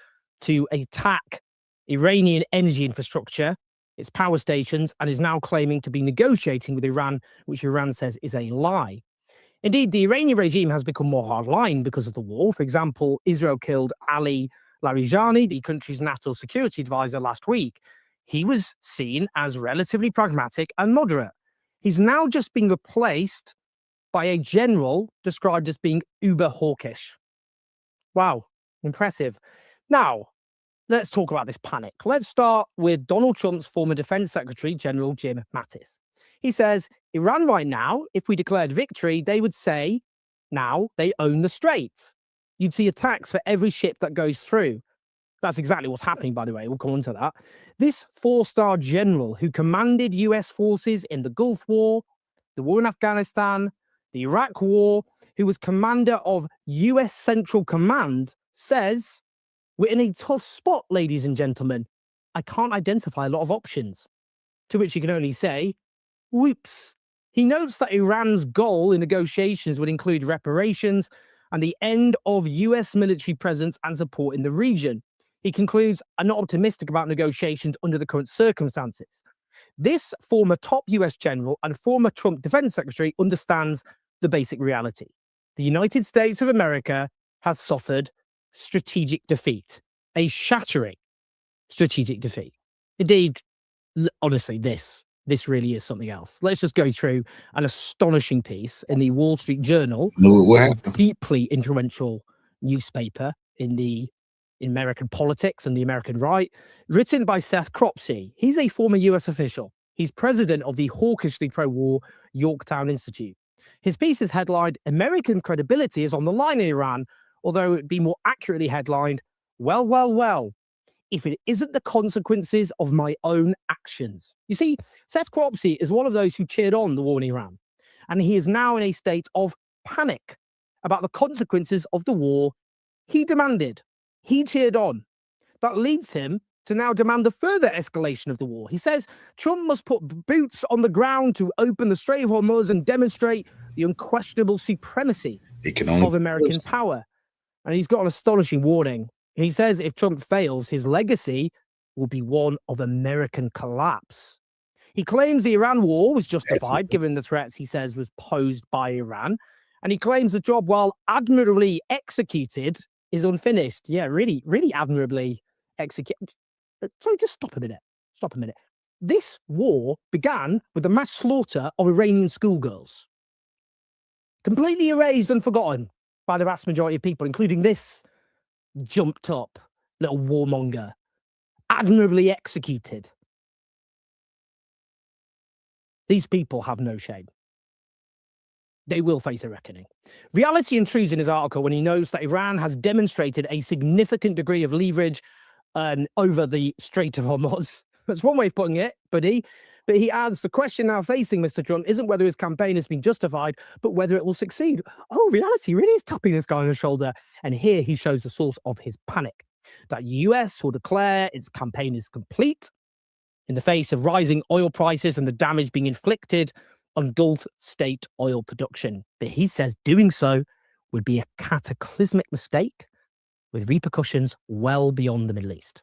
to attack Iranian energy infrastructure, its power stations, and is now claiming to be negotiating with Iran, which Iran says is a lie. Indeed, the Iranian regime has become more hardline because of the war. For example, Israel killed Ali Larijani, the country's national security advisor, last week. He was seen as relatively pragmatic and moderate. He's now just been replaced by a general described as being uber hawkish. Wow, impressive. Now, let's talk about this panic. Let's start with Donald Trump's former defense secretary, General Jim Mattis. He says, Iran right now, if we declared victory, they would say, now they own the Straits. You'd see attacks for every ship that goes through. That's exactly what's happening, by the way. We'll come on to that. This four-star general who commanded US forces in the Gulf War, the war in Afghanistan, the Iraq War, who was commander of US Central Command, says, we're in a tough spot, ladies and gentlemen. I can't identify a lot of options. To which you can only say, whoops. He notes that Iran's goal in negotiations would include reparations and the end of US military presence and support in the region. He concludes, I'm not optimistic about negotiations under the current circumstances. This former top US general and former Trump defense secretary understands the basic reality. The United States of America has suffered strategic defeat, a shattering strategic defeat. Indeed, honestly, this really is something else. Let's just go through an astonishing piece in the Wall Street Journal, deeply influential newspaper in American politics and the American right, written by Seth Cropsey. He's a former US official. He's president of the hawkishly pro-war Yorktown Institute. His piece is headlined, American credibility is on the line in Iran, although it'd be more accurately headlined, well, if it isn't the consequences of my own actions. You see, Seth Cropsey is one of those who cheered on the war in Iran, and he is now in a state of panic about the consequences of the war he demanded. He cheered on. That leads him to now demand the further escalation of the war. He says Trump must put boots on the ground to open the Strait of Hormuz and demonstrate the unquestionable supremacy of American power. And he's got an astonishing warning. He says if Trump fails, his legacy will be one of American collapse. He claims the Iran war was justified given the threats he says was posed by Iran. And he claims the job, while admirably executed, is unfinished. Yeah, really admirably executed. Sorry, just stop a minute. This war began with the mass slaughter of Iranian schoolgirls. Completely erased and forgotten by the vast majority of people, including this jumped up little warmonger. Admirably executed. These people have no shame. They will face a reckoning. Reality intrudes in his article when he notes that Iran has demonstrated a significant degree of leverage over the Strait of Hormuz. That's one way of putting it, but he adds, the question now facing Mr. Trump isn't whether his campaign has been justified, but whether it will succeed. Oh, reality really is tapping this guy on the shoulder. And here he shows the source of his panic, that US will declare its campaign is complete in the face of rising oil prices and the damage being inflicted on Gulf state oil production. But he says doing so would be a cataclysmic mistake with repercussions well beyond the Middle East.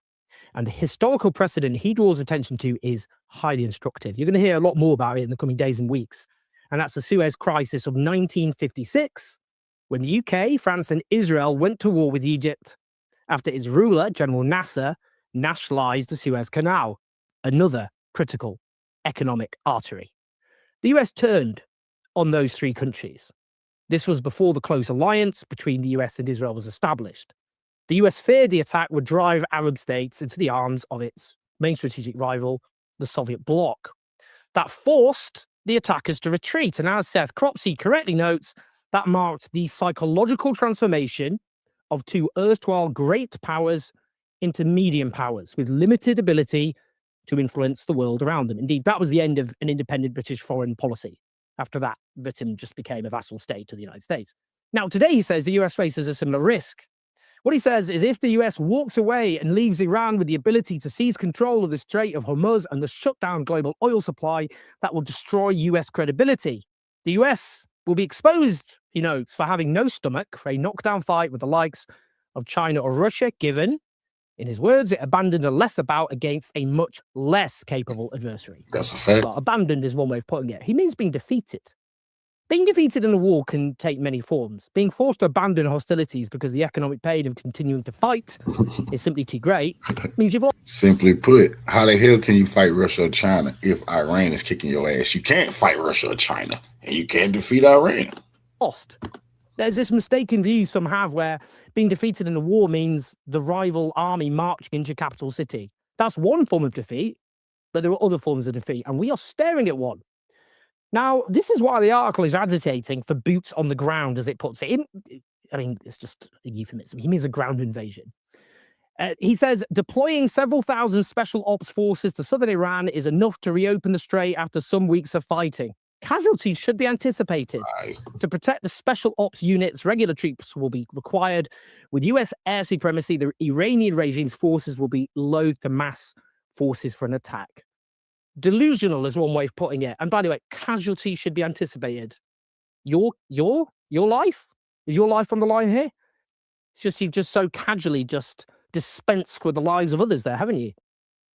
And the historical precedent he draws attention to is highly instructive. You're going to hear a lot more about it in the coming days and weeks. And that's the Suez Crisis of 1956, when the UK, France, and Israel went to war with Egypt after its ruler, General Nasser, nationalized the Suez Canal, another critical economic artery. The US turned on those three countries. This was before the close alliance between the US and Israel was established. The US feared the attack would drive Arab states into the arms of its main strategic rival, the Soviet bloc. That forced the attackers to retreat. And as Seth Cropsey correctly notes, that marked the psychological transformation of two erstwhile great powers into medium powers with limited ability to influence the world around them. Indeed, that was the end of an independent British foreign policy. After that, Britain just became a vassal state to the United States. Now, today, he says the US faces a similar risk. What he says is if the US walks away and leaves Iran with the ability to seize control of the Strait of Hormuz and the shut down global oil supply, that will destroy US credibility. The US will be exposed, he notes, for having no stomach for a knockdown fight with the likes of China or Russia, given, in his words, it abandoned a lesser bout against a much less capable adversary. That's a fact. Well, abandoned is one way of putting it. He means being defeated. Being defeated in a war can take many forms. Being forced to abandon hostilities because the economic pain of continuing to fight is simply too great means you've lost. Simply put, how the hell can you fight Russia or China if Iran is kicking your ass? You can't fight Russia or China, and you can't defeat Iran. There's this mistaken view some have where being defeated in a war means the rival army marching into your capital city. That's one form of defeat, but there are other forms of defeat, and we are staring at one. Now, this is why the article is agitating for boots on the ground, as it puts it. I mean, it's just a euphemism. He means a ground invasion. He says, deploying several thousand special ops forces to southern Iran is enough to reopen the strait after some weeks of fighting. Casualties should be anticipated. To protect the special ops units, regular troops will be required. With US air supremacy, the Iranian regime's forces will be loath to mass forces for an attack. Delusional is one way of putting it. And by the way, casualties should be anticipated. Your life? Is your life on the line here? It's just you've just so casually just dispensed with the lives of others there, haven't you?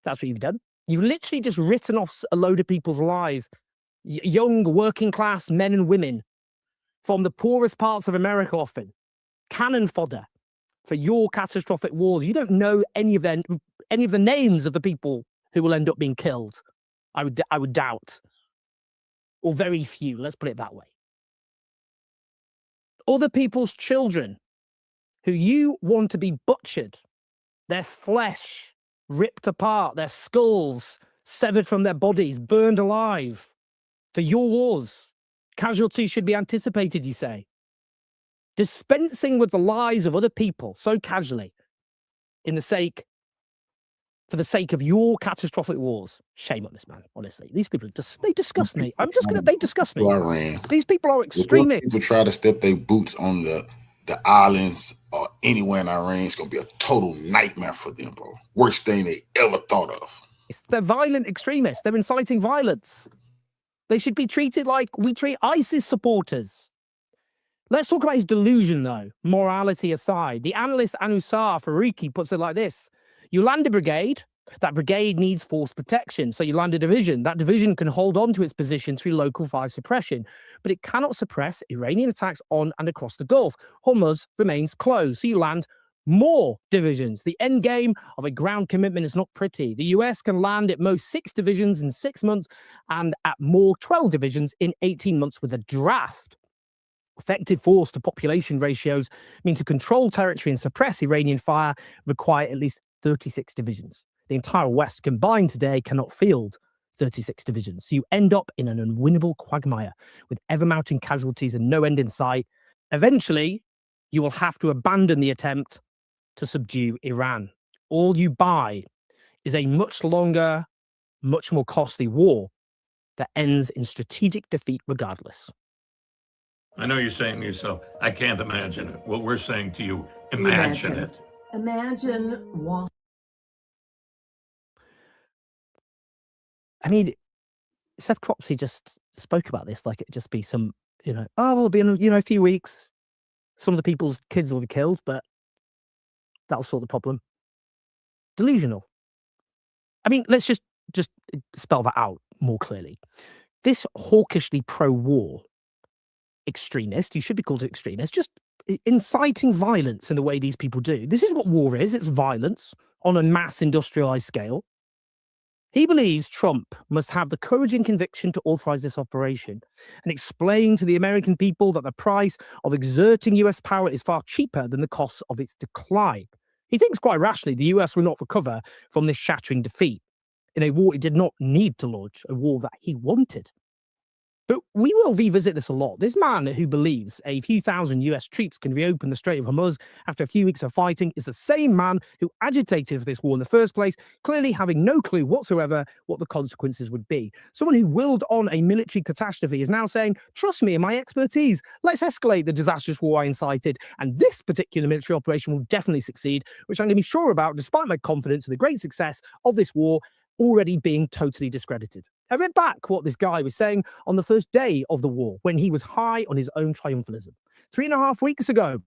That's what you've done. You've literally just written off a load of people's lives. Young working class men and women from the poorest parts of America, often cannon fodder for your catastrophic wars. You don't know any of the names of the people who will end up being killed. I would doubt, or very few. Let's put it that way. Other people's children, who you want to be butchered, their flesh ripped apart, their skulls severed from their bodies, burned alive. For your wars, casualties should be anticipated, you say. Dispensing with the lives of other people so casually for the sake of your catastrophic wars. Shame on this man, honestly. These people, they disgust me. They disgust me. Iran. These people are extremists. People try to step their boots on the islands or anywhere in Iran. It's going to be a total nightmare for them, bro. Worst thing they ever thought of. They're violent extremists. They're inciting violence. They should be treated like we treat ISIS supporters. Let's talk about his delusion, though, morality aside. The analyst Anusar Faruqi puts it like this. You land a brigade, that brigade needs force protection. So you land a division. That division can hold on to its position through local fire suppression, but it cannot suppress Iranian attacks on and across the Gulf. Hormuz remains closed. So you land more divisions. The end game of a ground commitment is not pretty. The US can land at most 6 divisions in 6 months and at more 12 divisions in 18 months with a draft. Effective force to population ratios mean to control territory and suppress Iranian fire require at least 36 divisions. The entire West combined today cannot field 36 divisions. So you end up in an unwinnable quagmire with ever-mounting casualties and no end in sight. Eventually, you will have to abandon the attempt to subdue Iran. All you buy is a much longer, much more costly war that ends in strategic defeat regardless. I know you're saying to yourself, I can't imagine it. What we're saying to you, imagine it. Imagine walking. I mean, Seth Cropsey just spoke about this like it'd just be some, oh, well, it'll be in, a few weeks. Some of the people's kids will be killed, but that'll sort the problem. Delusional. I mean, let's just spell that out more clearly. This hawkishly pro-war extremist, you should be called an extremist, just inciting violence in the way these people do. This is what war is. It's violence on a mass industrialized scale. He believes Trump must have the courage and conviction to authorize this operation and explain to the American people that the price of exerting US power is far cheaper than the cost of its decline. He thinks quite rationally the US will not recover from this shattering defeat in a war it did not need to launch, a war that he wanted. But we will revisit this a lot. This man who believes a few thousand US troops can reopen the Strait of Hormuz after a few weeks of fighting is the same man who agitated for this war in the first place, clearly having no clue whatsoever what the consequences would be. Someone who willed on a military catastrophe is now saying, trust me in my expertise, let's escalate the disastrous war I incited, and this particular military operation will definitely succeed, which I'm going to be sure about despite my confidence in the great success of this war already being totally discredited. I read back what this guy was saying on the first day of the war when he was high on his own triumphalism. 3.5 weeks ago,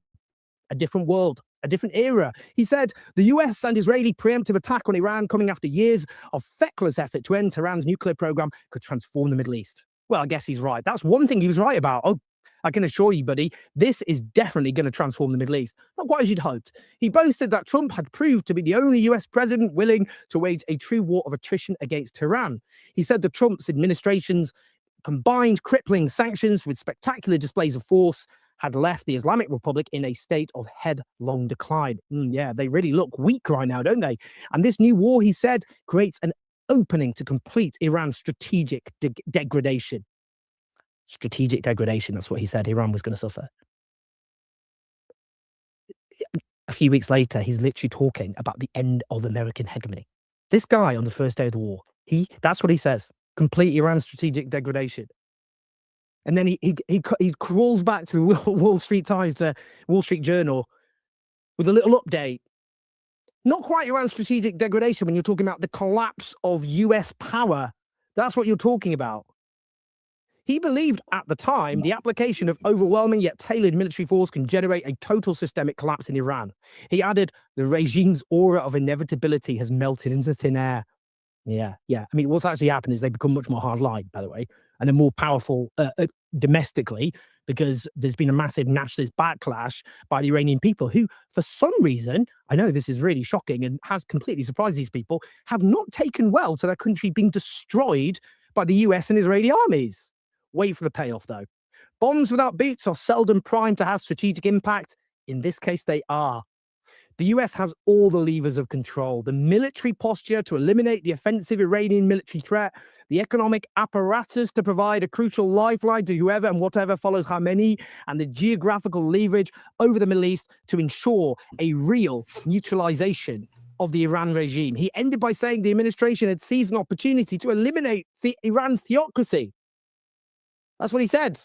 a different world, a different era. He said the US and Israeli preemptive attack on Iran coming after years of feckless effort to end Iran's nuclear program could transform the Middle East. Well, I guess he's right. That's one thing he was right about. Oh, I can assure you, buddy, this is definitely going to transform the Middle East. Not quite as you'd hoped. He boasted that Trump had proved to be the only US president willing to wage a true war of attrition against Iran. He said that Trump's administration's combined crippling sanctions with spectacular displays of force had left the Islamic Republic in a state of headlong decline. Yeah, they really look weak right now, don't they? And this new war, he said, creates an opening to complete Iran's strategic degradation. Strategic degradation, that's what he said Iran was going to suffer. A few weeks later, he's literally talking about the end of American hegemony. This guy on the first day of the war, that's what he says, complete Iran's strategic degradation. And then he crawls back to Wall Street Times, to Wall Street Journal with a little update. Not quite Iran's strategic degradation when you're talking about the collapse of US power. That's what you're talking about. He believed at the time the application of overwhelming yet tailored military force can generate a total systemic collapse in Iran. He added, the regime's aura of inevitability has melted into thin air. Yeah. I mean, what's actually happened is they become much more hardline, by the way, and they're more powerful domestically because there's been a massive nationalist backlash by the Iranian people who, for some reason, I know this is really shocking and has completely surprised these people, have not taken well to their country being destroyed by the US and Israeli armies. Wait for the payoff, though. Bombs without boots are seldom primed to have strategic impact. In this case, they are. The US has all the levers of control, the military posture to eliminate the offensive Iranian military threat, the economic apparatus to provide a crucial lifeline to whoever and whatever follows Khamenei, and the geographical leverage over the Middle East to ensure a real neutralization of the Iran regime. He ended by saying the administration had seized an opportunity to eliminate Iran's theocracy. That's what he said.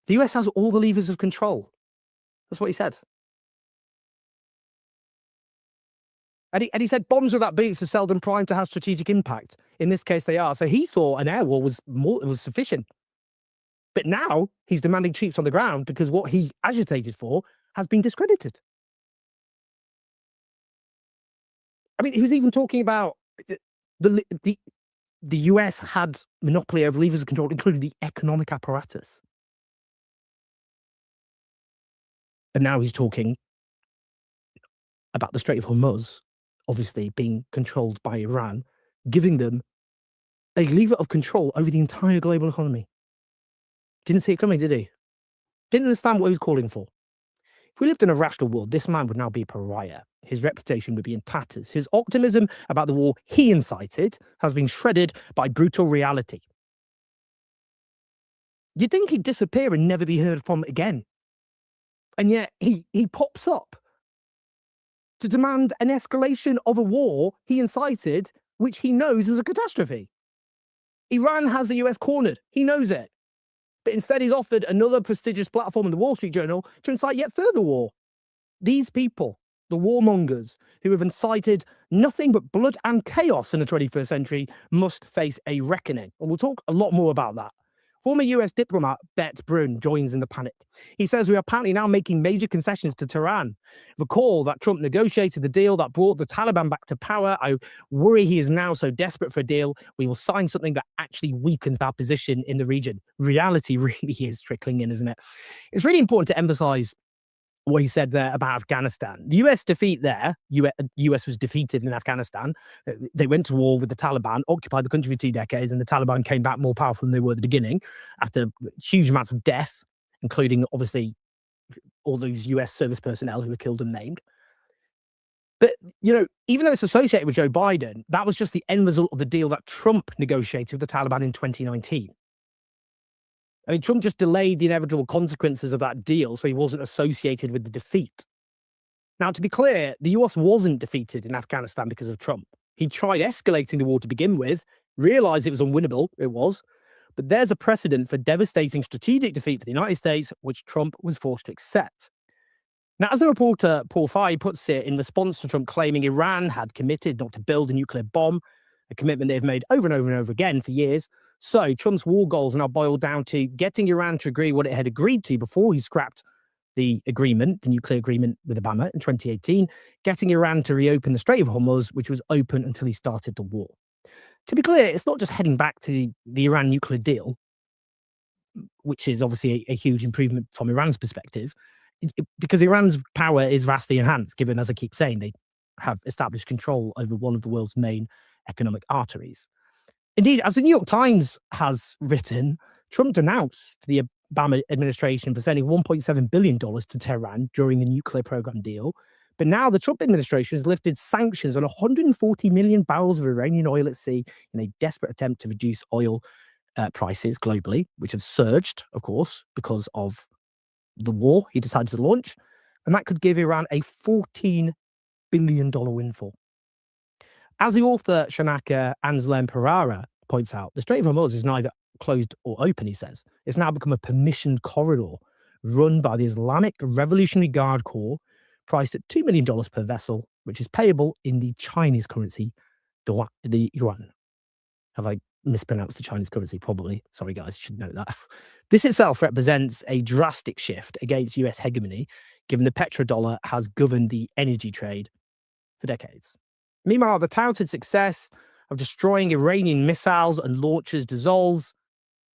The US has all the levers of control. That's what he said. And he said bombs without boots are seldom primed to have strategic impact. In this case, they are. So he thought an air war was sufficient. But now he's demanding troops on the ground because what he agitated for has been discredited. I mean, he was even talking about the US had monopoly over levers of control, including the economic apparatus. And now he's talking about the Strait of Hormuz, obviously being controlled by Iran, giving them a lever of control over the entire global economy. Didn't see it coming, did he? Didn't understand what he was calling for. If we lived in a rational world, this man would now be a pariah. His reputation would be in tatters. His optimism about the war he incited has been shredded by brutal reality. You'd think he'd disappear and never be heard from again. And yet he pops up to demand an escalation of a war he incited, which he knows is a catastrophe. Iran has the US cornered. He knows it. But instead, he's offered another prestigious platform in the Wall Street Journal to incite yet further war. These people, the warmongers who have incited nothing but blood and chaos in the 21st century, must face a reckoning. And we'll talk a lot more about that. Former US diplomat Bet Brun joins in the panic. He says we are apparently now making major concessions to Tehran. Recall that Trump negotiated the deal that brought the Taliban back to power. I worry he is now so desperate for a deal, we will sign something that actually weakens our position in the region. Reality really is trickling in, isn't it? It's really important to emphasize what he said there about Afghanistan. The US defeat there, US was defeated in Afghanistan. They went to war with the Taliban, occupied the country for 2 decades, and the Taliban came back more powerful than they were at the beginning after huge amounts of death, including obviously all those US service personnel who were killed and maimed. But, you know, even though it's associated with Joe Biden, that was just the end result of the deal that Trump negotiated with the Taliban in 2019. I mean, Trump just delayed the inevitable consequences of that deal so he wasn't associated with the defeat. Now, to be clear, the US wasn't defeated in Afghanistan because of Trump. He tried escalating the war to begin with, realized it was unwinnable, it was, but there's a precedent for devastating strategic defeat to the United States, which Trump was forced to accept. Now, as the reporter Paul Fay puts it, in response to Trump claiming Iran had committed not to build a nuclear bomb, a commitment they've made over and over and over again for years, so Trump's war goals now boiled down to getting Iran to agree what it had agreed to before he scrapped the agreement, the nuclear agreement with Obama in 2018, getting Iran to reopen the Strait of Hormuz, which was open until he started the war. To be clear, it's not just heading back to the Iran nuclear deal, which is obviously a huge improvement from Iran's perspective, because Iran's power is vastly enhanced, given, as I keep saying, they have established control over one of the world's main economic arteries. Indeed, as the New York Times has written, Trump denounced the Obama administration for sending $1.7 billion to Tehran during the nuclear program deal. But now the Trump administration has lifted sanctions on 140 million barrels of Iranian oil at sea in a desperate attempt to reduce oil prices globally, which have surged, of course, because of the war he decided to launch. And that could give Iran a $14 billion windfall. As the author Shanaka Anzlem Pereira points out, the Strait of Hormuz is neither closed or open, he says. It's now become a permissioned corridor run by the Islamic Revolutionary Guard Corps, priced at $2 million per vessel, which is payable in the Chinese currency, the yuan. Have I mispronounced the Chinese currency? Probably. Sorry, guys, you should know that. This itself represents a drastic shift against US hegemony, given the petrodollar has governed the energy trade for decades. Meanwhile, the touted success of destroying Iranian missiles and launchers dissolves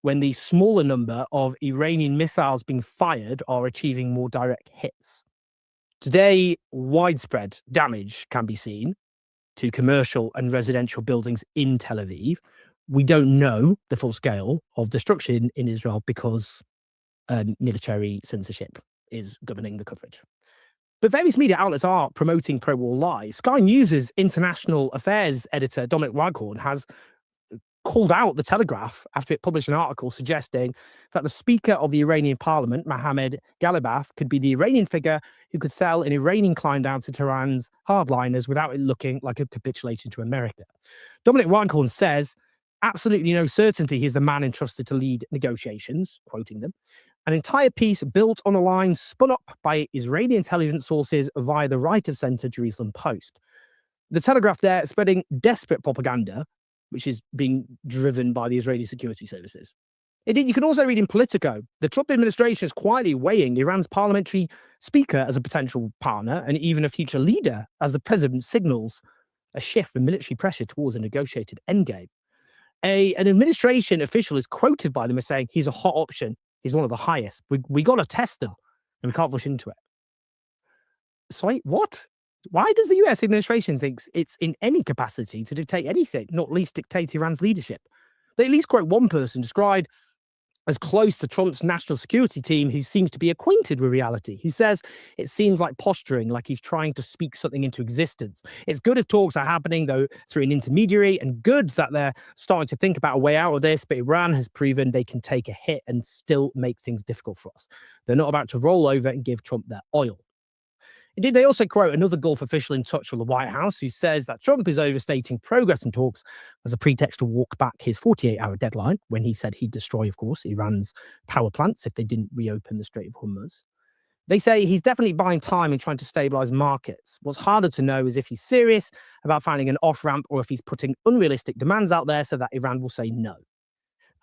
when the smaller number of Iranian missiles being fired are achieving more direct hits. Today, widespread damage can be seen to commercial and residential buildings in Tel Aviv. We don't know the full scale of destruction in Israel because military censorship is governing the coverage. But various media outlets are promoting pro-war lies. Sky News' international affairs editor, Dominic Waghorn, has called out The Telegraph after it published an article suggesting that the Speaker of the Iranian Parliament, Mohammad Ghalibaf, could be the Iranian figure who could sell an Iranian climb down to Tehran's hardliners without it looking like a capitulation to America. Dominic Waghorn says, absolutely no certainty he's the man entrusted to lead negotiations, quoting them. An entire piece built on a line spun up by Israeli intelligence sources via the right-of-centre Jerusalem Post. The Telegraph there spreading desperate propaganda, which is being driven by the Israeli security services. Indeed, you can also read in Politico, the Trump administration is quietly weighing Iran's parliamentary speaker as a potential partner and even a future leader as the president signals a shift in military pressure towards a negotiated endgame. An administration official is quoted by them as saying he's a hot option. He's one of the highest. We got to test them, and we can't rush into it. So what? Why does the US administration think it's in any capacity to dictate anything, not least dictate Iran's leadership? They at least quote one person described as close to Trump's national security team, who seems to be acquainted with reality, who says it seems like posturing, like he's trying to speak something into existence. It's good if talks are happening, though, through an intermediary, and good that they're starting to think about a way out of this, but Iran has proven they can take a hit and still make things difficult for us. They're not about to roll over and give Trump their oil. Indeed, they also quote another Gulf official in touch with the White House who says that Trump is overstating progress in talks as a pretext to walk back his 48-hour deadline, when he said he'd destroy, of course, Iran's power plants if they didn't reopen the Strait of Hormuz. They say he's definitely buying time and trying to stabilize markets. What's harder to know is if he's serious about finding an off-ramp or if he's putting unrealistic demands out there so that Iran will say no.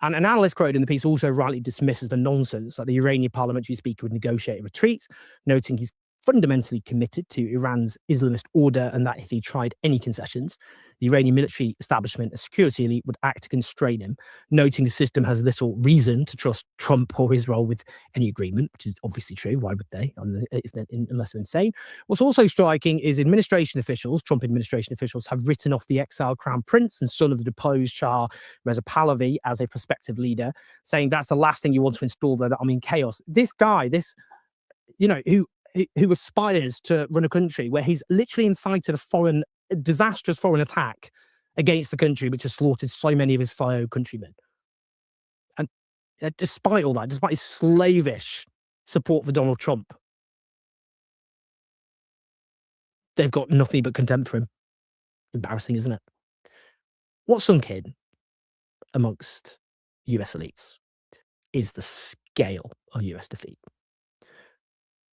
And an analyst quoted in the piece also rightly dismisses the nonsense that the Iranian parliamentary speaker would negotiate a retreat, noting he's fundamentally committed to Iran's Islamist order and that if he tried any concessions, the Iranian military establishment and security elite would act to constrain him, noting the system has little reason to trust Trump or Israel with any agreement, which is obviously true. Why would they, unless they're insane? What's also striking is Trump administration officials have written off the exiled crown prince and son of the deposed Shah Reza Pahlavi as a prospective leader, saying that's the last thing you want to install there. I mean, chaos. This guy, who aspires to run a country where he's literally incited a disastrous foreign attack against the country, which has slaughtered so many of his fellow countrymen. And despite all that, despite his slavish support for Donald Trump, they've got nothing but contempt for him. Embarrassing, isn't it? What's sunk in amongst US elites is the scale of US defeat.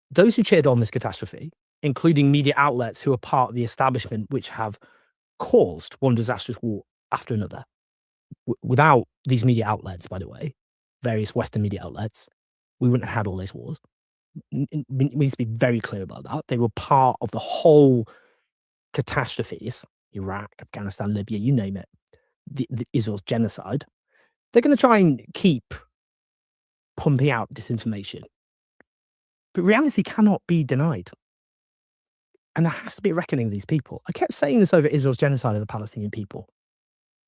Those who cheered on this catastrophe, including media outlets who are part of the establishment which have caused one disastrous war after another. Without these media outlets, by the way, various Western media outlets, we wouldn't have had all these wars. We need to be very clear about that. They were part of the whole catastrophes, Iraq, Afghanistan, Libya, you name it, the Israel's genocide. They're going to try and keep pumping out disinformation. But reality cannot be denied. And there has to be a reckoning of these people. I kept saying this over Israel's genocide of the Palestinian people.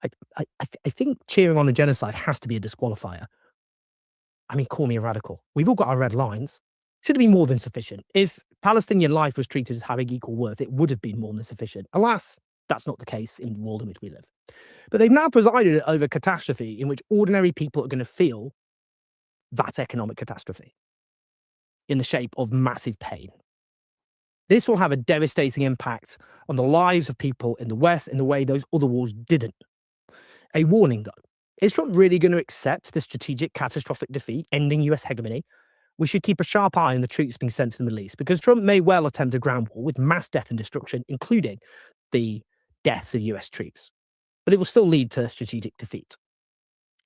I think cheering on a genocide has to be a disqualifier. I mean, call me a radical. We've all got our red lines. Should have been more than sufficient. If Palestinian life was treated as having equal worth, it would have been more than sufficient. Alas, that's not the case in the world in which we live. But they've now presided over a catastrophe in which ordinary people are going to feel that economic catastrophe in the shape of massive pain. This will have a devastating impact on the lives of people in the West in the way those other wars didn't. A warning, though. Is Trump really going to accept the strategic catastrophic defeat, ending US hegemony? We should keep a sharp eye on the troops being sent to the Middle East, because Trump may well attempt a ground war with mass death and destruction, including the deaths of US troops. But it will still lead to strategic defeat.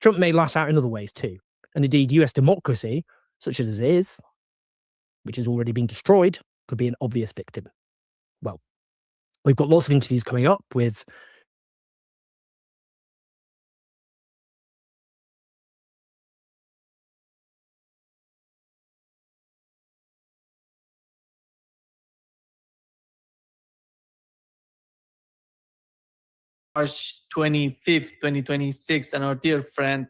Trump may lash out in other ways too. And indeed, US democracy, such as it is, which has already been destroyed, could be an obvious victim. Well, we've got lots of interviews coming up with March 25th, 2026, and our dear friend,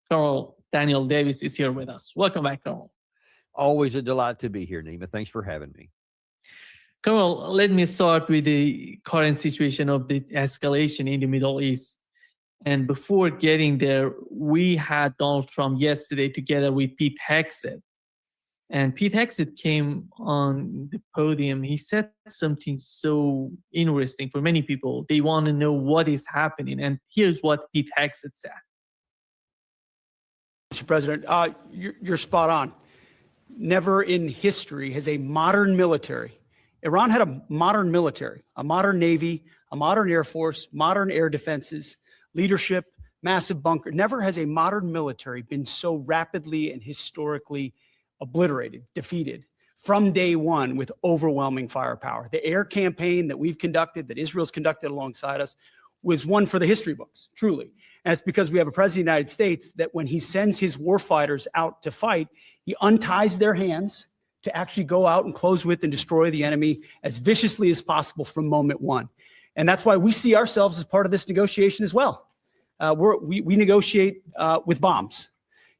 Colonel Daniel Davis, is here with us. Welcome back, Colonel. Always a delight to be here, Nima. Thanks for having me. Colonel, let me start with the current situation of the escalation in the Middle East. And before getting there, we had Donald Trump yesterday together with Pete Hegseth. And Pete Hegseth came on the podium. He said something so interesting for many people. They want to know what is happening. And here's what Pete Hegseth said. Mr. President, you're spot on. Never in history has a modern military, Iran had a modern military, a modern navy, a modern air force, modern air defenses, leadership, massive bunker. Never has a modern military been so rapidly and historically obliterated, defeated from day one with overwhelming firepower. The air campaign that we've conducted, that Israel's conducted alongside us, was one for the history books, truly. And it's because we have a president of the United States that when he sends his warfighters out to fight, he unties their hands to actually go out and close with and destroy the enemy as viciously as possible from moment one. And that's why we see ourselves as part of this negotiation as well. We negotiate with bombs.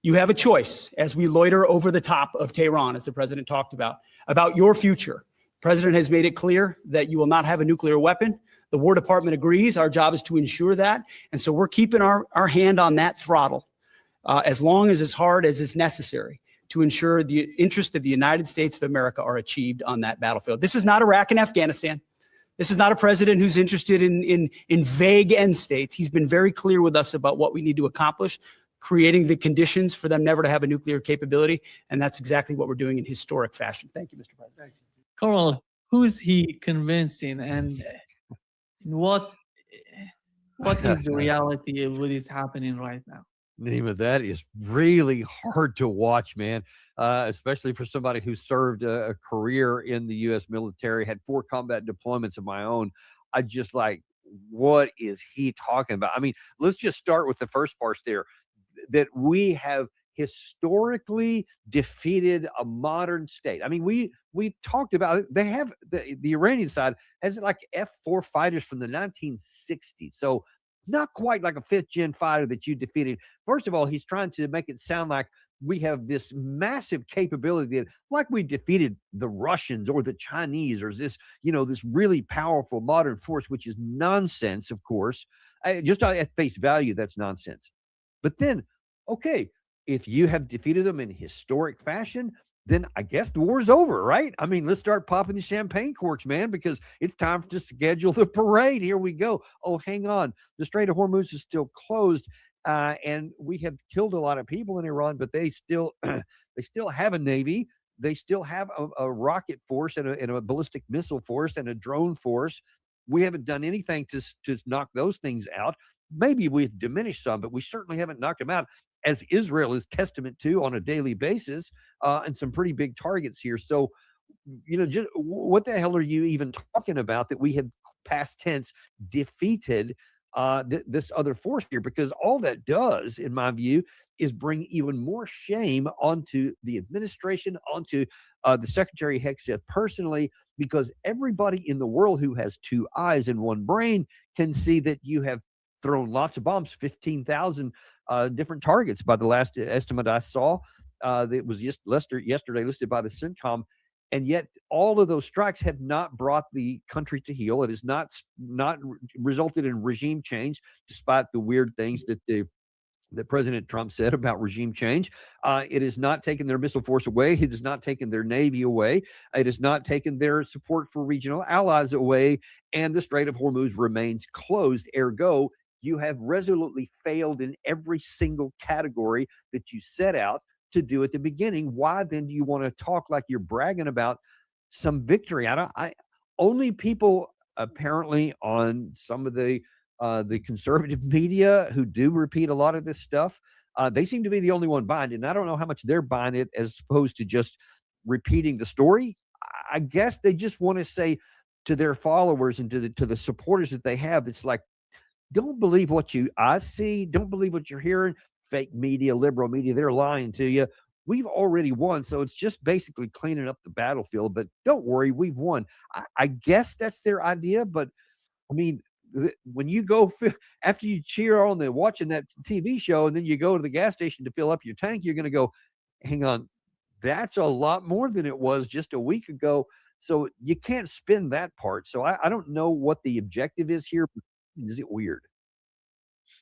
You have a choice as we loiter over the top of Tehran, as the president talked about your future. The president has made it clear that you will not have a nuclear weapon. The War Department agrees. Our job is to ensure that. And so we're keeping our hand on that throttle as long as hard as is necessary to ensure the interests of the United States of America are achieved on that battlefield. This is not Iraq and Afghanistan. This is not a president who's interested in vague end states. He's been very clear with us about what we need to accomplish, creating the conditions for them never to have a nuclear capability. And that's exactly what we're doing in historic fashion. Thank you, Mr. President. Carl, who is he convincing, and what is the reality of what is happening right now? Nima, that is really hard to watch, man, especially for somebody who served a career in the U.S. military, had 4 combat deployments of my own. I just like, what is he talking about? I mean, let's just start with the first part there, that we have historically defeated a modern state. I mean, we've talked about it. They have the Iranian side has like F-4 fighters from the 1960s. So not quite like a 5th-gen fighter that you defeated. First of all, he's trying to make it sound like we have this massive capability that, like we defeated the Russians or the Chinese, or this, this really powerful modern force, which is nonsense, of course. Just at face value, that's nonsense. But then, okay, if you have defeated them in historic fashion, then I guess the war's over, right? I mean, let's start popping the champagne corks, man, because it's time to schedule the parade. Here we go. Oh, hang on. The Strait of Hormuz is still closed, and we have killed a lot of people in Iran, but they still have a navy. They still have a rocket force and a ballistic missile force and a drone force. We haven't done anything to knock those things out. Maybe we've diminished some, but we certainly haven't knocked them out, as Israel is testament to on a daily basis, and some pretty big targets here. So, just what the hell are you even talking about that we have past tense defeated this other force here? Because all that does, in my view, is bring even more shame onto the administration, onto the Secretary Hegseth personally, because everybody in the world who has 2 eyes and 1 brain can see that you have thrown lots of bombs, 15,000 different targets by the last estimate I saw. That was yesterday listed by the CENTCOM, and yet all of those strikes have not brought the country to heel. It has not resulted in regime change, despite the weird things that President Trump said about regime change. It has not taken their missile force away. It has not taken their Navy away. It has not taken their support for regional allies away. And the Strait of Hormuz remains closed. Ergo, you have resolutely failed in every single category that you set out to do at the beginning. Why then do you want to talk like you're bragging about some victory? Only people apparently on some of the conservative media who do repeat a lot of this stuff, they seem to be the only one buying it. And I don't know how much they're buying it as opposed to just repeating the story. I guess they just want to say to their followers and to the supporters that they have, it's like, don't believe what I see. Don't believe what you're hearing. Fake media, liberal media, they're lying to you. We've already won. So it's just basically cleaning up the battlefield. But don't worry, we've won. I guess that's their idea. But I mean, when you go after you cheer on watching that TV show, and then you go to the gas station to fill up your tank, you're going to go, hang on, that's a lot more than it was just a week ago. So you can't spin that part. So I don't know what the objective is here. Is it weird?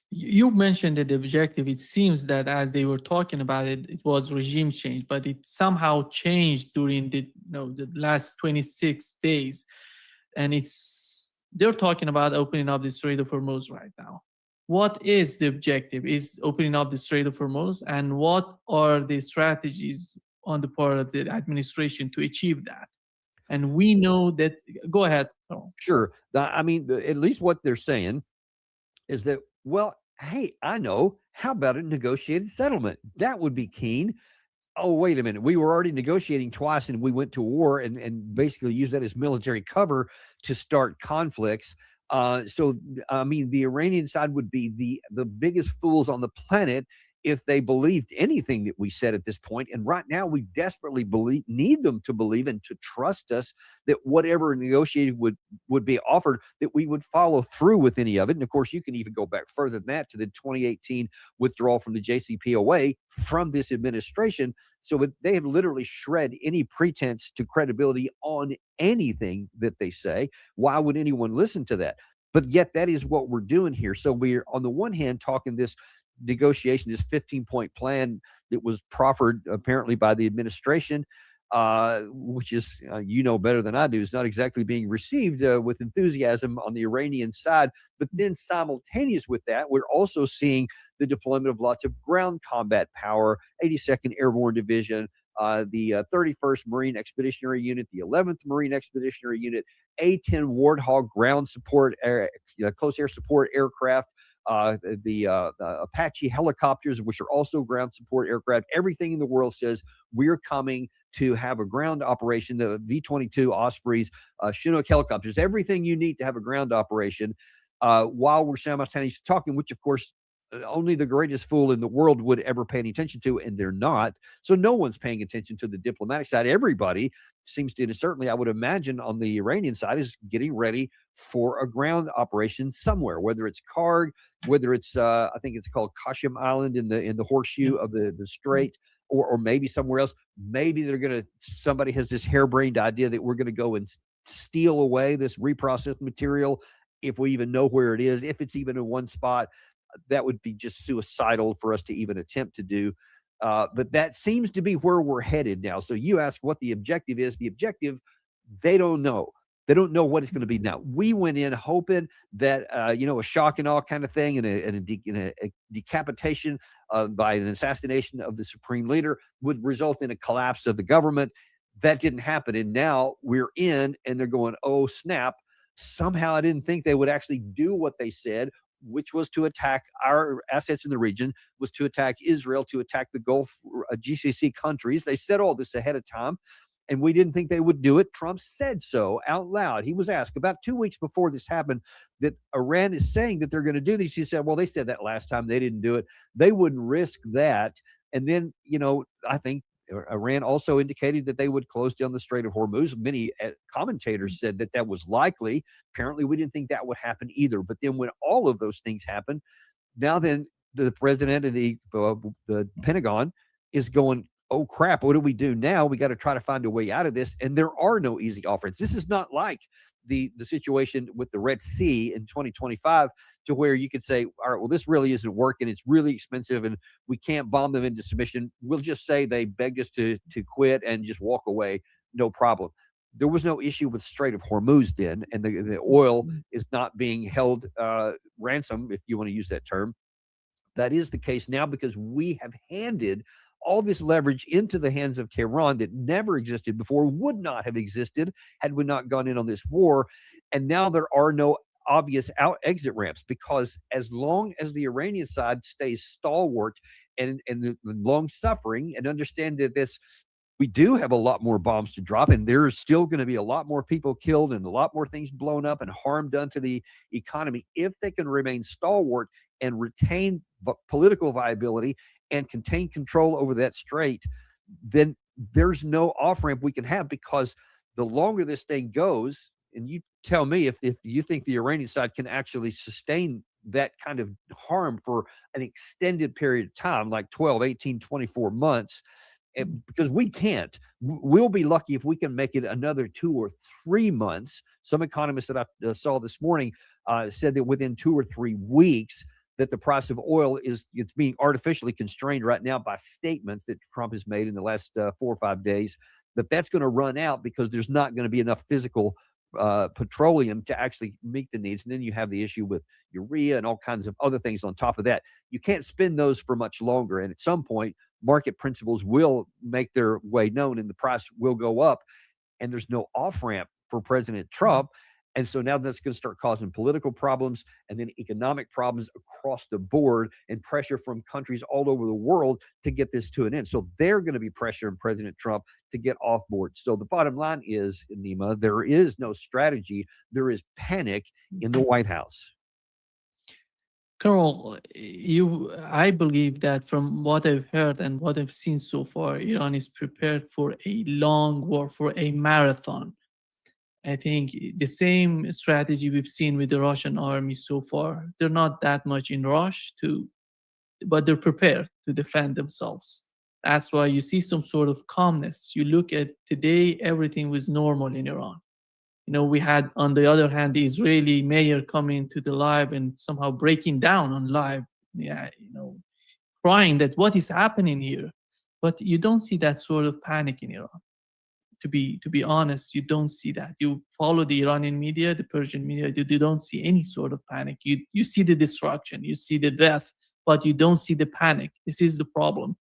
You mentioned that the objective, it seems that as they were talking about it, it was regime change, but it somehow changed during the last 26 days. And they're talking about opening up the Strait of Hormuz right now. What is the objective? Is opening up the Strait of Hormuz? And what are the strategies on the part of the administration to achieve that? And we know that, go ahead. Sure. I mean, at least what they're saying is that, well, hey, I know. How about a negotiated settlement? That would be keen. Oh, wait a minute. We were already negotiating twice and we went to war and basically used that as military cover to start conflicts. So, I mean, the Iranian side would be the biggest fools on the planet if they believed anything that we said at this point. And right now, we desperately need them to believe and to trust us that whatever negotiated would be offered, that we would follow through with any of it. And of course, you can even go back further than that to the 2018 withdrawal from the JCPOA from this administration. So they have literally shred any pretense to credibility on anything that they say. Why would anyone listen to that? But yet that is what we're doing here. So we're on the one hand talking this negotiation, this 15-point plan that was proffered apparently by the administration, which is, you know better than I do, is not exactly being received with enthusiasm on the Iranian side. But then simultaneous with that, we're also seeing the deployment of lots of ground combat power, 82nd Airborne Division, the 31st Marine Expeditionary Unit, the 11th Marine Expeditionary Unit, A-10 Warthog ground support, close air support aircraft, the Apache helicopters, which are also ground support aircraft. Everything in the world says we're coming to have a ground operation. The V-22 Ospreys, Chinook helicopters, everything you need to have a ground operation, while we're simultaneously talking, which of course only the greatest fool in the world would ever pay any attention to, and they're not. So no one's paying attention to the diplomatic side. Everybody seems to, and certainly I would imagine on the Iranian side, is getting ready for a ground operation somewhere, whether it's Karg, whether it's I think it's called Qasem Island in the horseshoe of the strait, or maybe somewhere else. Maybe somebody has this harebrained idea that we're gonna go and steal away this reprocessed material, if we even know where it is, if it's even in one spot. That would be just suicidal for us to even attempt to do. But that seems to be where we're headed now. So you ask what the objective is. The objective, they don't know. They don't know what it's going to be now. We went in hoping that, a shock and awe kind of thing and a decapitation by an assassination of the supreme leader would result in a collapse of the government. That didn't happen. And now we're in, and they're going, oh, snap. Somehow I didn't think they would actually do what they said, which was to attack our assets in the region, was to attack Israel, to attack the Gulf GCC countries. They said all this ahead of time, and we didn't think they would do it. Trump said so out loud. He was asked about 2 weeks before this happened that Iran is saying that they're going to do this. He said, well, they said that last time. They didn't do it. They wouldn't risk that. And then, I think Iran also indicated that they would close down the Strait of Hormuz. Many commentators said that that was likely. Apparently, we didn't think that would happen either. But then when all of those things happen, now then the president of the Pentagon is going, oh, crap, what do we do now? We got to try to find a way out of this. And there are no easy offers. This is not like the situation with the Red Sea in 2025 to where you could say, all right, well, this really isn't working. It's really expensive and we can't bomb them into submission. We'll just say they begged us to quit and just walk away. No problem. There was no issue with Strait of Hormuz then, and the oil is not being held ransom, if you want to use that term. That is the case now because we have handed all this leverage into the hands of Tehran that never existed before, would not have existed had we not gone in on this war. And now there are no obvious exit ramps, because as long as the Iranian side stays stalwart and long suffering, and understand that we do have a lot more bombs to drop, and there's still going to be a lot more people killed and a lot more things blown up and harm done to the economy. If they can remain stalwart and retain political viability and contain control over that strait, then there's no off-ramp we can have, because the longer this thing goes, and you tell me if you think the Iranian side can actually sustain that kind of harm for an extended period of time, like 12, 18, 24 months, because we can't. We'll be lucky if we can make it another 2 or 3 months. Some economists that I saw this morning said that within 2 or 3 weeks, that the price of oil it's being artificially constrained right now by statements that Trump has made in the last 4 or 5 days, that's going to run out because there's not going to be enough physical petroleum to actually meet the needs. And then you have the issue with urea and all kinds of other things on top of that. You can't spend those for much longer. And at some point, market principles will make their way known and the price will go up. And there's no off-ramp for President Trump. And so now that's going to start causing political problems and then economic problems across the board, and pressure from countries all over the world to get this to an end. So they're going to be pressuring President Trump to get off board. So the bottom line is, Nima, there is no strategy. There is panic in the White House. Colonel, I believe that from what I've heard and what I've seen so far, Iran is prepared for a long war, for a marathon. I think the same strategy we've seen with the Russian army so far. They're not that much in rush but they're prepared to defend themselves. That's why you see some sort of calmness. You look at today, everything was normal in Iran. We had, on the other hand, the Israeli mayor coming to the live and somehow breaking down on live, crying that what is happening here. But you don't see that sort of panic in Iran. To be honest, you don't see that. You follow the Iranian media, the Persian media, you don't see any sort of panic. You see the destruction, you see the death, but you don't see the panic. This is the problem,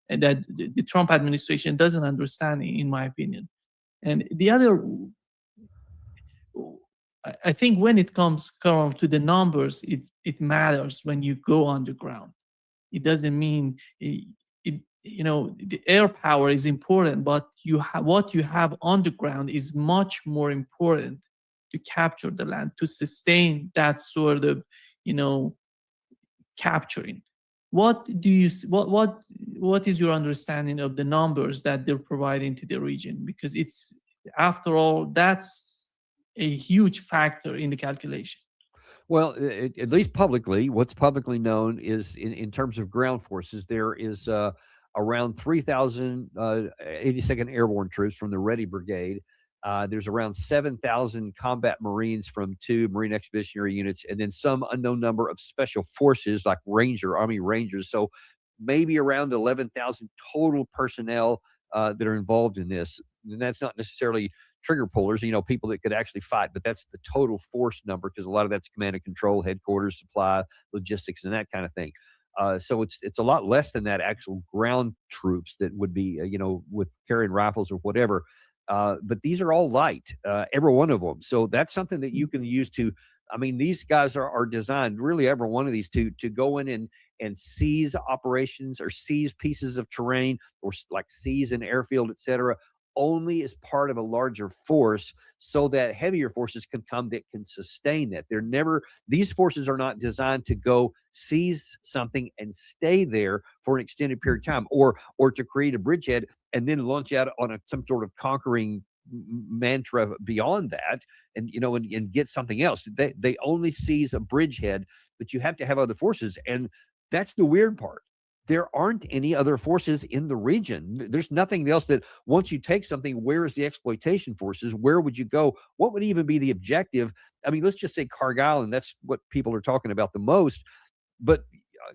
and that the Trump administration doesn't understand, in my opinion. And the other, I think when it comes, Carl, to the numbers, it matters when you go on the ground. It doesn't mean the air power is important, but what you have on the ground is much more important to capture the land, to sustain that sort of, capturing. What is your understanding of the numbers that they're providing to the region? Because it's, after all, that's a huge factor in the calculation. Well, at least publicly, what's publicly known is in terms of ground forces, there is around 3,000 82nd Airborne troops from the Ready Brigade. There's around 7,000 combat Marines from 2 Marine Expeditionary Units, and then some unknown number of special forces like Army Rangers. So maybe around 11,000 total personnel that are involved in this. And that's not necessarily trigger pullers, people that could actually fight, but that's the total force number, because a lot of that's command and control, headquarters, supply, logistics, and that kind of thing. So it's a lot less than that actual ground troops that would be, with carrying rifles or whatever. But these are all light, every one of them. So that's something that you can use to, these guys are designed, really every one of these, to go in and seize operations or seize pieces of terrain, or like seize an airfield, et cetera, only as part of a larger force, so that heavier forces can come that can sustain that. These forces are not designed to go seize something and stay there for an extended period of time, or to create a bridgehead and then launch out on some sort of conquering mantra beyond that, and get something else. They only seize a bridgehead, but you have to have other forces, and that's the weird part. There aren't any other forces in the region. There's nothing else that, once you take something, where is the exploitation forces? Where would you go? What would even be the objective? Let's just say Kargil, and that's what people are talking about the most. But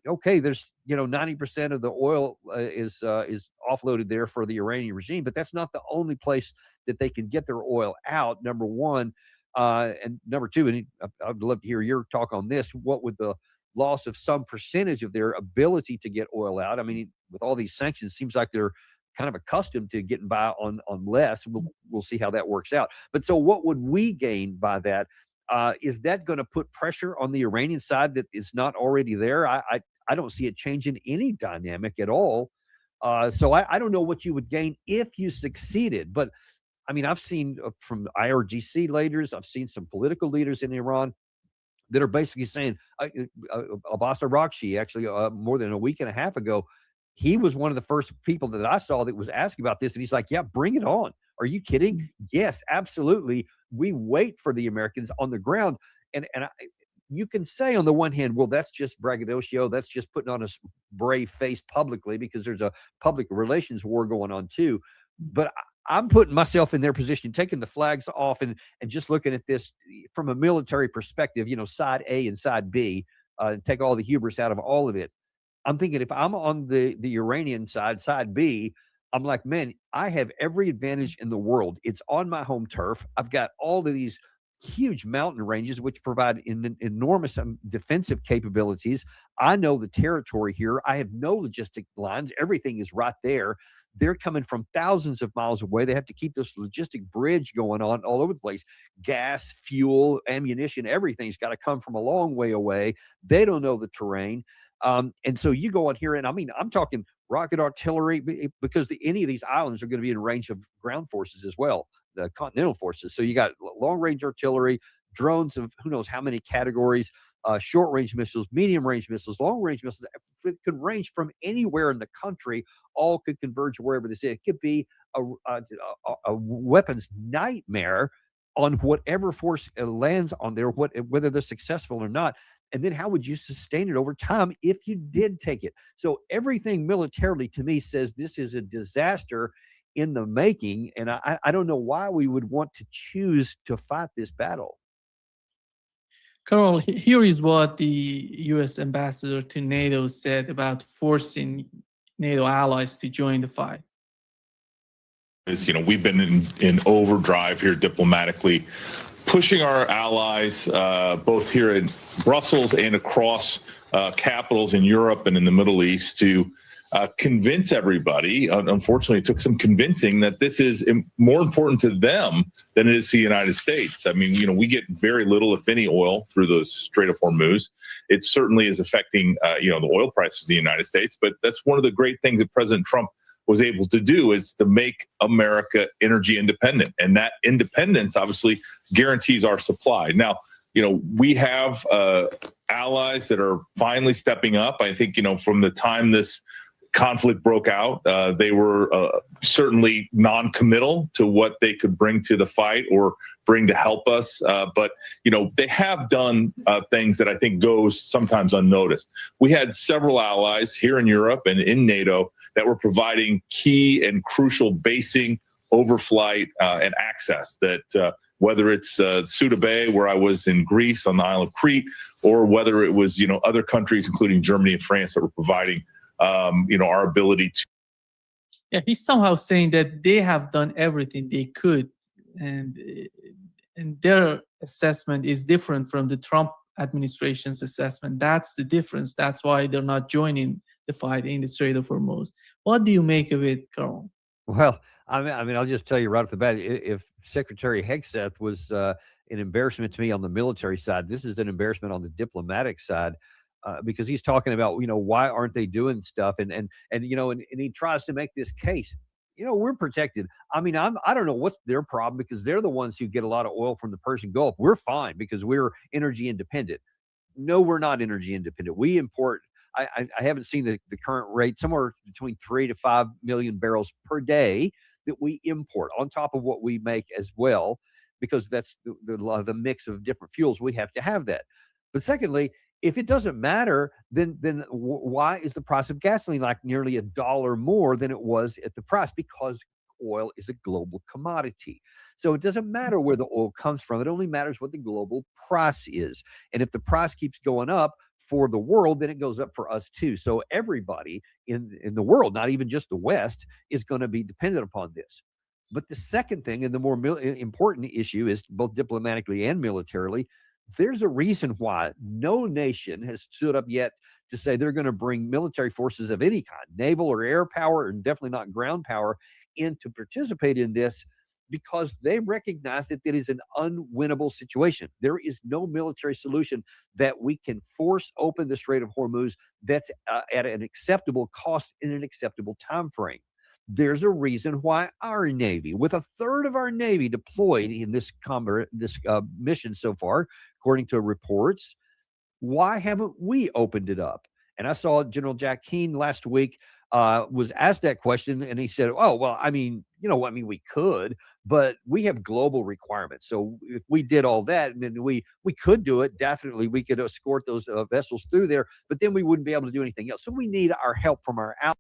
okay, there's 90% of the oil is offloaded there for the Iranian regime, but that's not the only place that they can get their oil out. Number one, and number two, and I'd love to hear your talk on this. What would the loss of some percentage of their ability to get oil out? With all these sanctions, it seems like they're kind of accustomed to getting by on less. We'll see how that works out. But so what would we gain by that? Is that going to put pressure on the Iranian side that is not already there? I don't see it changing any dynamic at all. So I don't know what you would gain if you succeeded. But I've seen from IRGC leaders, I've seen some political leaders in Iran that are basically saying, Abbas Araghchi, actually more than a week and a half ago, he was one of the first people that I saw that was asking about this. And he's like, yeah, bring it on. Are you kidding? Yes, absolutely. We wait for the Americans on the ground. And you can say on the one hand, well, that's just braggadocio. That's just putting on a brave face publicly, because there's a public relations war going on too. But I'm putting myself in their position, taking the flags off and just looking at this from a military perspective, side A and side B, take all the hubris out of all of it. I'm thinking, if I'm on the Iranian side B, I'm like, man, I have every advantage in the world. It's on my home turf. I've got all of these huge mountain ranges, which provide enormous defensive capabilities. I know the territory here. I have no logistic lines. Everything is right there. They're coming from thousands of miles away. They have to keep this logistic bridge going on all over the place. Gas, fuel, ammunition, everything's got to come from a long way away. They don't know the terrain. And so you go on here, and I'm talking rocket artillery, because any of these islands are going to be in range of ground forces as well, the continental forces. So you got long range artillery, drones of who knows how many categories, short-range missiles, medium-range missiles, long-range missiles. It could range from anywhere in the country. All could converge wherever they say. It could be a weapons nightmare on whatever force lands on there, whether they're successful or not. And then how would you sustain it over time if you did take it? So everything militarily to me says this is a disaster in the making. And I don't know why we would want to choose to fight this battle. Carol, here is what the U.S. ambassador to NATO said about forcing NATO allies to join the fight. We've been in overdrive here diplomatically, pushing our allies both here in Brussels and across capitals in Europe and in the Middle East to convince everybody. Unfortunately, it took some convincing that this is more important to them than it is to the United States. I mean, we get very little, if any, oil through the Strait of Hormuz. It certainly is affecting, the oil prices of the United States. But that's one of the great things that President Trump was able to do, is to make America energy independent. And that independence obviously guarantees our supply. Now, we have allies that are finally stepping up. I think, from the time this conflict broke out, they were certainly non-committal to what they could bring to the fight or bring to help us. But they have done things that I think goes sometimes unnoticed. We had several allies here in Europe and in NATO that were providing key and crucial basing, overflight, and access that whether it's Suda Bay, where I was in Greece on the Isle of Crete, or whether it was, other countries, including Germany and France, that were providing our ability to. Yeah, he's somehow saying that they have done everything they could, and their assessment is different from the Trump administration's assessment. That's the difference. That's why they're not joining the fight in the Strait of Hormuz. What do you make of it, Carl? Well, I mean, I'll just tell you right off the bat, if Secretary Hegseth was an embarrassment to me on the military side, this is an embarrassment on the diplomatic side. Because he's talking about, why aren't they doing stuff? And he tries to make this case, we're protected. I mean, I don't know what's their problem, because they're the ones who get a lot of oil from the Persian Gulf. We're fine because we're energy independent. No, we're not energy independent. We import, I haven't seen the current rate, somewhere between 3 to 5 million barrels per day that we import on top of what we make as well, because that's the mix of different fuels. We have to have that. But secondly, if it doesn't matter, then why is the price of gasoline like nearly $1 more than it was at the price? Because oil is a global commodity. So it doesn't matter where the oil comes from. It only matters what the global price is. And if the price keeps going up for the world, then it goes up for us too. So everybody in the world, not even just the West, is going to be dependent upon this. But the second thing, and the more important issue, is both diplomatically and militarily, there's a reason why no nation has stood up yet to say they're going to bring military forces of any kind, naval or air power, and definitely not ground power, in to participate in this, because they recognize that it is an unwinnable situation. There is no military solution that we can force open the Strait of Hormuz that's at an acceptable cost in an acceptable time frame. There's a reason why our Navy, with a third of our Navy deployed in this mission so far, according to reports, why haven't we opened it up? And I saw General Jack Keane last week was asked that question, and he said, "Oh, well, we could, but we have global requirements. So if we did all that, then we could do it. Definitely, we could escort those vessels through there, but then we wouldn't be able to do anything else. So we need our help from our allies."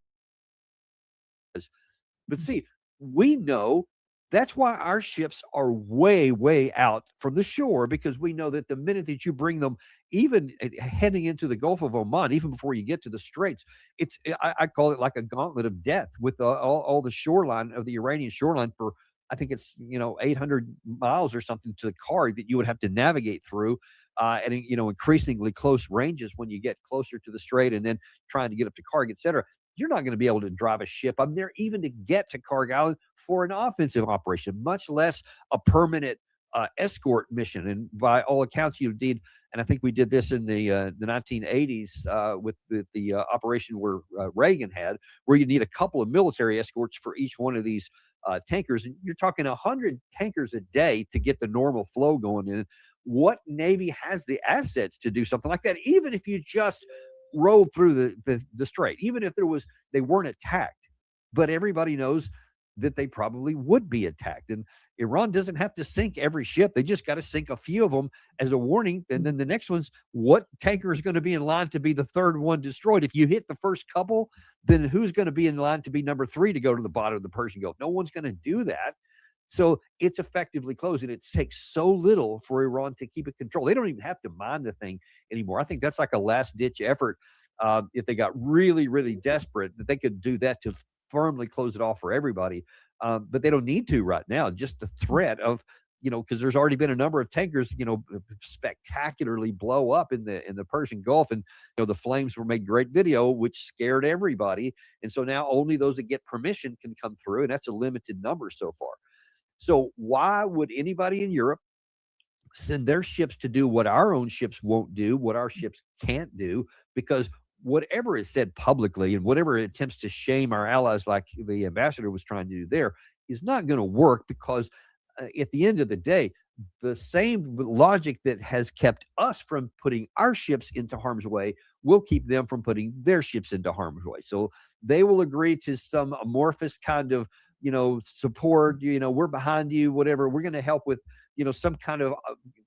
But see, we know that's why our ships are way, way out from the shore, because we know that the minute that you bring them, even heading into the Gulf of Oman, even before you get to the straits, I call it like a gauntlet of death with all the shoreline of the Iranian shoreline for, I think it's 800 miles or something to the Karg that you would have to navigate through, and increasingly close ranges when you get closer to the strait, and then trying to get up to Karg, etc. You're not going to be able to drive a ship up there even to get to Karg Island for an offensive operation, much less a permanent escort mission. And by all accounts, you did, and I think we did this in the 1980s with the operation where Reagan had, where you need a couple of military escorts for each one of these tankers. And you're talking 100 tankers a day to get the normal flow going in. what Navy has the assets to do something like that, even if you just rode through the strait, even if they weren't attacked. But everybody knows that they probably would be attacked. And Iran doesn't have to sink every ship. They just got to sink a few of them as a warning. And then the next one's, what tanker is going to be in line to be the third one destroyed? If you hit the first couple, then who's going to be in line to be number 3 to go to the bottom of the Persian Gulf? No one's going to do that. So it's effectively closed, and it takes so little for Iran to keep it controlled. They don't even have to mine the thing anymore. I think that's like a last-ditch effort. If they got really, really desperate, that they could do that to firmly close it off for everybody. But they don't need to right now. Just the threat of, because there's already been a number of tankers, spectacularly blow up in the Persian Gulf. And, the flames were made great video, which scared everybody. And so now only those that get permission can come through. And that's a limited number so far. So why would anybody in Europe send their ships to do what our own ships won't do, what our ships can't do? Because whatever is said publicly and whatever attempts to shame our allies, like the ambassador was trying to do there, is not going to work, because at the end of the day, the same logic that has kept us from putting our ships into harm's way will keep them from putting their ships into harm's way. So they will agree to some amorphous kind of, support, we're behind you, whatever. We're going to help with, some kind of,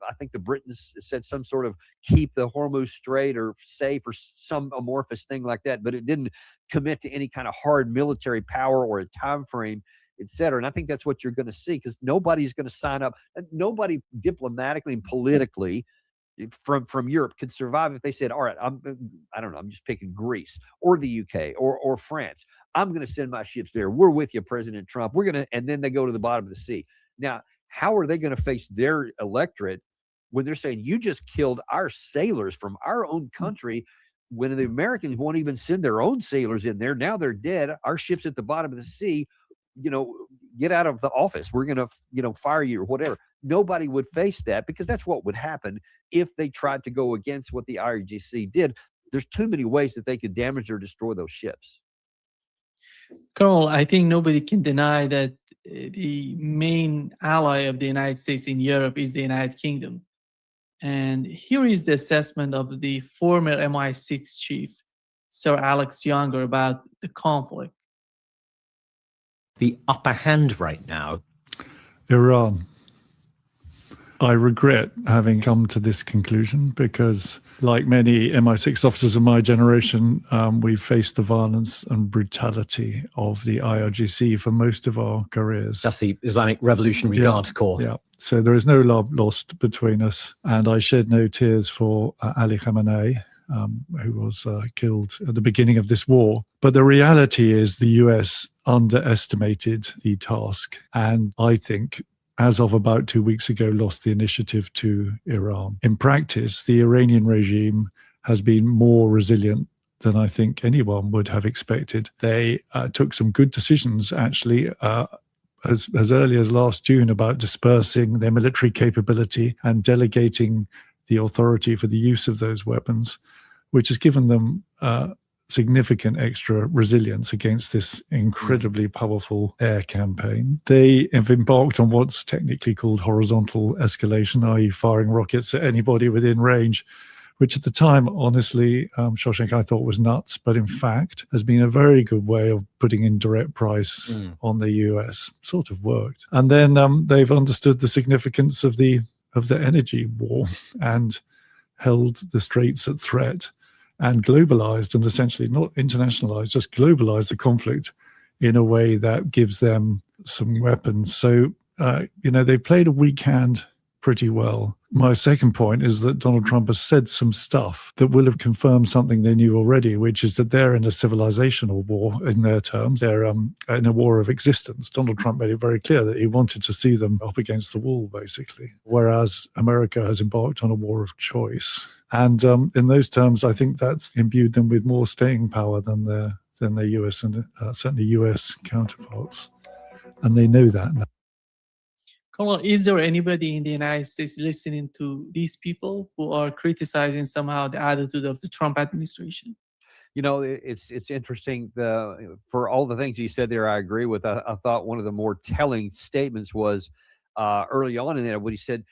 I think the Britons said some sort of keep the Hormuz Strait or safe or some amorphous thing like that, but it didn't commit to any kind of hard military power or a time frame, et cetera. And I think that's what you're going to see, because nobody's going to sign up. Nobody diplomatically and politically from Europe could survive if they said, all right, I don't know, I'm just picking Greece or the UK or France. I'm going to send my ships there. We're with you, President Trump. And then they go to the bottom of the sea. Now, how are they going to face their electorate when they're saying, you just killed our sailors from our own country, when the Americans won't even send their own sailors in there? Now they're dead. Our ship's at the bottom of the sea. Get out of the office. We're going to, fire you or whatever. Nobody would face that, because that's what would happen if they tried to go against what the IRGC did. There's too many ways that they could damage or destroy those ships. Colonel, I think nobody can deny that the main ally of the United States in Europe is the United Kingdom. And here is the assessment of the former MI6 chief, Sir Alex Younger, about the conflict. The upper hand right now? Iran. I regret having come to this conclusion, because like many MI6 officers of my generation, we faced the violence and brutality of the IRGC for most of our careers. That's the Islamic Revolutionary Guards Corps. Yeah. So there is no love lost between us. And I shed no tears for Ali Khamenei, who was killed at the beginning of this war. But the reality is the US underestimated the task. And I think, as of about 2 weeks ago, lost the initiative to Iran. In practice, the Iranian regime has been more resilient than I think anyone would have expected. They took some good decisions, actually, as early as last June, about dispersing their military capability and delegating the authority for the use of those weapons, which has given them significant extra resilience against this incredibly powerful air campaign. They have embarked on what's technically called horizontal escalation, i.e. firing rockets at anybody within range, which at the time, honestly, Shoshank, I thought was nuts, but in fact has been a very good way of putting in direct price on the US. Sort of worked. And then they've understood the significance of the energy war and held the straits at threat, and globalized, and essentially not internationalized, just globalized the conflict in a way that gives them some weapons. So, they played a weak hand pretty well. My second point is that Donald Trump has said some stuff that will have confirmed something they knew already, which is that they're in a civilizational war in their terms. They're in a war of existence. Donald Trump made it very clear that he wanted to see them up against the wall, basically, whereas America has embarked on a war of choice. And in those terms, I think that's imbued them with more staying power than their US and certainly US counterparts. And they know that now. Colonel, is there anybody in the United States listening to these people who are criticizing somehow the attitude of the Trump administration? It's interesting. For all the things you said there, I agree with. I thought one of the more telling statements was early on in that, when he said,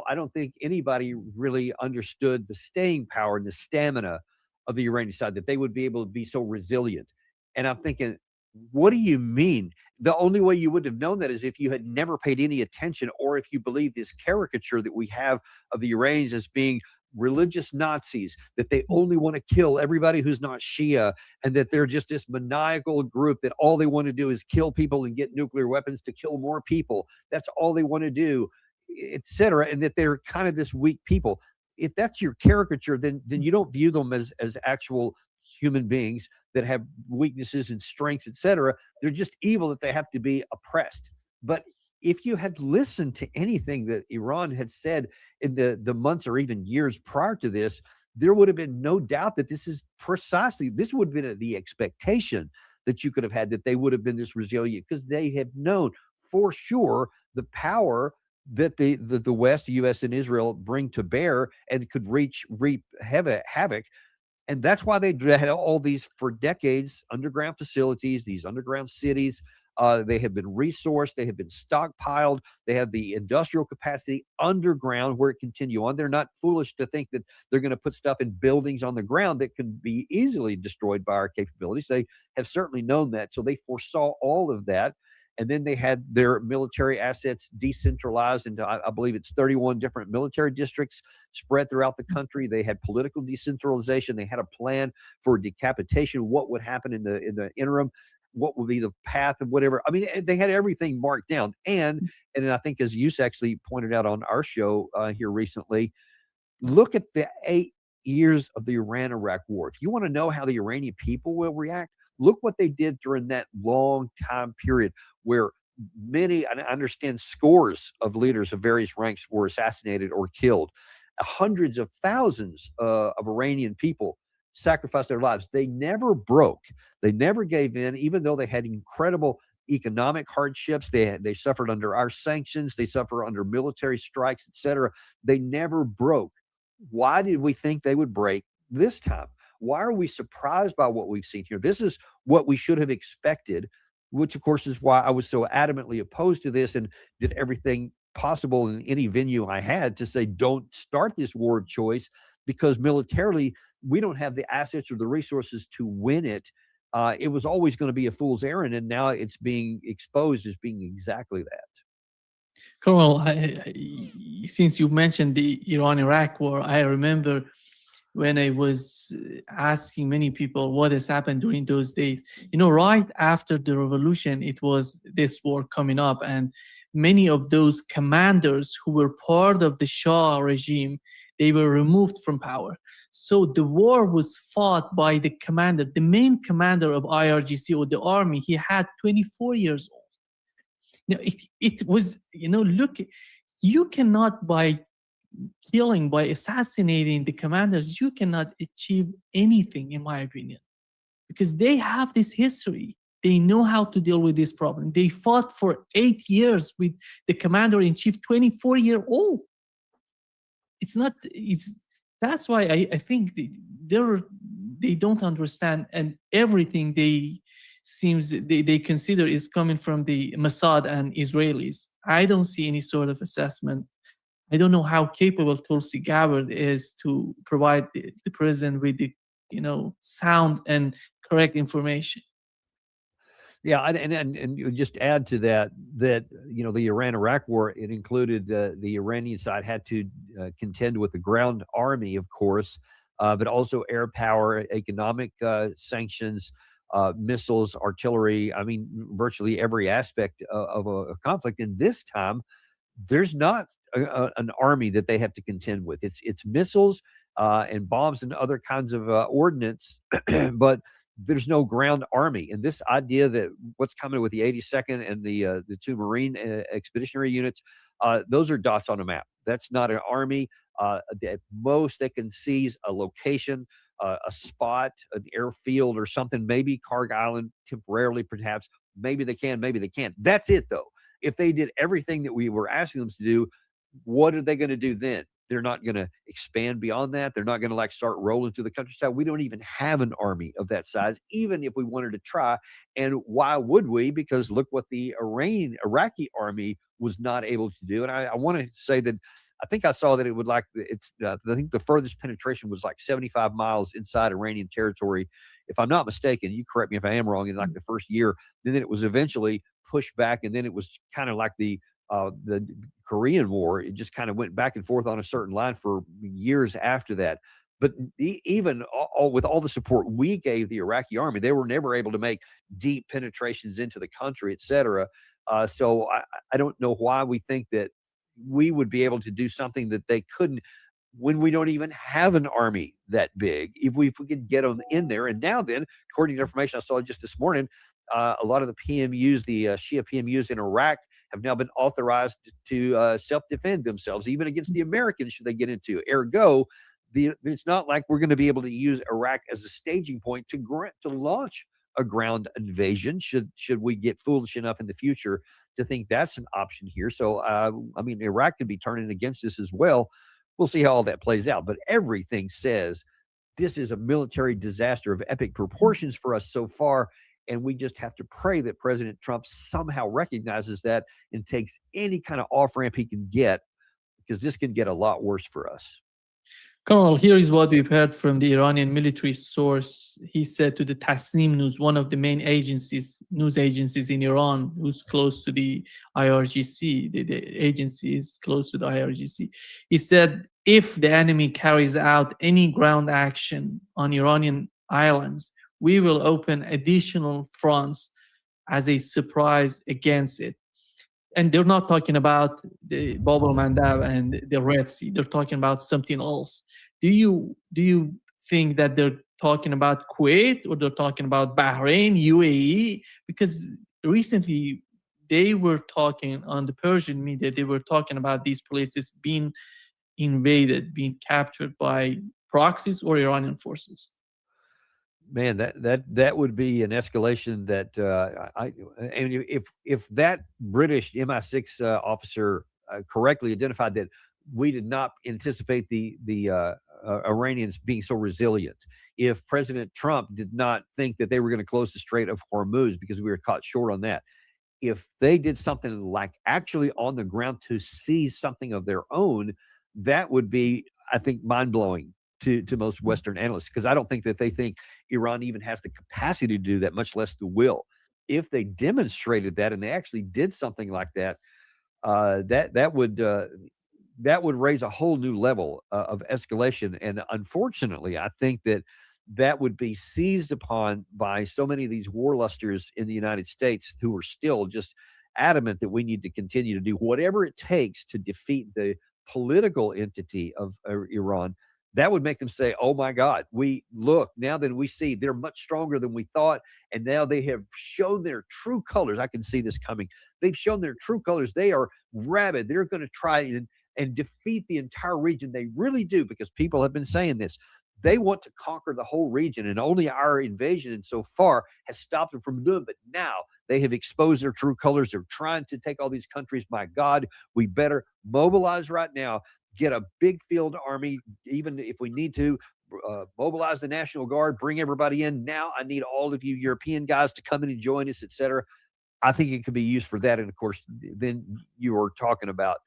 I don't think anybody really understood the staying power and the stamina of the Iranian side, that they would be able to be so resilient. And I'm thinking, what do you mean? The only way you would have known that is if you had never paid any attention, or if you believe this caricature that we have of the Iranians as being religious Nazis, that they only want to kill everybody who's not Shia, and that they're just this maniacal group that all they want to do is kill people and get nuclear weapons to kill more people. That's all they want to do, etc. And that they're kind of this weak people. If that's your caricature, then you don't view them as actual human beings that have weaknesses and strengths, etc. They're just evil, that they have to be oppressed. But if you had listened to anything that Iran had said in the months or even years prior to this, there would have been no doubt that this would have been the expectation that you could have had, that they would have been this resilient, because they have known for sure the power that the West, the U.S. and Israel bring to bear, and could reap havoc. And that's why they had all these, for decades, underground facilities, these underground cities. They have been resourced. They have been stockpiled. They have the industrial capacity underground where it continue on. They're not foolish to think that they're going to put stuff in buildings on the ground that can be easily destroyed by our capabilities. They have certainly known that. So they foresaw all of that. And then they had their military assets decentralized into, I believe it's 31 different military districts spread throughout the country. They had political decentralization. They had a plan for decapitation, what would happen in the interim, what would be the path of whatever. I mean, they had everything marked down. And I think, as you actually pointed out on our show here recently, look at the 8 years of the Iran-Iraq war. If you want to know how the Iranian people will react, look what they did during that long time period where many, I understand, scores of leaders of various ranks were assassinated or killed. Hundreds of thousands of Iranian people sacrificed their lives. They never broke. They never gave in, even though they had incredible economic hardships. They suffered under our sanctions. They suffered under military strikes, etc. They never broke. Why did we think they would break this time? Why are we surprised by what we've seen here? This is what we should have expected, which, of course, is why I was so adamantly opposed to this and did everything possible in any venue I had to say, don't start this war of choice, because militarily, we don't have the assets or the resources to win it. It was always going to be a fool's errand, and now it's being exposed as being exactly that. Colonel, since you mentioned the Iran-Iraq war, I remember when I was asking many people what has happened during those days. Right after the revolution, it was this war coming up, and many of those commanders who were part of the Shah regime, they were removed from power. So the war was fought by the commander, the main commander of IRGC or the army. He had 24 years old. It was, look, you cannot, by assassinating the commanders, you cannot achieve anything, in my opinion, because they have this history. They know how to deal with this problem. They fought for 8 years with the commander-in-chief, 24-year-old. That's why I think they don't understand, and everything they consider is coming from the Mossad and Israelis. I don't see any sort of assessment. I don't know how capable Tulsi Gabbard is to provide the president with the sound and correct information. Yeah, and you just add to that the Iran-Iraq war, it included the Iranian side had to contend with the ground army, of course, but also air power, economic sanctions, missiles, artillery. I mean, virtually every aspect of a conflict. And this time, there's not an army that they have to contend with. It's missiles and bombs and other kinds of ordnance, but there's no ground army. And this idea that what's coming with the 82nd and the two Marine expeditionary units, those are dots on a map. That's not an army. At most, they can seize a location, a spot, an airfield or something, maybe Karg Island temporarily, perhaps. Maybe they can, maybe they can't. That's it, though. If they did everything that we were asking them to do, what are they going to do then? They're not going to expand beyond that. They're not going to like start rolling through the countryside. We don't even have an army of that size, even if we wanted to try. And why would we? Because look what the Iraqi army was not able to do. And I want to say that I think I saw that it would I think the furthest penetration was like 75 miles inside Iranian territory. If I'm not mistaken, you correct me if I am wrong, in like the first year. Then it was eventually pushed back, and then it was kind of like the Korean War. It just kind of went back and forth on a certain line for years after that. But even with all the support we gave the Iraqi army, they were never able to make deep penetrations into the country, et cetera. So I don't know why we think that we would be able to do something that they couldn't when we don't even have an army that big, if we could get them in there. And now then, according to information I saw just this morning, a lot of the PMUs, the Shia PMUs in Iraq, have now been authorized to self-defend themselves, even against the Americans, should they get into. Ergo, it's not like we're going to be able to use Iraq as a staging point to launch a ground invasion, should we get foolish enough in the future to think that's an option here. So, I mean, Iraq could be turning against us as well. We'll see how all that plays out. But everything says this is a military disaster of epic proportions for us so far. And we just have to pray that President Trump somehow recognizes that and takes any kind of off-ramp he can get, because this can get a lot worse for us. Colonel, here is what we've heard from the Iranian military source. He said to the Tasnim News, one of the main news agencies in Iran, who's close to the IRGC, the agency is close to the IRGC. He said, if the enemy carries out any ground action on Iranian islands, we will open additional fronts as a surprise against it. And they're not talking about the Bab al-Mandab and the Red Sea. They're talking about something else. Do you think that they're talking about Kuwait, or they're talking about Bahrain, UAE? Because recently they were talking on the Persian media, they were talking about these places being invaded, being captured by proxies or Iranian forces. Man, that would be an escalation that and if that British MI6 officer correctly identified that we did not anticipate the Iranians being so resilient, if President Trump did not think that they were going to close the Strait of Hormuz because we were caught short on that, if they did something like actually on the ground to seize something of their own, that would be, I think, mind-blowing to most Western analysts, because I don't think that they think Iran even has the capacity to do that, much less the will. If they demonstrated that and they actually did something like that, that would raise a whole new level of escalation. And unfortunately, I think that would be seized upon by so many of these warlusters in the United States who are still just adamant that we need to continue to do whatever it takes to defeat the political entity of Iran. That would make them say, oh my God, now then we see they're much stronger than we thought. And now they have shown their true colors. I can see this coming. They've shown their true colors. They are rabid. They're going to try and defeat the entire region. They really do, because people have been saying this. They want to conquer the whole region, and only our invasion so far has stopped them from doing it. But now they have exposed their true colors. They're trying to take all these countries. My God, we better mobilize right now. Get a big field army, even if we need to mobilize the National Guard, bring everybody in. Now I need all of you European guys to come in and join us, etc. I think it could be used for that. And of course, then you were talking about,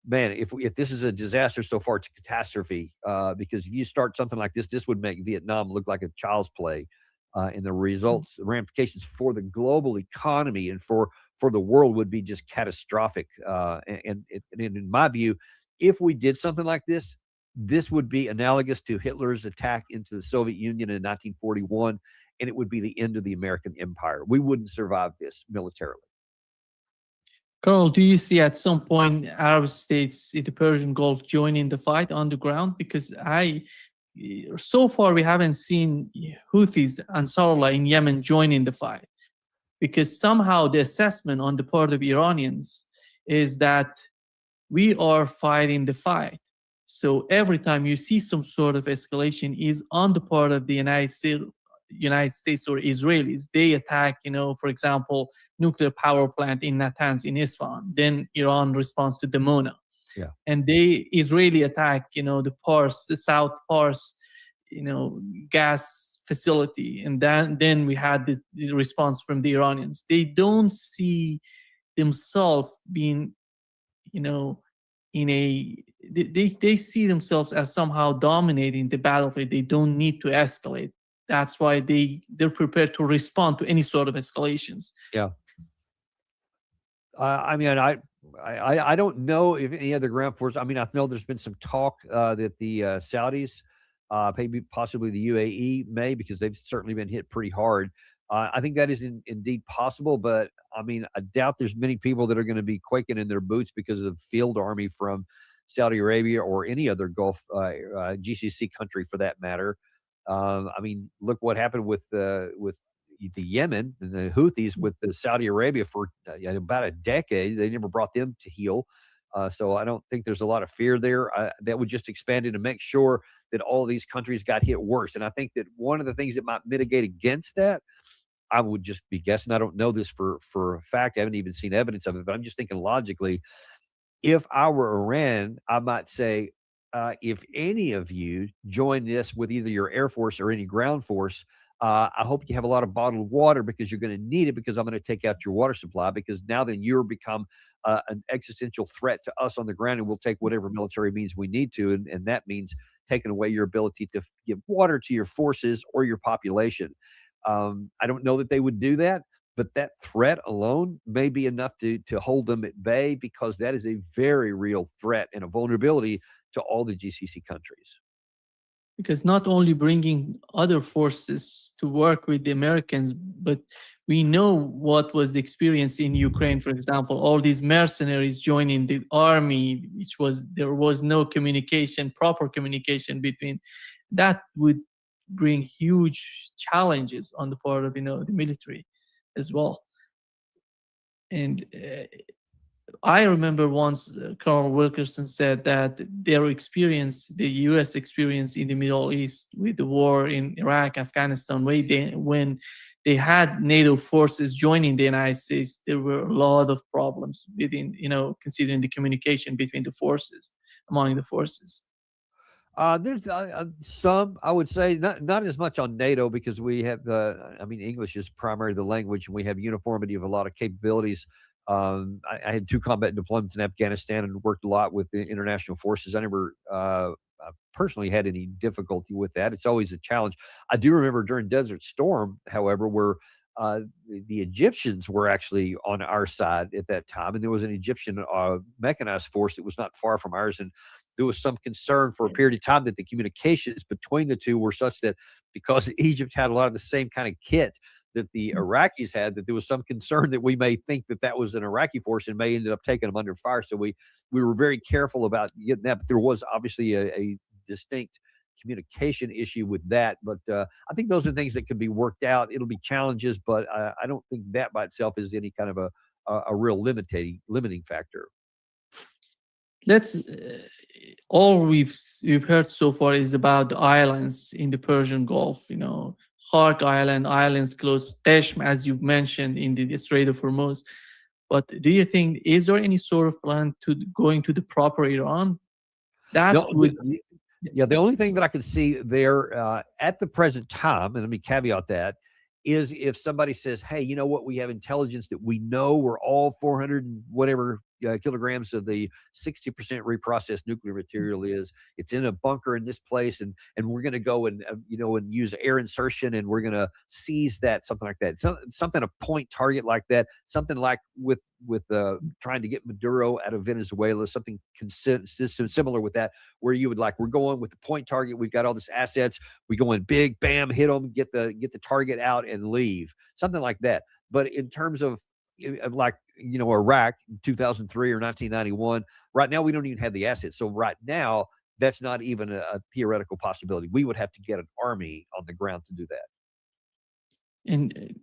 man, if this is a disaster so far, it's a catastrophe. Because if you start something like this would make Vietnam look like a child's play. And the results, the ramifications for the global economy and for the world would be just catastrophic. And in my view, if we did something like this, this would be analogous to Hitler's attack into the Soviet Union in 1941, and it would be the end of the American empire. We wouldn't survive this militarily. Colonel, do you see at some point Arab states in the Persian Gulf joining the fight on the ground? Because so far we haven't seen Houthis, Ansarullah in Yemen joining the fight. Because somehow the assessment on the part of Iranians is that we are fighting the fight. So every time you see some sort of escalation is on the part of the United States or Israelis. They attack, for example, nuclear power plant in Natanz in Isfahan. Then Iran responds to Dimona. Yeah. And the Israeli attack, the South Pars, gas facility, and then we had the response from the Iranians. They don't see themselves being, they see themselves as somehow dominating the battlefield. They don't need to escalate. That's why they're prepared to respond to any sort of escalations. Yeah. I mean, I don't know if any other ground force. I mean, I know there's been some talk that the Saudis, maybe possibly the UAE may, because they've certainly been hit pretty hard. I think that is indeed possible, but I mean, I doubt there's many people that are going to be quaking in their boots because of the field army from Saudi Arabia or any other Gulf GCC country for that matter. I mean, look what happened with the Yemen and the Houthis with the Saudi Arabia for about a decade. They never brought them to heel. So I don't think there's a lot of fear there. That would just expand it to make sure that all these countries got hit worse. And I think that one of the things that might mitigate against that, I would just be guessing. I don't know this for a fact. I haven't even seen evidence of it, but I'm just thinking logically, if I were Iran, I might say, if any of you join this with either your Air Force or any ground force, I hope you have a lot of bottled water because you're going to need it, because I'm going to take out your water supply, because now then you're become an existential threat to us on the ground, and we'll take whatever military means we need to. And that means taking away your ability to give water to your forces or your population. I don't know that they would do that, but that threat alone may be enough to hold them at bay, because that is a very real threat and a vulnerability to all the GCC countries. Because not only bringing other forces to work with the Americans, but we know what was the experience in Ukraine, for example, all these mercenaries joining the army, there was no communication, proper communication between. That would bring huge challenges on the part of, the military as well. And I remember once Colonel Wilkerson said that their experience, the U.S. experience in the Middle East with the war in Iraq, Afghanistan, when they had NATO forces joining the United States, there were a lot of problems within, considering the communication between the forces, among the forces. There's some, I would say, not as much on NATO, because we have English is primarily the language, and we have uniformity of a lot of capabilities. I had 2 combat deployments in Afghanistan and worked a lot with the international forces. I never personally had any difficulty with that. It's always a challenge. I do remember during Desert Storm, however, where the Egyptians were actually on our side at that time, and there was an Egyptian mechanized force that was not far from ours, and there was some concern for a period of time that the communications between the two were such that, because Egypt had a lot of the same kind of kit that the Iraqis had, that there was some concern that we may think that that was an Iraqi force and may ended up taking them under fire. So we were very careful about getting that, but there was obviously a distinct communication issue with that. But I think those are things that could be worked out. It'll be challenges, but I don't think that by itself is any kind of a real limiting factor. All we've heard so far is about the islands in the Persian Gulf, Khark Island, islands close, Qeshm, as you've mentioned, in the Strait of Hormuz. But do you think, is there any sort of plan to going to the proper Iran? The only thing that I can see there at the present time, and let me caveat that, is if somebody says, hey, you know what, we have intelligence that we know we're all 400 and whatever kilograms of the 60% reprocessed nuclear material is. It's in a bunker in this place, and we're going to go and and use air insertion, and we're going to seize that, something like that. Something a point target like that. Something like with trying to get Maduro out of Venezuela. Something similar with that, where you would we're going with the point target. We've got all this assets. We go in big, bam, hit them, get the target out, and leave. Something like that. But in terms of Iraq in 2003 or 1991, right now we don't even have the assets. So right now, that's not even a theoretical possibility. We would have to get an army on the ground to do that. And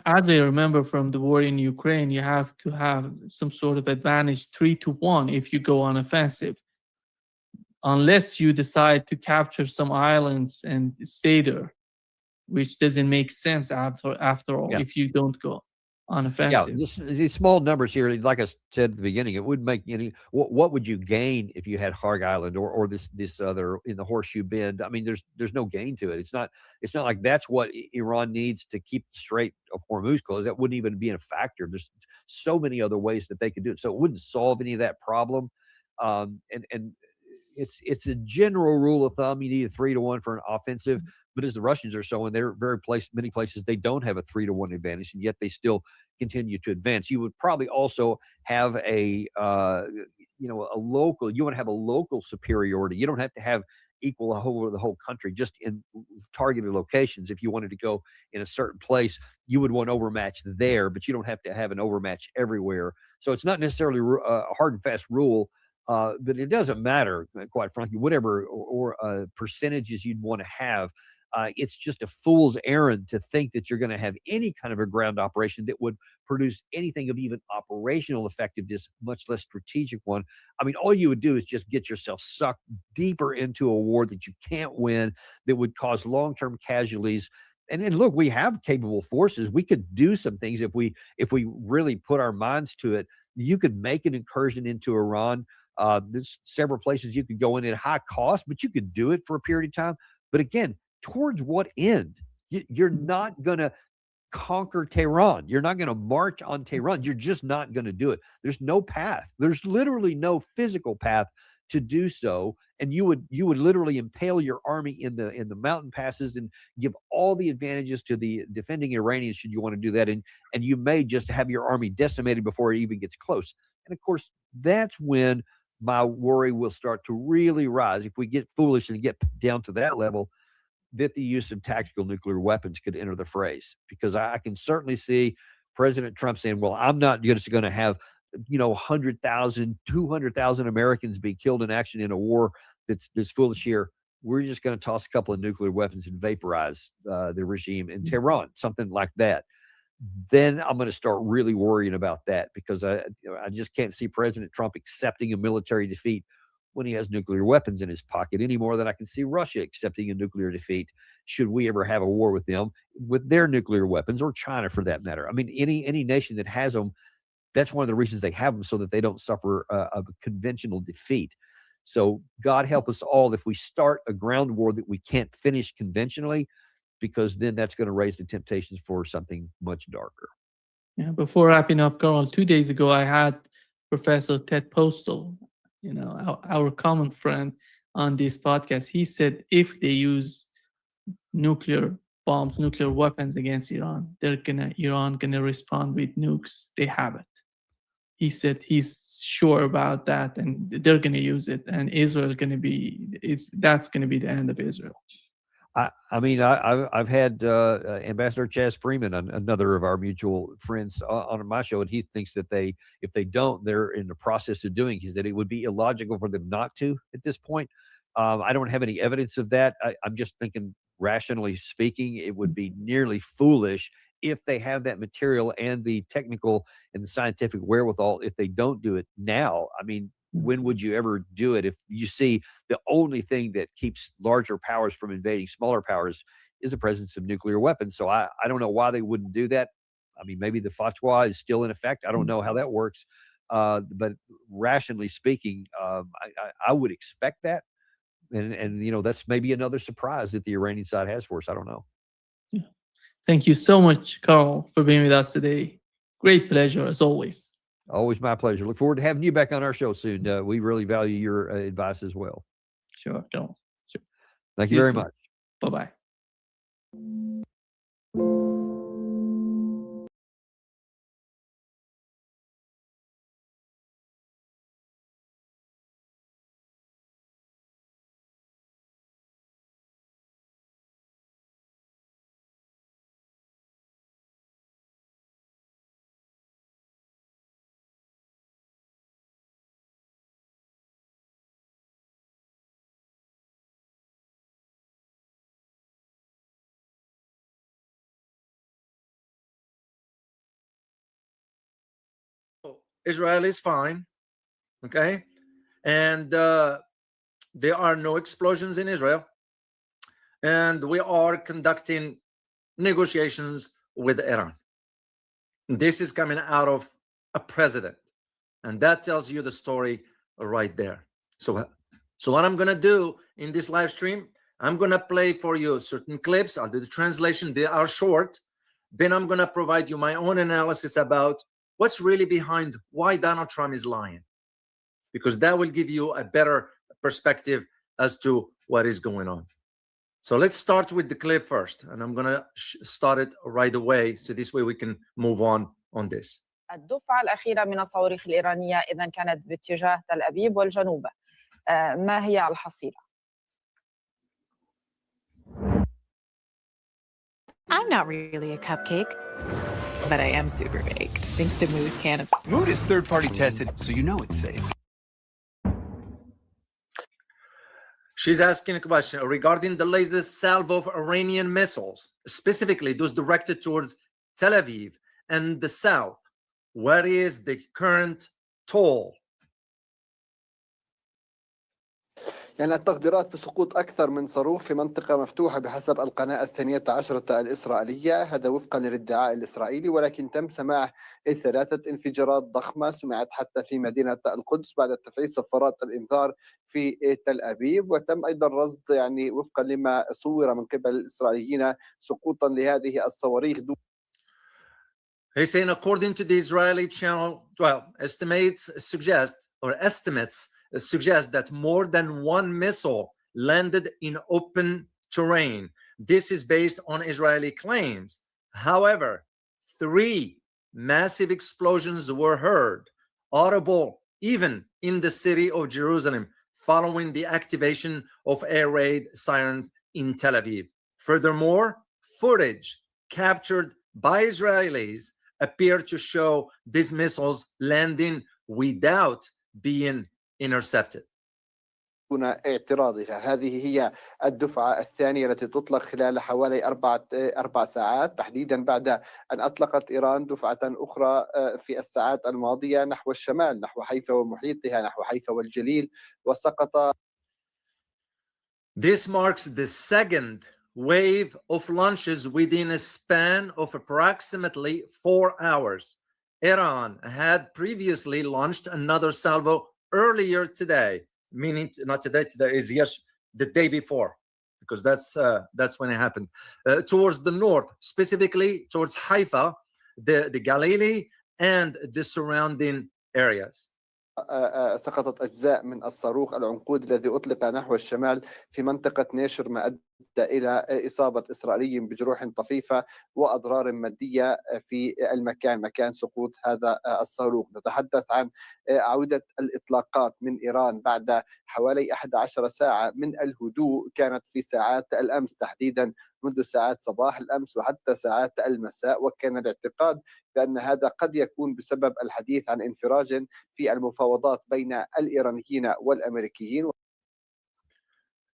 as I remember from the war in Ukraine, you have to have some sort of advantage 3-1 if you go on offensive, unless you decide to capture some islands and stay there, which doesn't make sense after all if you don't go. on Yeah, offensive. these small numbers here, like I said at the beginning, it wouldn't make any. What would you gain if you had Harg Island or this other in the Horseshoe Bend? I mean, there's no gain to it. It's not like that's what Iran needs to keep the Strait of Hormuz closed. That wouldn't even be a factor. There's so many other ways that they could do it. So it wouldn't solve any of that problem. And it's a general rule of thumb. You need a 3-to-1 for an offensive. But as the Russians are showing, they're many places they don't have a 3-to-1 advantage, and yet they still continue to advance. You would probably also have a local. You want to have a local superiority. You don't have to have equal over the whole country, just in targeted locations. If you wanted to go in a certain place, you would want overmatch there, but you don't have to have an overmatch everywhere. So it's not necessarily a hard and fast rule. But it doesn't matter, quite frankly, whatever or percentages you'd want to have. It's just a fool's errand to think that you're going to have any kind of a ground operation that would produce anything of even operational effectiveness, much less strategic one. I mean, all you would do is just get yourself sucked deeper into a war that you can't win, that would cause long-term casualties. And then look, we have capable forces. We could do some things if we really put our minds to it. You could make an incursion into Iran. There's several places you could go in at high cost, but you could do it for a period of time. But again, towards what end? You're not going to conquer Tehran. You're not going to march on Tehran. You're just not going to do it. There's no path. There's literally no physical path to do so. And you would literally impale your army in the mountain passes and give all the advantages to the defending Iranians should you want to do that. And you may just have your army decimated before it even gets close. And of course, that's when my worry will start to really rise. If we get foolish and get down to that level, that the use of tactical nuclear weapons could enter the phrase, because I can certainly see President Trump saying, well, I'm not just going to have 100,000, 200,000 Americans be killed in action in a war that's foolish here. We're just going to toss a couple of nuclear weapons and vaporize the regime in Tehran, something like that. Then I'm going to start really worrying about that, because I just can't see President Trump accepting a military defeat when he has nuclear weapons in his pocket, any more than I can see Russia accepting a nuclear defeat should we ever have a war with them with their nuclear weapons, or China for that matter. I mean, any nation that has them, that's one of the reasons they have them, so that they don't suffer a conventional defeat. So God help us all if we start a ground war that we can't finish conventionally, because then that's going to raise the temptations for something much darker. Yeah, before wrapping up, Carl, 2 days ago, I had Professor Ted Postel, our common friend, on this podcast. He said if they use nuclear bombs, nuclear weapons against Iran, Iran gonna respond with nukes. They have it. He said he's sure about that, and they're gonna use it, and Israel that's gonna be the end of Israel. I mean, I've had Ambassador Chaz Freeman, another of our mutual friends, on my show, and he thinks that if they don't, they're in the process of doing. He said it would be illogical for them not to at this point. I don't have any evidence of that. I'm just thinking, rationally speaking, it would be nearly foolish if they have that material and the technical and the scientific wherewithal. If they don't do it now, I mean, when would you ever do it? If you see the only thing that keeps larger powers from invading smaller powers is the presence of nuclear weapons. So I don't know why they wouldn't do that. I mean, maybe the fatwa is still in effect. I don't know how that works. But rationally speaking, I would expect that. And that's maybe another surprise that the Iranian side has for us. I don't know. Yeah. Thank you so much, Carl, for being with us today. Great pleasure, as always. Always my pleasure. Look forward to having you back on our show soon. We really value your advice as well. Sure. Sure. Thank you very much. Bye-bye. Israel is fine, okay? And there are no explosions in Israel. And we are conducting negotiations with Iran. This is coming out of a president, and that tells you the story right there. So what I'm gonna do in this live stream, I'm gonna play for you certain clips. I'll do the translation. They are short. Then I'm gonna provide you my own analysis about what's really behind why Donald Trump is lying, because that will give you a better perspective as to what is going on. So let's start with the clip first, and I'm gonna start it right away, so this way we can move on this. الدفعة الأخيرة من الصواريخ الإيرانية إذا كانت باتجاه تل أبيب والجنوب. ما هي الحصيلة؟ I'm not really a cupcake, but I am super baked, thanks to Mood Can. Mood is third-party tested, so you know it's safe. She's asking a question regarding the latest salvo of Iranian missiles, specifically those directed towards Tel Aviv and the south. What is the current toll? يعني التقديرات بسقوط أكثر من صاروخ في منطقة مفتوحة بحسب القناة 12 الإسرائيلية، هذا وفقا للادعاء الإسرائيلي، ولكن تم سماع 3 انفجارات ضخمة سمعت حتى في مدينة القدس بعد تفعيل صفارات الإنذار في تل أبيب، وتم أيضا رصد يعني وفقا لما صور من قبل الإسرائيليين سقوطا لهذه الصواريخ. He's saying, according to the Israeli channel, estimates suggest that more than one missile landed in open terrain. This is based on Israeli claims. However, 3 massive explosions were heard, audible even in the city of Jerusalem, following the activation of air raid sirens in Tel Aviv. Furthermore, footage captured by Israelis appear to show these missiles landing without being intercepted. هنا اعتراضها. هذه هي الدفعة الثانية التي تطلق خلال حوالي 4 ساعات، تحديدا بعد أن أطلقت إيران دفعة أخرى في الساعات الماضية نحو الشمال، نحو حيفا ومحيطها، نحو حيفا والجليل، وسقط. This marks the second wave of launches within a span of approximately 4 hours. Iran had previously launched another salvo earlier today, meaning not today, today is the day before, because that's when it happened, towards the north, specifically towards Haifa, the Galilee, and the surrounding areas. سقطت أجزاء من الصاروخ العنقود الذي أطلق نحو الشمال في منطقة نيشر، ما أدى إلى إصابة إسرائيلي بجروح طفيفة وأضرار مادية في مكان سقوط هذا الصاروخ. نتحدث عن عودة الإطلاقات من إيران بعد حوالي 11 ساعة من الهدوء، كانت في ساعات الأمس تحديدا، منذ ساعات صباح الأمس وحتى ساعات المساء، وكان الاعتقاد بأن هذا قد يكون بسبب الحديث عن انفراج في المفاوضات بين الإيرانيين والأمريكيين.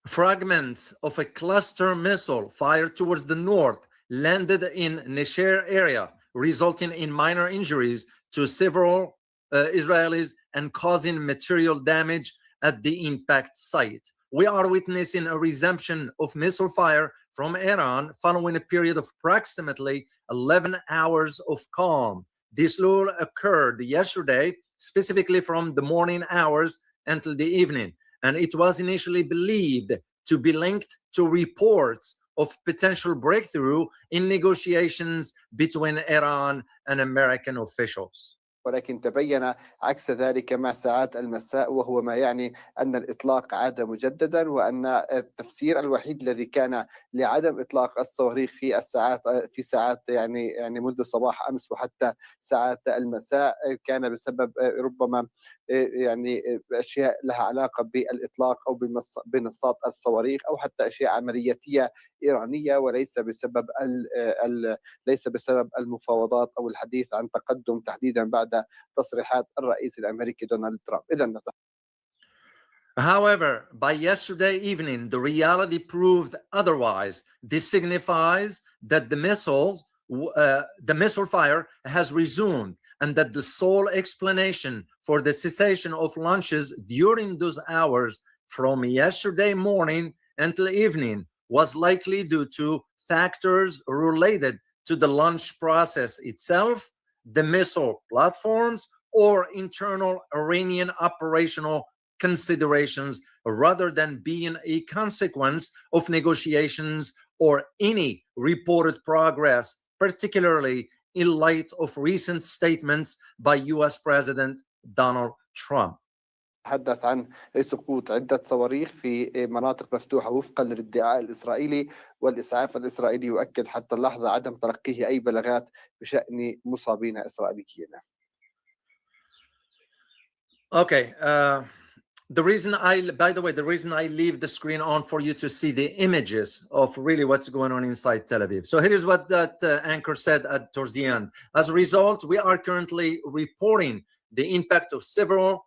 Fragments of a cluster missile fired towards the north landed in Nesher area, resulting in minor injuries to several Israelis and causing material damage at the impact site. We are witnessing a resumption of missile fire from Iran following a period of approximately 11 hours of calm. This lull occurred yesterday, specifically from the morning hours until the evening, and it was initially believed to be linked to reports of potential breakthrough in negotiations between Iran and American officials. ولكن تبين عكس ذلك مع ساعات المساء، وهو ما يعني أن الإطلاق عاد مجددا، وأن التفسير الوحيد الذي كان لعدم إطلاق الصواريخ في ساعات يعني منذ صباح أمس وحتى ساعات المساء كان بسبب ربما يعني أشياء لها علاقة بالإطلاق أو بمنصات الصواريخ، أو حتى أشياء عملياتية إيرانية، وليس بسبب المفاوضات أو الحديث عن تقدم تحديدا بعد تصريحات الرئيس الأمريكي دونالد ترامب. However, by yesterday evening, the reality proved otherwise. This signifies that the missile fire has resumed, and that the sole explanation for the cessation of launches during those hours from yesterday morning until evening was likely due to factors related to the launch process itself, the missile platforms or internal Iranian operational considerations, rather than being a consequence of negotiations or any reported progress, particularly in light of recent statements by US President Donald Trump. تحدث عن سقوط عدة صواريخ في مناطق مفتوحة وفقا للادعاء الإسرائيلي، والإسعاف الإسرائيلي يؤكد حتى اللحظة عدم تلقيه أي بلاغات بشأن مصابين إسرائيليين. Okay. The reason I leave the screen on for you to see the images of really what's going on inside Tel Aviv. So here is what that anchor said towards the end. As a result, we are currently reporting the impact of several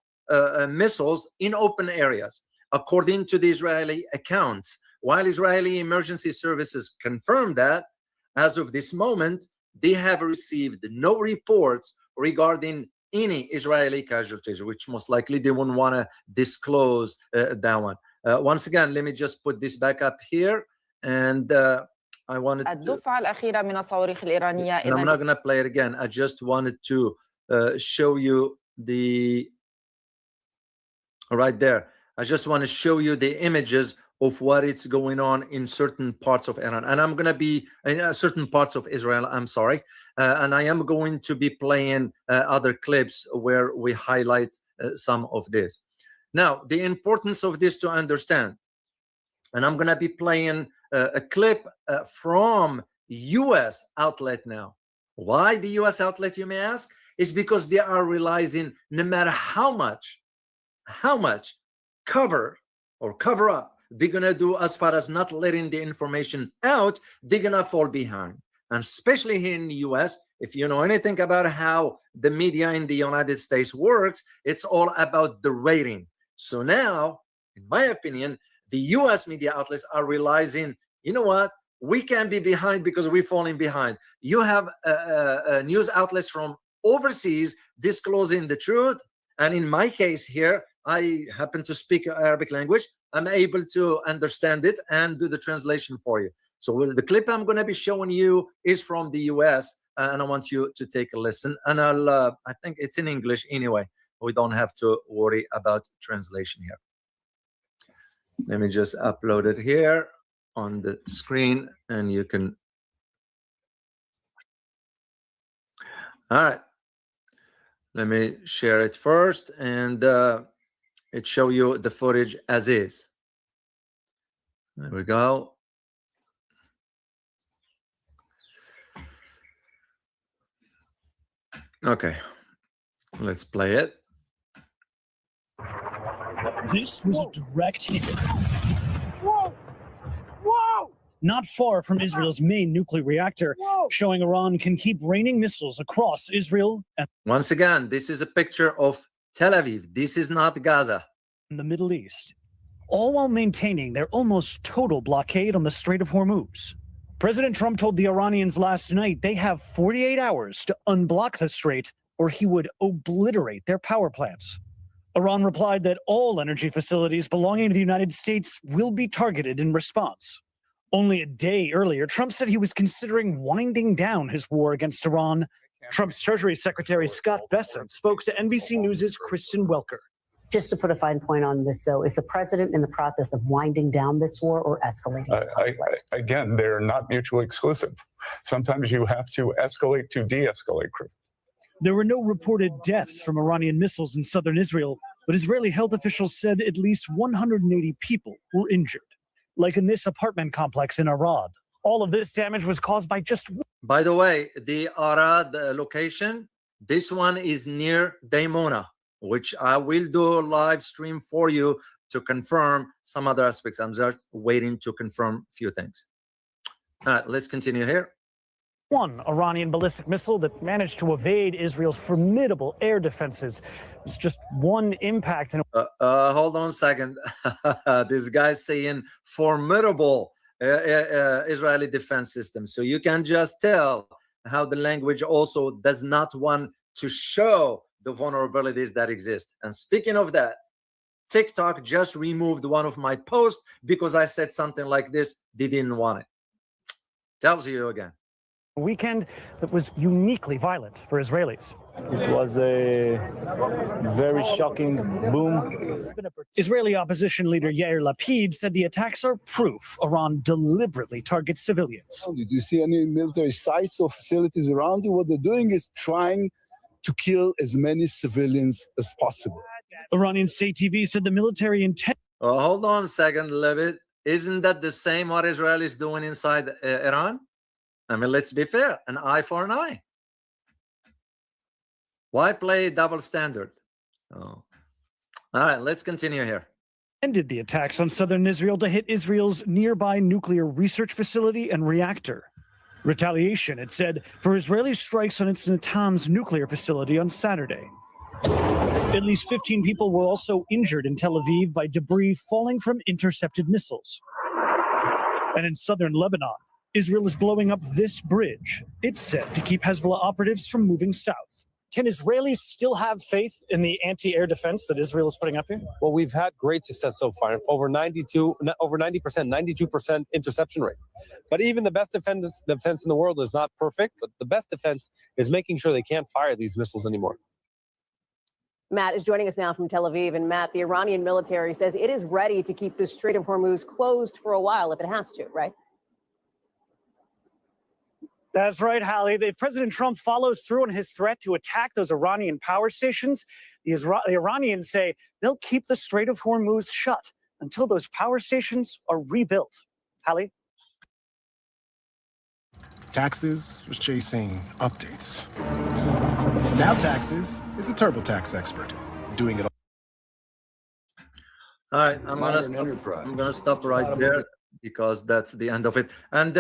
missiles in open areas. According to the Israeli accounts, while Israeli emergency services confirm that, as of this moment, they have received no reports regarding any Israeli casualties, which most likely they wouldn't want to disclose that one. Once again, let me just put this back up here, and I wanted to, الدفعة الأخيرة من الصواريخ الإيرانية. and I'm not going to play it again. I just wanted to show you the right there. I just want to show you the images of what is going on in certain parts of Iran, and I'm going to be in certain parts of Israel. I'm sorry. And I am going to be playing other clips where we highlight some of this. Now, the importance of this to understand, and I'm going to be playing a clip from U.S. outlet now. Why the U.S. outlet, you may ask? Is because they are realizing no matter how much cover up they're going to do as far as not letting the information out, they're going to fall behind. And especially here in the US, if you know anything about how the media in the United States works, it's all about the rating. So now, in my opinion, the US media outlets are realizing, you know what, we can't be behind because we're falling behind. You have news outlets from overseas disclosing the truth. And in my case here, I happen to speak Arabic language. I'm able to understand it and do the translation for you. So the clip I'm going to be showing you is from the US, and I want you to take a listen. And I think it's in English anyway. We don't have to worry about translation here. Let me just upload it here on the screen, and you can. All right. Let me share it first, and it show you the footage as is. There we go. Okay, let's play it. This was a direct hit. Whoa! Whoa! Not far from Israel's main nuclear reactor, showing Iran can keep raining missiles across Israel. Once again, this is a picture of Tel Aviv. This is not Gaza. In the Middle East, all while maintaining their almost total blockade on the Strait of Hormuz. President Trump told the Iranians last night they have 48 hours to unblock the strait or he would obliterate their power plants. Iran replied that all energy facilities belonging to the United States will be targeted in response. Only a day earlier, Trump said he was considering winding down his war against Iran. Trump's Treasury Secretary Scott Bessent spoke to NBC News' Kristen Welker. Just to put a fine point on this, though, is the president in the process of winding down this war or escalating the conflict? Again, they're not mutually exclusive. Sometimes you have to escalate to de-escalate. There were no reported deaths from Iranian missiles in southern Israel, but Israeli health officials said at least 180 people were injured, like in this apartment complex in Arad. All of this damage was caused by just... By the way, the Arad location, this one is near Daimona, which I will do a live stream for you to confirm some other aspects. I'm just waiting to confirm a few things. All right, let's continue here. One Iranian ballistic missile that managed to evade Israel's formidable air defenses. It's just one impact. Hold on a second. This guy's saying formidable Israeli defense system. So you can just tell how the language also does not want to show the vulnerabilities that exist. And speaking of that, TikTok just removed one of my posts because I said something like this. They didn't want it. Tells you again. A weekend that was uniquely violent for Israelis. It was a very shocking boom. Israeli opposition leader Yair Lapid said the attacks are proof Iran deliberately targets civilians. Do you see any military sites or facilities around you? What they're doing is trying to kill as many civilians as possible. Iranian state TV said the military intent. Oh, hold on a second, Levitt. Isn't that the same what Israel is doing inside Iran? I mean, let's be fair, an eye for an eye. Why play double standard? Oh. All right, let's continue here. Ended the attacks on southern Israel to hit Israel's nearby nuclear research facility and reactor. Retaliation, it said, for Israeli strikes on its Natanz nuclear facility on Saturday. At least 15 people were also injured in Tel Aviv by debris falling from intercepted missiles. And in southern Lebanon, Israel is blowing up this bridge. It's said to keep Hezbollah operatives from moving south. Can Israelis still have faith in the anti-air defense that Israel is putting up here? Well, we've had great success so far, over 92% interception rate. But even the best defense in the world is not perfect. But the best defense is making sure they can't fire these missiles anymore. Matt is joining us now from Tel Aviv. And Matt, the Iranian military says it is ready to keep the Strait of Hormuz closed for a while if it has to, right? That's right, Hallie. If President Trump follows through on his threat to attack those Iranian power stations, the Iranians say they'll keep the Strait of Hormuz shut until those power stations are rebuilt. Hallie? Taxes was chasing updates. Now Taxes is a TurboTax expert, doing it all. All right, I'm gonna stop right there, because that's the end of it. And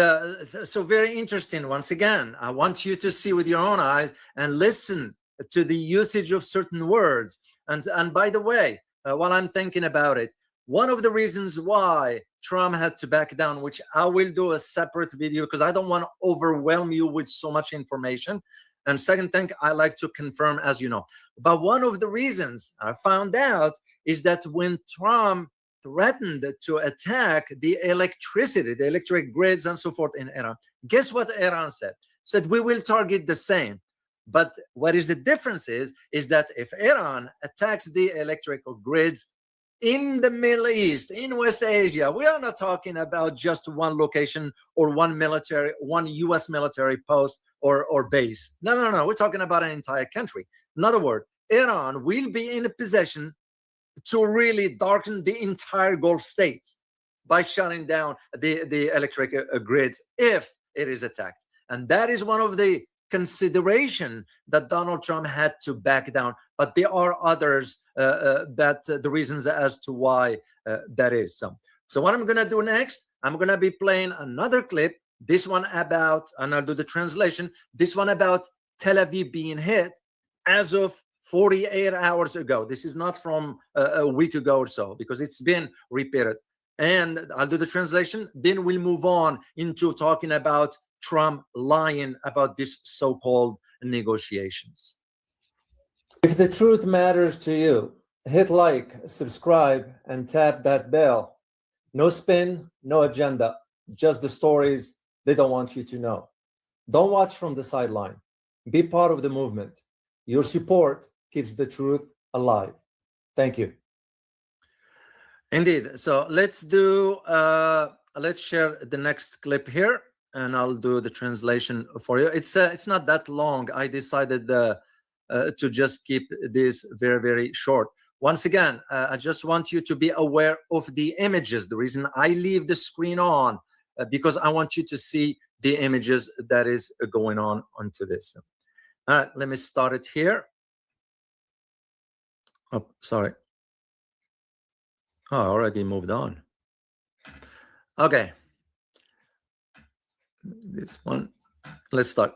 so very interesting. Once again, I want you to see with your own eyes and listen to the usage of certain words. And by the way, while I'm thinking about it, one of the reasons why Trump had to back down, which I will do a separate video because I don't want to overwhelm you with so much information. And second thing, I like to confirm, as you know. But one of the reasons I found out is that when Trump threatened to attack the electricity, the electric grids and so forth in Iran, guess what Iran said? Said, we will target the same. But what is the difference is that if Iran attacks the electrical grids in the Middle East, in West Asia, we are not talking about just one location or one US military post or base. No. We're talking about an entire country. In other words, Iran will be in a position to really darken the entire Gulf states by shutting down the electric grids if it is attacked. And that is one of the consideration that Donald Trump had to back down. But there are others the reasons as to why that is. So what I'm going to do next, I'm going to be playing another clip, this one about, and I'll do the translation, this one about Tel Aviv being hit as of 48 hours ago. This is not from a week ago or so, because it's been repeated. And I'll do the translation. Then we'll move on into talking about Trump lying about this so-called negotiations. If the truth matters to you, hit like, subscribe, and tap that bell. No spin, no agenda, just the stories they don't want you to know. Don't watch from the sideline. Be part of the movement. Your support keeps the truth alive. Thank you. Indeed. So let's share the next clip here, and I'll do the translation for you. It's not that long. I decided to just keep this very, very short. Once again, I just want you to be aware of the images. The reason I leave the screen on, because I want you to see the images that is going on onto this. All right, let me start it here. Oh, sorry. Oh, I already moved on. Okay. This one. Let's start.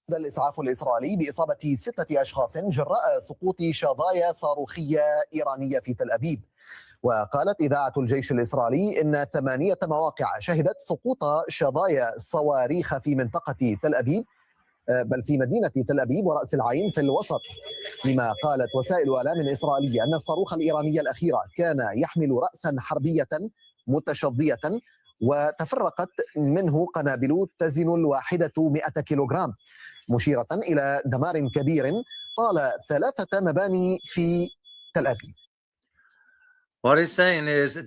الإسعاف الإسرائيلي بإصابة 6 أشخاص جراء سقوط شظايا صاروخية إيرانية في تل أبيب. وقالت إذاعة الجيش الإسرائيلي إن 8 مواقع شهدت سقوط شظايا صواريخ في منطقة تل أبيب، بل في مدينة تل أبيب ورأس العين في الوسط. لما قالت وسائل إعلام إسرائيلية أن الصاروخ الإيراني الأخير كان يحمل رأسا حربية متشظية وتفرقت منه قنابل تزن الواحدة 100 كيلوغرام، مشيرة إلى دمار كبير طال 3 مباني في تل أبيب. What he's saying is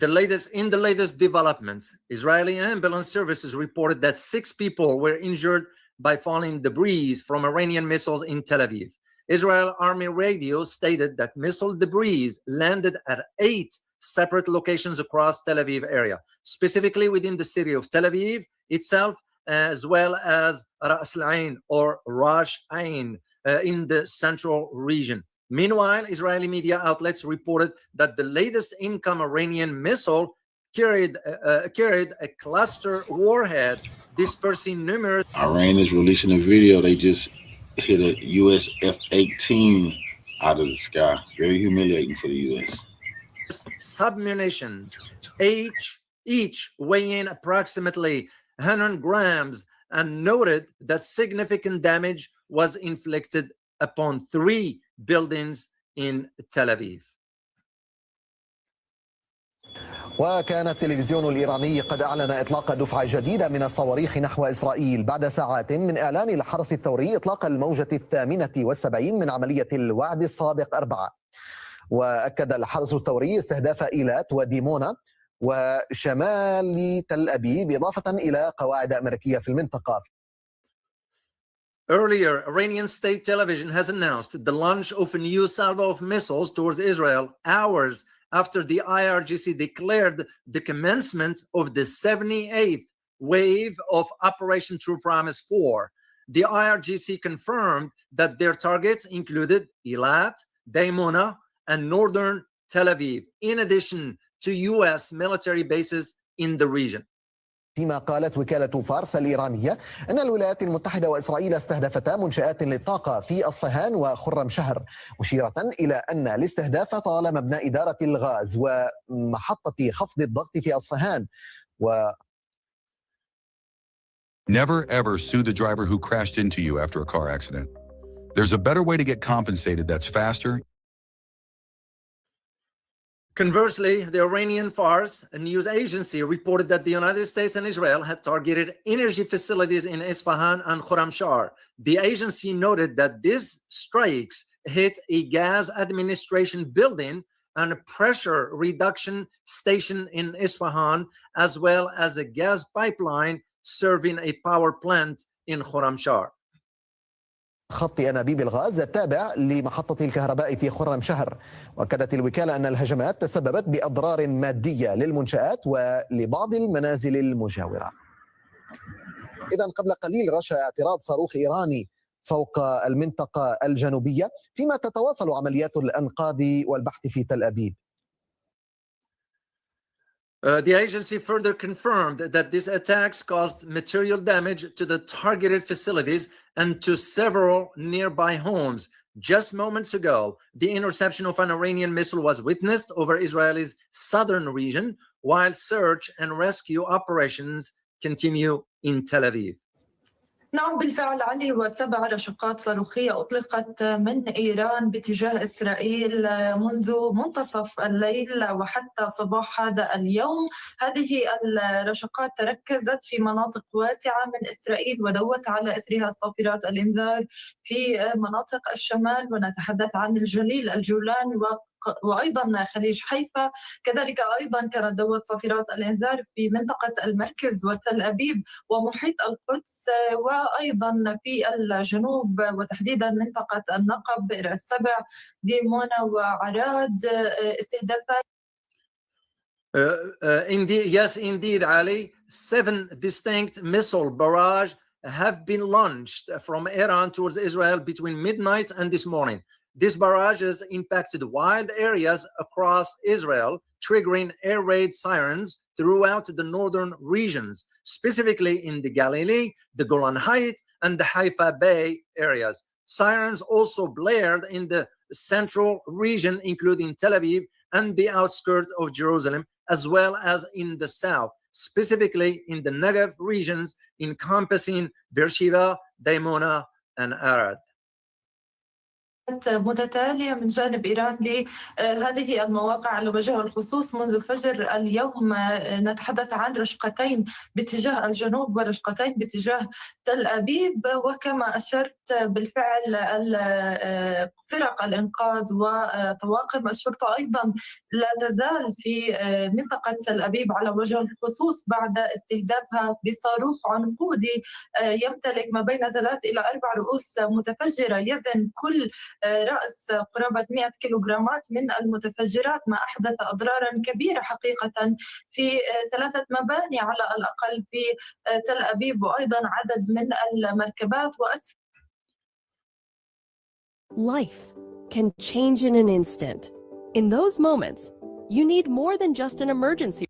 in the latest developments, Israeli ambulance services reported that 6 people were injured by falling debris from Iranian missiles in Tel Aviv. Israel Army radio stated that missile debris landed at 8 separate locations across Tel Aviv area, specifically within the city of Tel Aviv itself, as well as Ras al-Ain or Rash Ain in the central region. Meanwhile, Israeli media outlets reported that the latest income Iranian missile carried a cluster warhead, dispersing numerous. Iran is releasing a video. They just hit a U.S. F-18 out of the sky. Very humiliating for the U.S. Submunitions, each weighing approximately 100 grams, and noted that significant damage was inflicted upon 3 buildings in Tel Aviv. وكان التلفزيون الإيراني قد أعلن إطلاق دفعة جديدة من الصواريخ نحو إسرائيل بعد ساعات من إعلان الحرس الثوري إطلاق الموجة 78 من عملية الوعد الصادق 4. وأكد الحرس الثوري استهداف إيلات وديمونا وشمال تل أبيب إضافة إلى قواعد أمريكية في المنطقة. Earlier, Iranian state television has announced the launch of a new salvo of missiles towards Israel hours after the IRGC declared the commencement of the 78th wave of Operation True Promise 4. The IRGC confirmed that their targets included Eilat, Daimona, and northern Tel Aviv, in addition to U.S. military bases in the region. فيما قالت وكالة فارس الإيرانية أن الولايات المتحدة وإسرائيل استهدفتا منشآت للطاقة في أصفهان وخرم شهر، مشيرة إلى أن الاستهداف طال مبنى إدارة الغاز ومحطة خفض الضغط في أصفهان. Never ever sue the driver who crashed into you after a car accident. There's a better way to get compensated that's faster. Conversely, the Iranian Fars, a news agency, reported that the United States and Israel had targeted energy facilities in Isfahan and Khorramshahr. The agency noted that these strikes hit a gas administration building and a pressure reduction station in Isfahan, as well as a gas pipeline serving a power plant in Khorramshahr. خط أنابيب الغاز التابع لمحطة الكهرباء في خرم شهر. وأكدت الوكالة أن الهجمات تسببت بأضرار مادية للمنشآت ولبعض المنازل المجاورة. إذن قبل قليل رشا اعتراض صاروخ إيراني فوق المنطقة الجنوبية فيما تتواصل عمليات الأنقاذ والبحث في تل أبيب. The agency further confirmed that these attacks caused material damage to the targeted facilities and to several nearby homes. Just moments ago, the interception of an Iranian missile was witnessed over Israel's southern region, while search and rescue operations continue in Tel Aviv. نعم بالفعل علي، و7 رشقات صاروخية أطلقت من إيران باتجاه إسرائيل منذ منتصف الليل وحتى صباح هذا اليوم. هذه الرشقات تركزت في مناطق واسعة من إسرائيل ودوت على إثرها صافرات الإنذار في مناطق الشمال، ونتحدث عن الجليل، الجولان وأيضا خليج حيفا. كذلك أيضا كانت دوت صافرات الإنذار في منطقة المركز وتل أبيب ومحيط القدس، وأيضا في الجنوب وتحديدا منطقة النقب، بئر السبع، ديمونا وعراد. استهدافات Indeed, Ali. 7 distinct missile barrages have been launched from Iran towards Israel between midnight and this morning. These barrages impacted wide areas across Israel, triggering air raid sirens throughout the northern regions, specifically in the Galilee, the Golan Heights, and the Haifa Bay areas. Sirens also blared in the central region, including Tel Aviv and the outskirts of Jerusalem, as well as in the south, specifically in the Negev regions encompassing Beersheba, Daimona, and Arad. متتالية من جانب إيران لهذه المواقع على وجه الخصوص. منذ فجر اليوم نتحدث عن رشقتين باتجاه الجنوب ورشقتين باتجاه تل أبيب، وكما أشرت بالفعل فرق الإنقاذ وطواقم الشرطة أيضا لا تزال في منطقة تل أبيب على وجه الخصوص بعد استهدافها بصاروخ عنقودي يمتلك ما بين 3 إلى 4 رؤوس متفجرة، يزن كل رأس قرابة 100 كيلوغرامات من المتفجرات، ما أحدث أضرارا كبيرة حقيقة في 3 مباني على الأقل في تل أبيب، وأيضا عدد من المركبات Life can change in an instant. In those moments, you need more than just an emergency.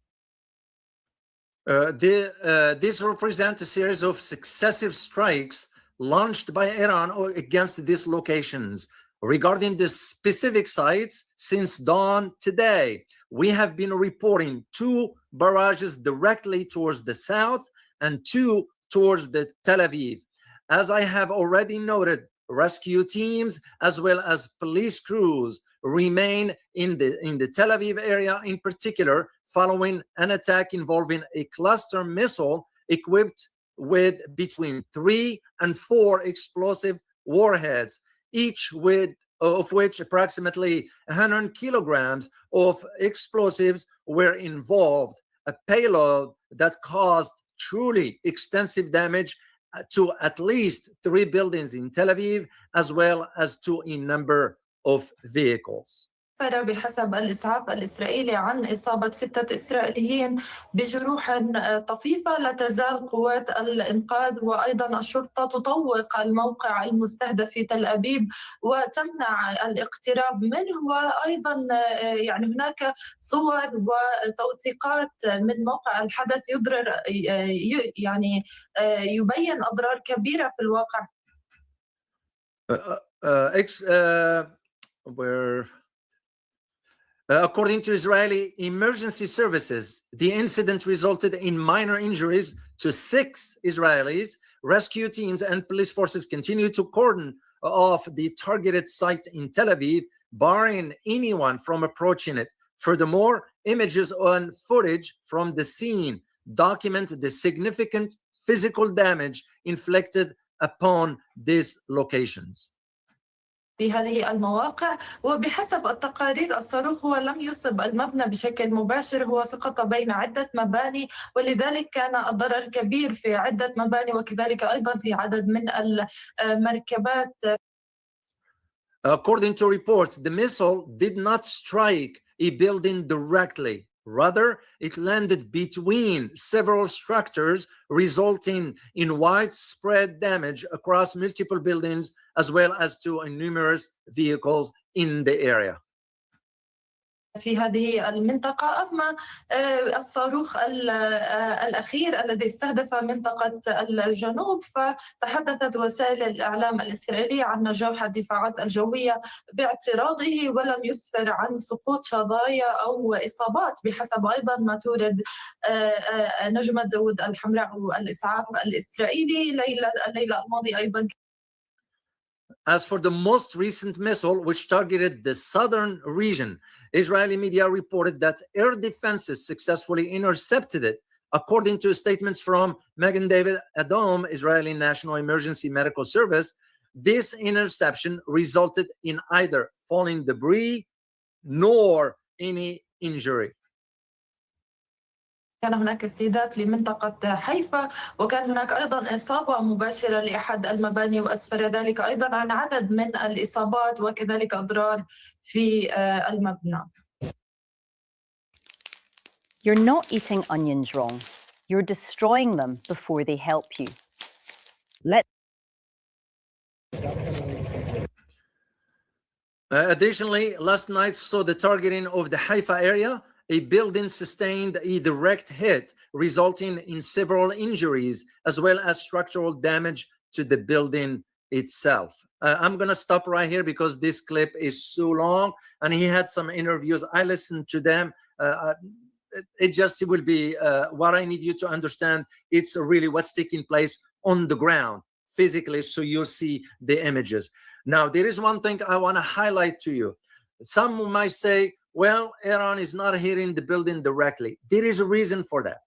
This represents a series of successive strikes launched by Iran against these locations. Regarding the specific sites, since dawn today, we have been reporting 2 barrages directly towards the south and 2 towards the Tel Aviv. As I have already noted, rescue teams as well as police crews remain in the Tel Aviv area, in particular, following an attack involving a cluster missile equipped with between 3 and 4 explosive warheads, each of which approximately 100 kilograms of explosives were involved, a payload that caused truly extensive damage to at least 3 buildings in Tel Aviv, as well as to a number of vehicles. بحسب الإسعاف الإسرائيلي عن إصابة 6 إسرائيليين بجروح طفيفة. لا تزال قوات الإنقاذ وأيضا الشرطة تطوق الموقع المستهدف في تل أبيب وتمنع الاقتراب منه، وأيضا يعني هناك صور وتوثيقات من موقع الحدث يضرر يعني يبين أضرار كبيرة في الواقع. According to Israeli emergency services, the incident resulted in minor injuries to 6 Israelis. Rescue teams and police forces continue to cordon off the targeted site in Tel Aviv, barring anyone from approaching it. Furthermore, images and footage from the scene document the significant physical damage inflicted upon these locations. في هذه المواقع، وبحسب التقارير الصاروخ هو لم يصب المبنى بشكل مباشر، هو سقط بين عدة مباني، ولذلك كان الضرر كبير في عدة مباني وكذلك أيضا في عدد من المركبات. According to reports, the missile did not strike a building directly. Rather, it landed between several structures, resulting in widespread damage across multiple buildings, as well as to numerous vehicles in the area. في هذه المنطقة. أما الصاروخ الأخير الذي استهدف منطقة الجنوب، فتحدثت وسائل الإعلام الإسرائيلية عن نجاح الدفاعات الجوية باعتراضه، ولم يسفر عن سقوط شظايا أو إصابات بحسب أيضا ما تورد نجمة داود الحمراء الإسعاف الإسرائيلي الليلة الماضية أيضا. As for the most recent missile, which targeted the southern region, Israeli media reported that air defenses successfully intercepted it. According to statements from Magen David Adom, Israeli National Emergency Medical Service, this interception resulted in either falling debris nor any injury. كان هناك استهداف لمنطقة حيفا، وكان هناك أيضا إصابة مباشرة لأحد المباني، وأسفر ذلك أيضا عن عدد من الإصابات وكذلك أضرار في المبنى. You're not eating onions wrong. You're destroying them before they help you. Additionally, last night saw the targeting of the Haifa area. A building sustained a direct hit, resulting in several injuries, as well as structural damage to the building itself. I'm going to stop right here because this clip is so long, and he had some interviews. I listened to them. It will be what I need you to understand. It's really what's taking place on the ground. physically, so you'll see the images. Now, there is one thing I want to highlight to you. Some might say, well, Iran is not hitting the building directly. There is a reason for that.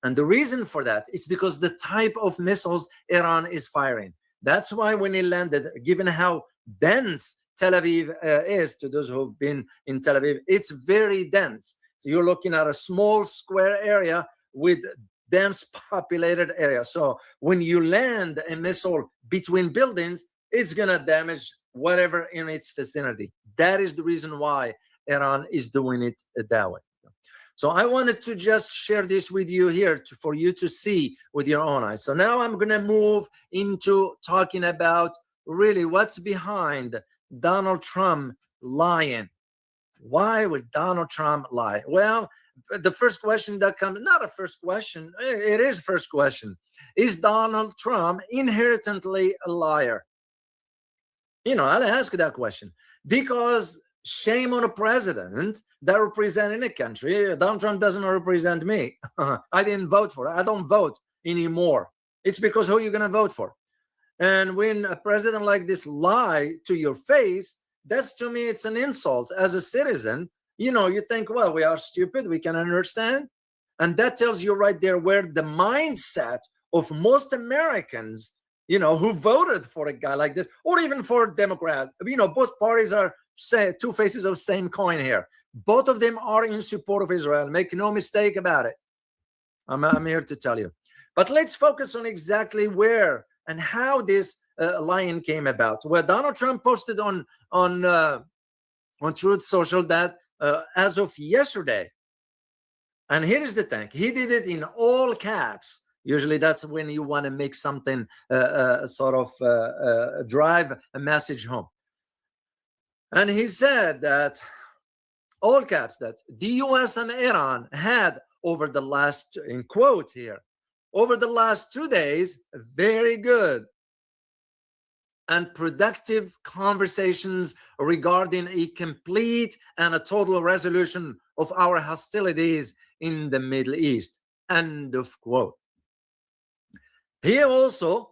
And the reason for that is because the type of missiles Iran is firing. That's why when it landed, given how dense Tel Aviv is, to those who've been in Tel Aviv, it's very dense. So you're looking at a small square area with dense populated area. So when you land a missile between buildings, it's going to damage whatever in its vicinity. That is the reason why Iran is doing it that way. So I wanted to just share this with you here for you to see with your own eyes. So now I'm going to move into talking about really what's behind Donald Trump lying. Why would Donald Trump lie? Well, the first question that comes, not a first question, it is first question. Is Donald Trump inherently a liar? You know, I'll ask that question because shame on a president that represents a country. Donald Trump doesn't represent me. I didn't vote for it. I don't vote anymore. It's because who are you going to vote for? And when a president like this lie to your face, that's, to me, it's an insult as a citizen. You know, you think, well, we are stupid, we can understand. And that tells you right there where the mindset of most Americans, you know, who voted for a guy like this, or even for Democrat, you know, both parties are two faces of the same coin here. Both of them are in support of Israel. Make no mistake about it. I'm here to tell you. But let's focus on exactly where and how this lying came about. Well, Donald Trump posted on Truth Social that as of yesterday, and here is the thing, he did it in all caps. Usually that's when you want to make something sort of drive a message home. And he said that, all caps, that the US and Iran had over the last, in quote here, over the last 2 days, very good and productive conversations regarding a complete and a total resolution of our hostilities in the Middle East. End of quote. He also,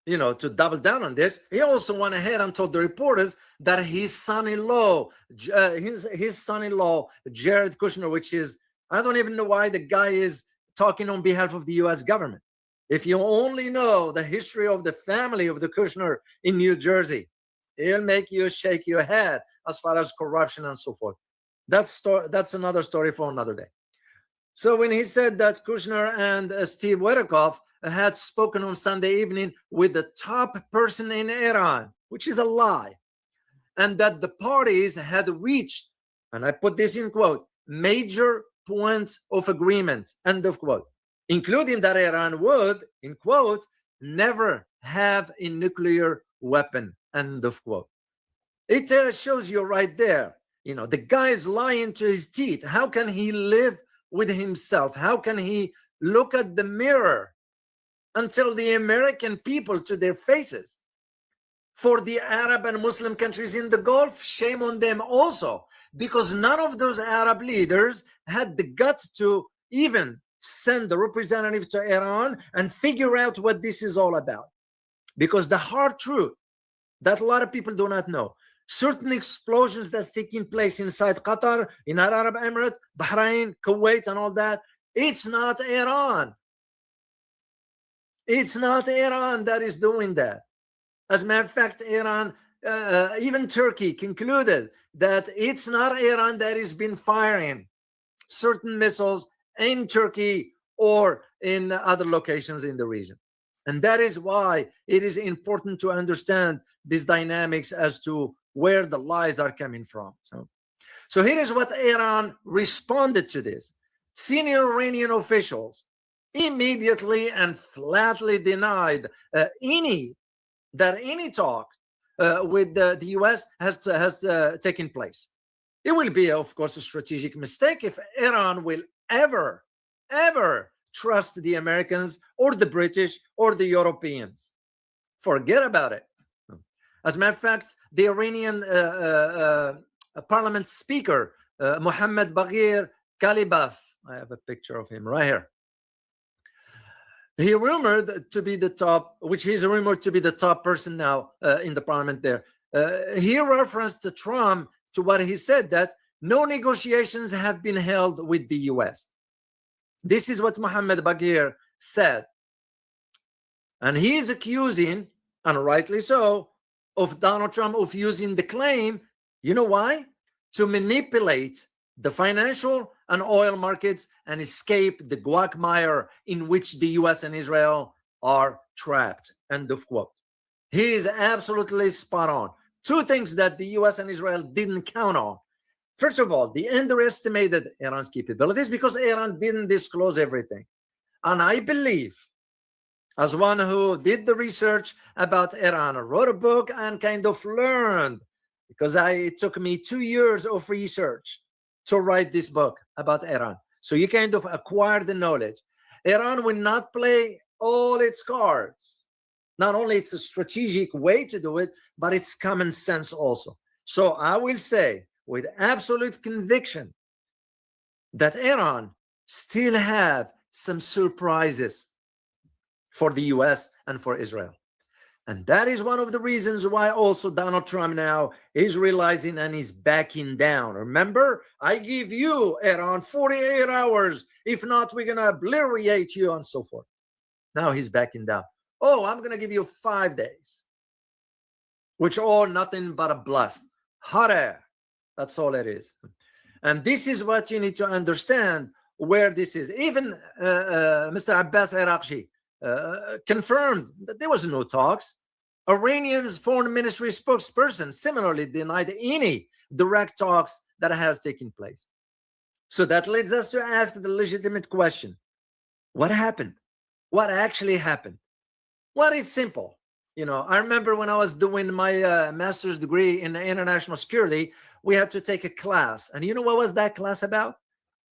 you know, to double down on this, he also went ahead and told the reporters that his son-in-law, his son-in-law, Jared Kushner, which is, I don't even know why the guy is talking on behalf of the U.S. government. If you only know the history of the family of the Kushner in New Jersey, it'll make you shake your head as far as corruption and so forth. That's another story for another day. So when he said that Kushner and Steve Witkoff had spoken on Sunday evening with the top person in Iran, which is a lie, and that the parties had reached, and I put this in quote, major points of agreement, end of quote, including that Iran would, in quote, never have a nuclear weapon, end of quote. It shows you right there, you know, the guy is lying to his teeth. How can he live with himself? How can he look at the mirror and tell the American people to their faces? For the Arab and Muslim countries in the Gulf, shame on them also, because none of those Arab leaders had the guts to even send the representative to Iran and figure out what this is all about. Because the hard truth that a lot of people do not know, certain explosions that's taking place inside Qatar, in Arab Emirates, Bahrain, Kuwait, and all that, it's not Iran. It's not Iran that is doing that. As a matter of fact, Iran, even Turkey concluded that it's not Iran that has been firing certain missiles in Turkey or in other locations in the region. And that is why it is important to understand these dynamics as to where the lies are coming from. So here is what Iran responded to this. Senior Iranian officials immediately and flatly denied any talk with the US has taken place. It will be, of course, a strategic mistake if Iran will ever trust the Americans or the British or the Europeans. Forget about it. As a matter of fact, the Iranian parliament speaker, Mohammad Baghir Kalibaf, I have a picture of him right here. he rumored to be the top, which he's rumored to be the top person now in the parliament there. He referenced to Trump to what he said, that no negotiations have been held with the US. This is what Mohammed Bagir said. And he is accusing, and rightly so, of Donald Trump of using the claim, you know why? To manipulate the financial and oil markets and escape the quagmire in which the US and Israel are trapped. End of quote. He is absolutely spot on. Two things that the US and Israel didn't count on. First of all, they underestimated Iran's capabilities because Iran didn't disclose everything. And I believe, as one who did the research about Iran, wrote a book and kind of learned, because it took me 2 years of research to write this book about Iran. So you kind of acquire the knowledge. Iran will not play all its cards. Not only it's a strategic way to do it, but it's common sense also. So I will say with absolute conviction that Iran still have some surprises for the US and for Israel. And that is one of the reasons why also Donald Trump now is realizing and is backing down. Remember, I give you, Iran, 48 hours. If not, we're going to obliterate you and so forth. Now he's backing down. Oh, I'm going to give you 5 days, which are nothing but a bluff. Hot air. That's all it is. And this is what you need to understand where this is. Even Mr. Abbas Iraqi confirmed that there was no talks. Iranian's foreign ministry spokesperson similarly denied any direct talks that has taken place. So that leads us to ask the legitimate question. What happened? What actually happened? Well, it's simple. You know, I remember when I was doing my master's degree in international security, we had to take a class. And you know what was that class about?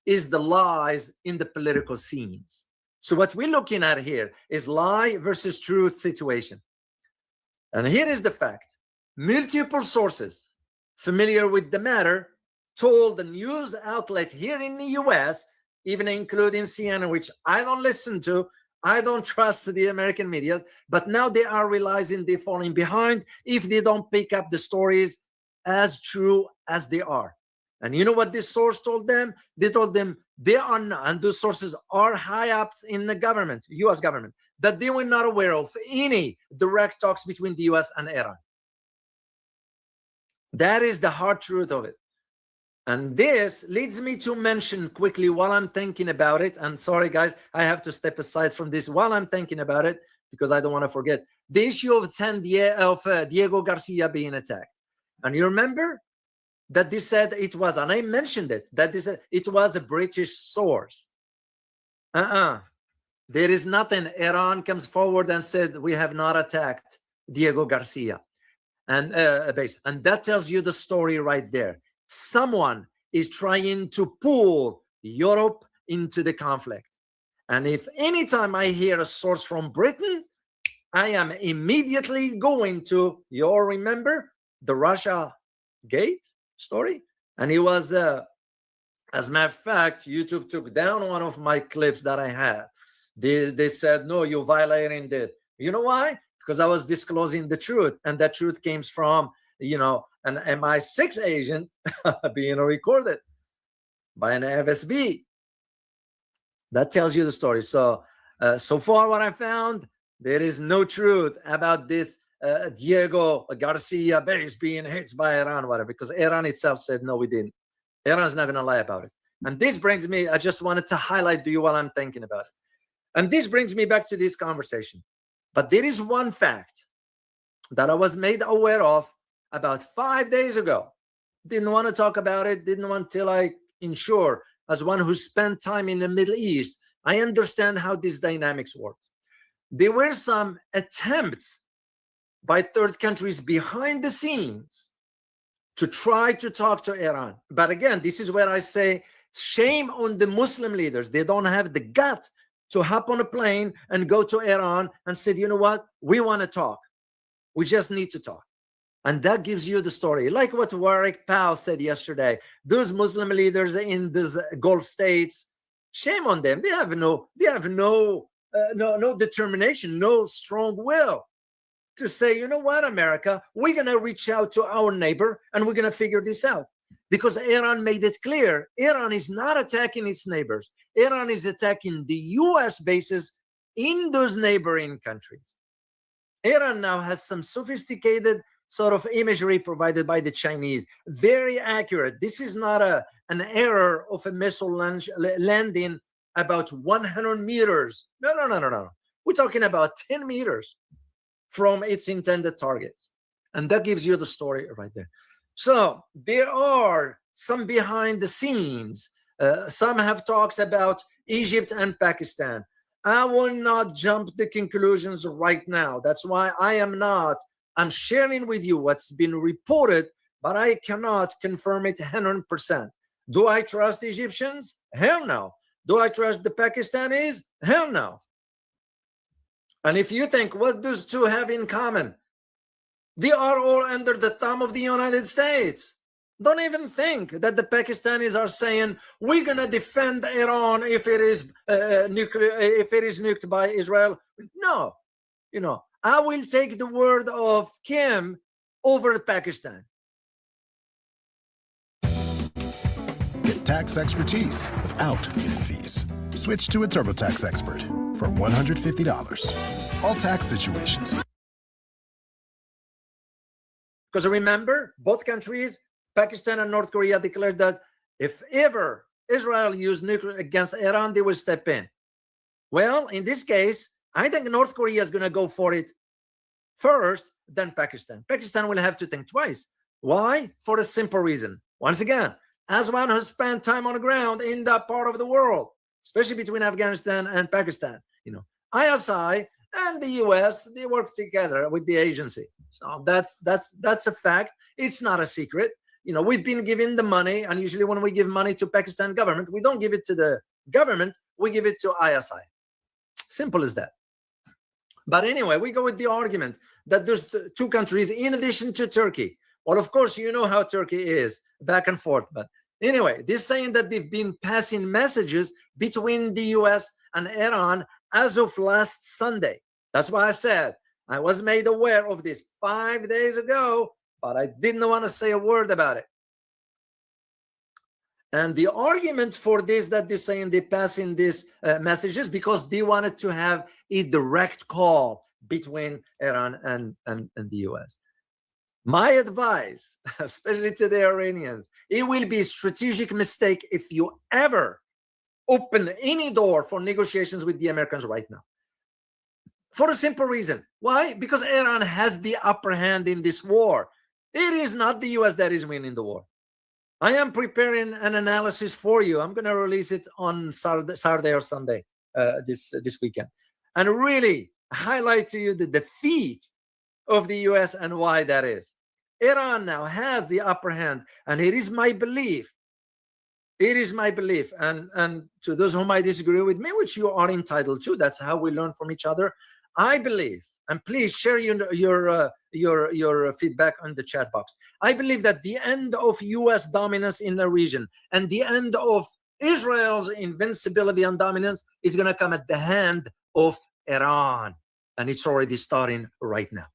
Is the lies in the political scenes. So what we're looking at here is lie versus truth situation. And here is the fact. Multiple sources familiar with the matter told the news outlet here in the US, even including CNN, which I don't listen to, I don't trust the American media, but now they are realizing they're falling behind if they don't pick up the stories as true as they are. And you know what this source told them? They told them they are not, and those sources are high ups in the government, US government, that they were not aware of any direct talks between the US and Iran. That is the hard truth of it. And this leads me to mention quickly while I'm thinking about it, and sorry guys, I have to step aside from this while I'm thinking about it because I don't want to forget the issue of Diego Garcia being attacked. And you remember that they said it was, and I mentioned it, that they said it was a British source. There is nothing. Iran comes forward and said we have not attacked Diego Garcia and base, and that tells you the story right there. Someone is trying to pull Europe into the conflict. And if anytime I hear a source from Britain, I am immediately going to, you all remember the Russia Gate story? And it was, as a matter of fact, YouTube took down one of my clips that I had. They said, no, you're violating this. You know why? Because I was disclosing the truth. And that truth came from, you know, an MI6 agent being recorded by an FSB. That tells you the story. So, so far what I found, there is no truth about this Diego Garcia base being hit by Iran, whatever, because Iran itself said, no, we didn't. Iran's not going to lie about it. And this brings me, I just wanted to highlight to you while I'm thinking about it. And this brings me back to this conversation. But there is one fact that I was made aware of about 5 days ago. Didn't want to talk about it, didn't want till I ensure, as one who spent time in the Middle East, I understand how these dynamics work. There were some attempts by third countries behind the scenes to try to talk to Iran. But again, this is where I say, shame on the Muslim leaders. They don't have the gut to hop on a plane and go to Iran and say, you know what, we want to talk. We just need to talk. And that gives you the story. Like what Warwick Powell said yesterday, those Muslim leaders in those Gulf states, shame on them. They have no no determination, no strong will to say, you know what, America, we're going to reach out to our neighbor and we're going to figure this out. Because Iran made it clear, Iran is not attacking its neighbors. Iran is attacking the US bases in those neighboring countries. Iran now has some sophisticated sort of imagery provided by the Chinese, very accurate. This is not an error of a missile landing about 100 meters. No. We're talking about 10 meters from its intended targets. And that gives you the story right there. So there are some behind the scenes. Some have talks about Egypt and Pakistan. I will not jump the conclusions right now. That's why I'm sharing with you what's been reported, but I cannot confirm it 100%. Do I trust Egyptians? Hell no. Do I trust the Pakistanis? Hell no. And if you think, what those two have in common? They are all under the thumb of the United States. Don't even think that the Pakistanis are saying, we're going to defend Iran if it is nuked by Israel. No. You know, I will take the word of Kim over Pakistan. Get tax expertise without hidden fees. Switch to a TurboTax expert for $150. All tax situations. Because remember, both countries, Pakistan and North Korea, declared that if ever Israel used nuclear against Iran, they will step in. Well, in this case, I think North Korea is going to go for it first, then Pakistan. Pakistan will have to think twice. Why? For a simple reason. Once again, as one who spent time on the ground in that part of the world, especially between Afghanistan and Pakistan, you know, ISI and the US, they work together with the agency. So that's a fact. It's not a secret. You know, we've been giving the money, and usually when we give money to Pakistan government, we don't give it to the government, we give it to ISI. Simple as that. But anyway, we go with the argument that there's two countries in addition to Turkey. Well, of course, you know how Turkey is, back and forth. But anyway, this saying that they've been passing messages between the US and Iran as of last Sunday. That's why I said I was made aware of this 5 days ago, but I didn't want to say a word about it. And the argument for this, that they're saying they're passing these messages, because they wanted to have a direct call between Iran and the US. My advice, especially to the Iranians, it will be a strategic mistake if you ever open any door for negotiations with the Americans right now. For a simple reason. Why? Because Iran has the upper hand in this war. It is not the US that is winning the war. I am preparing an analysis for you. I'm going to release it on Saturday or Sunday this weekend, and really highlight to you the defeat of the US and why that is. Iran now has the upper hand, and it is my belief. It is my belief, and to those who might disagree with me, which you are entitled to, that's how we learn from each other. I believe, and please share your feedback on the chat box. I believe that the end of US dominance in the region and the end of Israel's invincibility and dominance is going to come at the hand of Iran. And it's already starting right now.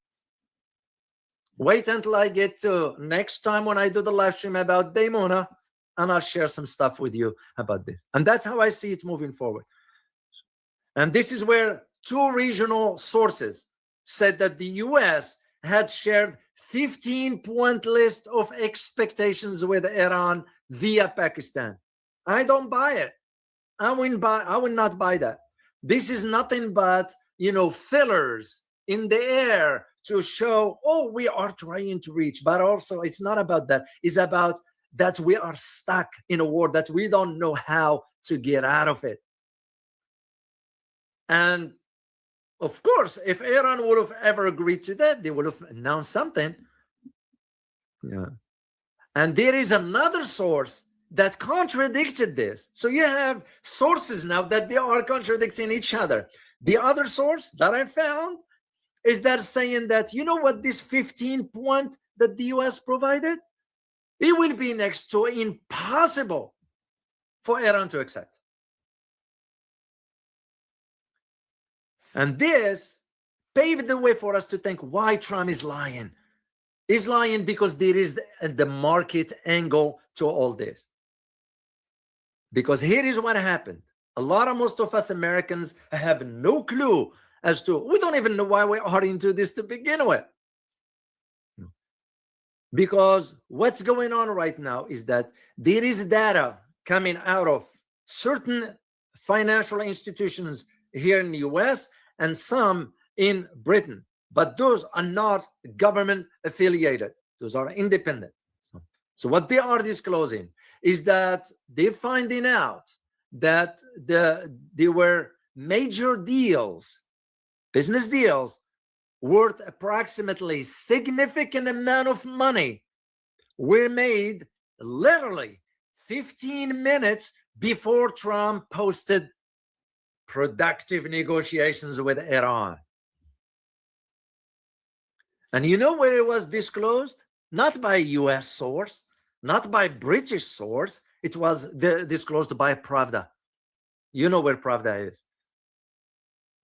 Wait until I get to next time when I do the live stream about Daimona, and I'll share some stuff with you about this. And that's how I see it moving forward. And this is where two regional sources said that the US had shared 15-point list of expectations with Iran via Pakistan. I don't buy it. I will not buy that. This is nothing but, fillers in the air to show, oh, we are trying to reach. But also, it's not about that. It's about that we are stuck in a war that we don't know how to get out of it. And of course, if Iran would have ever agreed to that, they would have announced something. Yeah. And there is another source that contradicted this. So you have sources now that they are contradicting each other. The other source that I found is that saying that, you know what, this 15-point that the US provided, it will be next to impossible for Iran to accept. And this paved the way for us to think why Trump is lying. He's lying because there is the market angle to all this. Because here is what happened. Most of us Americans have no clue as to, we don't even know why we are into this to begin with. Because what's going on right now is that there is data coming out of certain financial institutions here in the US and some in Britain, but those are not government affiliated. Those are independent. So what they are disclosing is that they're finding out that there were major deals, business deals, worth approximately significant amount of money were made literally 15 minutes before Trump posted productive negotiations with Iran. And you know where it was disclosed? Not by a US source, not by British source. It was disclosed by Pravda. You know where Pravda is.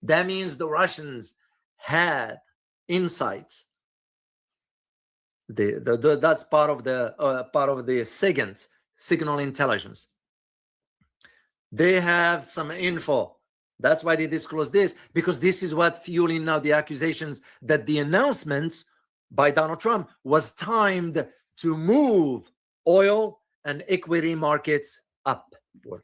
That means the Russians had insights. That's part of the SIGINT, signal intelligence. They have some info. That's why they disclose this, because this is what fueling now the accusations that the announcements by Donald Trump was timed to move oil and equity markets upward.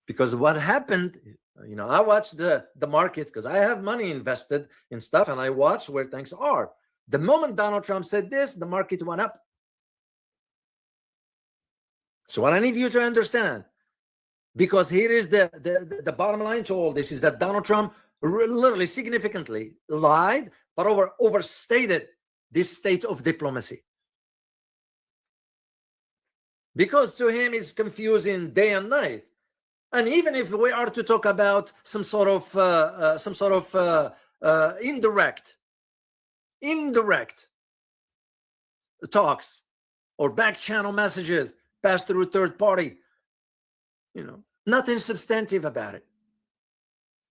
Because what happened, you know, I watch the markets because I have money invested in stuff and I watch where things are. The moment Donald Trump said this, the market went up. So what I need you to understand, because here is the bottom line to all this, is that Donald Trump literally significantly lied, but overstated this state of diplomacy. Because to him it's confusing day and night. And even if we are to talk about some sort of indirect talks or back channel messages passed through third party, you know, nothing substantive about it.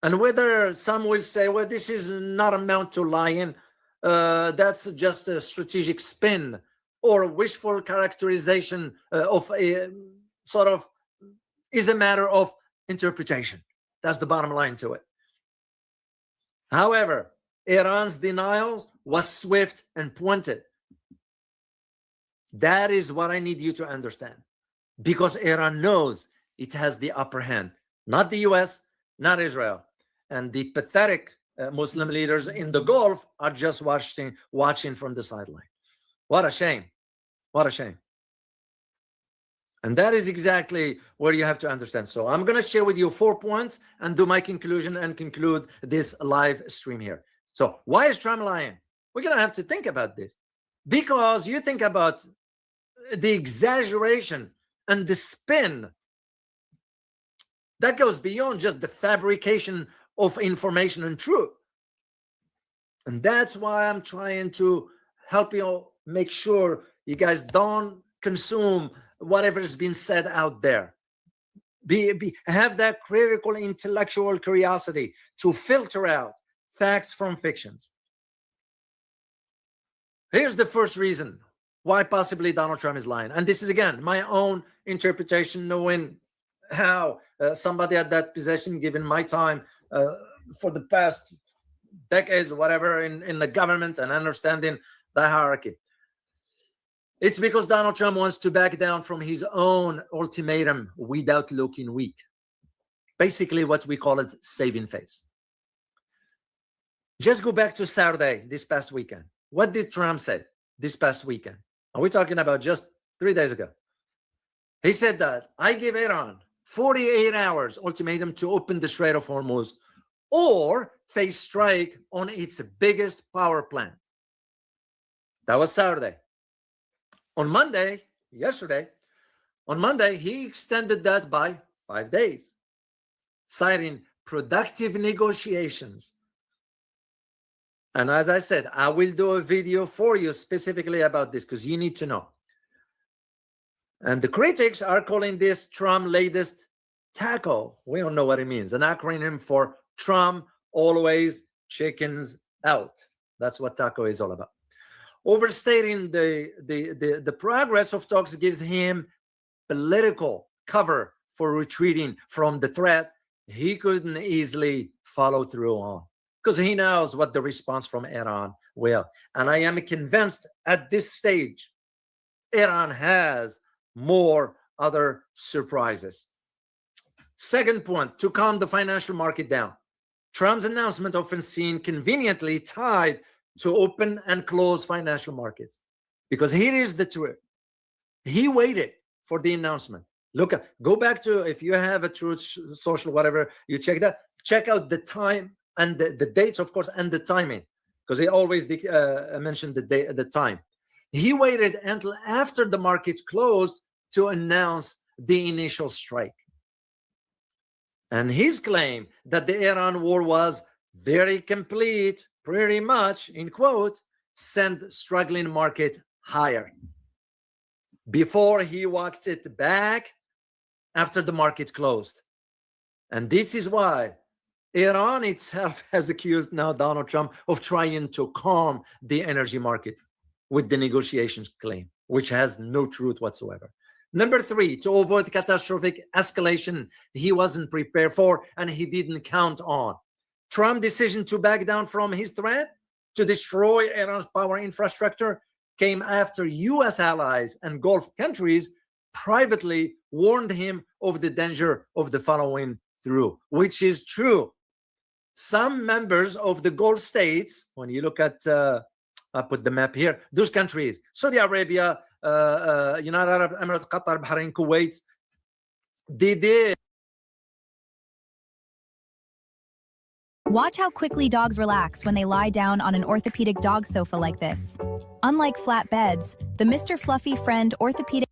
And whether some will say, well, this is not amount to lying, that's just a strategic spin or wishful characterization of a sort of, is a matter of interpretation. That's the bottom line to it. However, Iran's denials was swift and pointed. That is what I need you to understand, because Iran knows it has the upper hand, not the US, not Israel. And the pathetic Muslim leaders in the Gulf are just watching from the sideline. What a shame. What a shame. And that is exactly where you have to understand. So I'm going to share with you 4 points and do my conclusion and conclude this live stream here. So why is Trump lying? We're going to have to think about this, because you think about the exaggeration and the spin that goes beyond just the fabrication of information and truth. And that's why I'm trying to help you make sure you guys don't consume whatever has been said out there. Have that critical intellectual curiosity to filter out facts from fictions. Here's the first reason why possibly Donald Trump is lying. And this is, again, my own interpretation, knowing how somebody at that position, given my time for the past decades or whatever in the government and understanding the hierarchy. It's because Donald Trump wants to back down from his own ultimatum without looking weak. Basically what we call it saving face. Just go back to Saturday, this past weekend. What did Trump say this past weekend? Are we talking about just 3 days ago? He said that I give Iran 48 hours ultimatum to open the Strait of Hormuz or face strike on its biggest power plant. That was Saturday. On Monday, yesterday, on Monday, he extended that by 5 days, citing productive negotiations. And as I said, I will do a video for you specifically about this because you need to know. And the critics are calling this Trump's latest tackle. We don't know what it means. An acronym for Trump always chickens out. That's what TACO is all about. Overstating the progress of talks gives him political cover for retreating from the threat he couldn't easily follow through on, because he knows what the response from Iran will. And I am convinced at this stage, Iran has more other surprises. Second point, to calm the financial market down. Trump's announcement often seen conveniently tied to open and close financial markets. Because here is the truth. He waited for the announcement. Look, go back to, if you have a Truth Social, whatever, you check that, check out the time and the dates, of course, and the timing, because he always mentioned the time. He waited until after the markets closed to announce the initial strike. And his claim that the Iran war was very complete, pretty much, in quote, sent struggling market higher before he walked it back after the market closed. And this is why Iran itself has accused now Donald Trump of trying to calm the energy market with the negotiations claim, which has no truth whatsoever. Number three, to avoid catastrophic escalation he wasn't prepared for and he didn't count on. Trump's decision to back down from his threat to destroy Iran's power infrastructure came after U.S. allies and Gulf countries privately warned him of the danger of the following through, which is true. Some members of the Gulf states, when you look at, I put the map here, those countries, Saudi Arabia, United Arab Emirates, Qatar, Bahrain, Kuwait, they did. Watch how quickly dogs relax when they lie down on an orthopedic dog sofa like this. Unlike flat beds, the Mr. Fluffy Friend orthopedic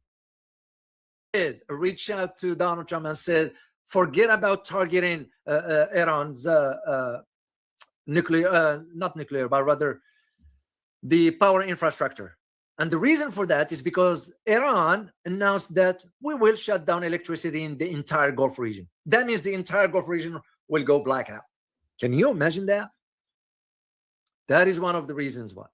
reached out to Donald Trump and said, forget about targeting Iran's nuclear, not nuclear, but rather the power infrastructure. And the reason for that is because Iran announced that we will shut down electricity in the entire Gulf region. That means the entire Gulf region will go blackout. Can you imagine that? That is one of the reasons why.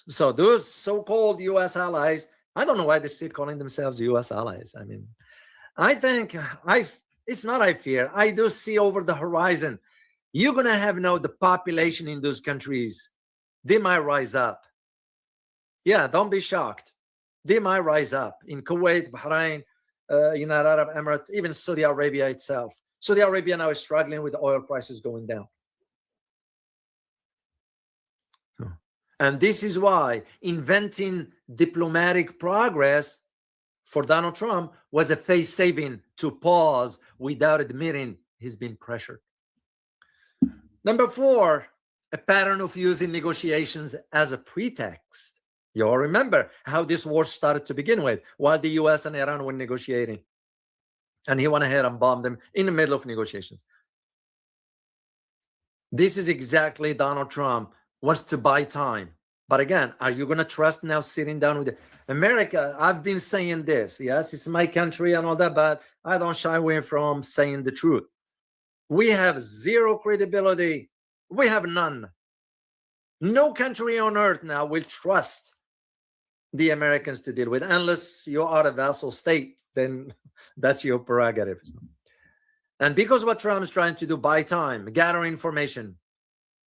So those so-called U.S. allies, I don't know why they still calling themselves U.S. allies. I mean, I think it's not I fear. I do see over the horizon, you're going to have now the population in those countries. They might rise up. Yeah, don't be shocked. They might rise up in Kuwait, Bahrain, United Arab Emirates, even Saudi Arabia itself. Saudi Arabia now is struggling with oil prices going down. And this is why inventing diplomatic progress for Donald Trump was a face-saving to pause without admitting he's been pressured. Number four, a pattern of using negotiations as a pretext. You all remember how this war started to begin with, while the US and Iran were negotiating. And he went ahead and bombed them in the middle of negotiations. This is exactly Donald Trump wants to buy time. But again, are you going to trust now sitting down with America? I've been saying this. Yes, it's my country and all that, but I don't shy away from saying the truth. We have zero credibility. We have none. No country on earth now will trust the Americans to deal with, unless you are a vassal state, then that's your prerogative. And because what Trump is trying to do, buy time, gather information,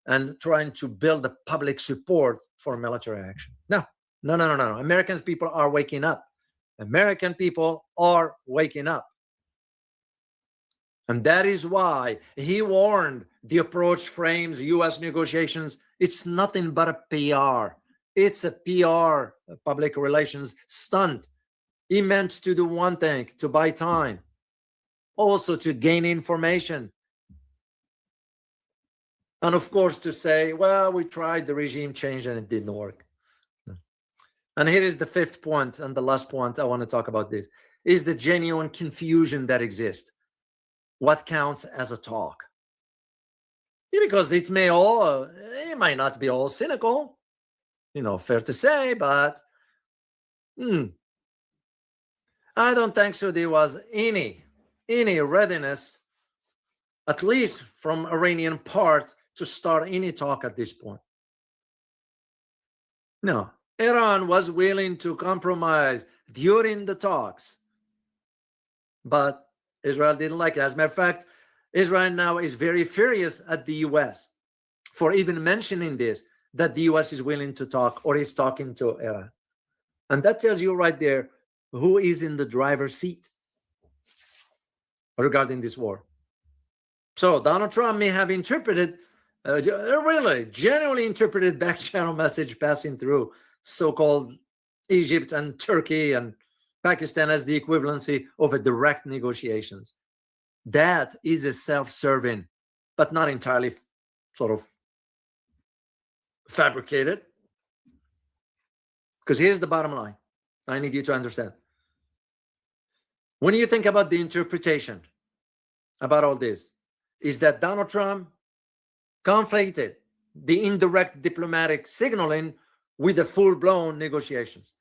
and trying to build the public support for military action. No. American people are waking up. American people are waking up. And that is why he warned the approach frames U.S. negotiations. It's nothing but a PR. It's a PR, public relations stunt. He meant to do one thing, to buy time, also to gain information. And of course to say, well, we tried the regime change and it didn't work. And here is the fifth point, and the last point I want to talk about this, is the genuine confusion that exists. What counts as a talk? Yeah, because it might not be all cynical, fair to say, but I don't think so there was any readiness at least from Iranian part, to start any talk at this point. No, Iran was willing to compromise during the talks, but Israel didn't like it. As a matter of fact, Israel now is very furious at the US for even mentioning this, that the US is willing to talk or is talking to Iran. And that tells you right there who is in the driver's seat regarding this war. So Donald Trump may have interpreted, really genuinely interpreted back channel message passing through so-called Egypt and Turkey and Pakistan as the equivalency of a direct negotiations. That is a self-serving, but not entirely sort of fabricated. Because here's the bottom line. I need you to understand. When you think about the interpretation about all this, is that Donald Trump conflated the indirect diplomatic signaling with the full-blown negotiations.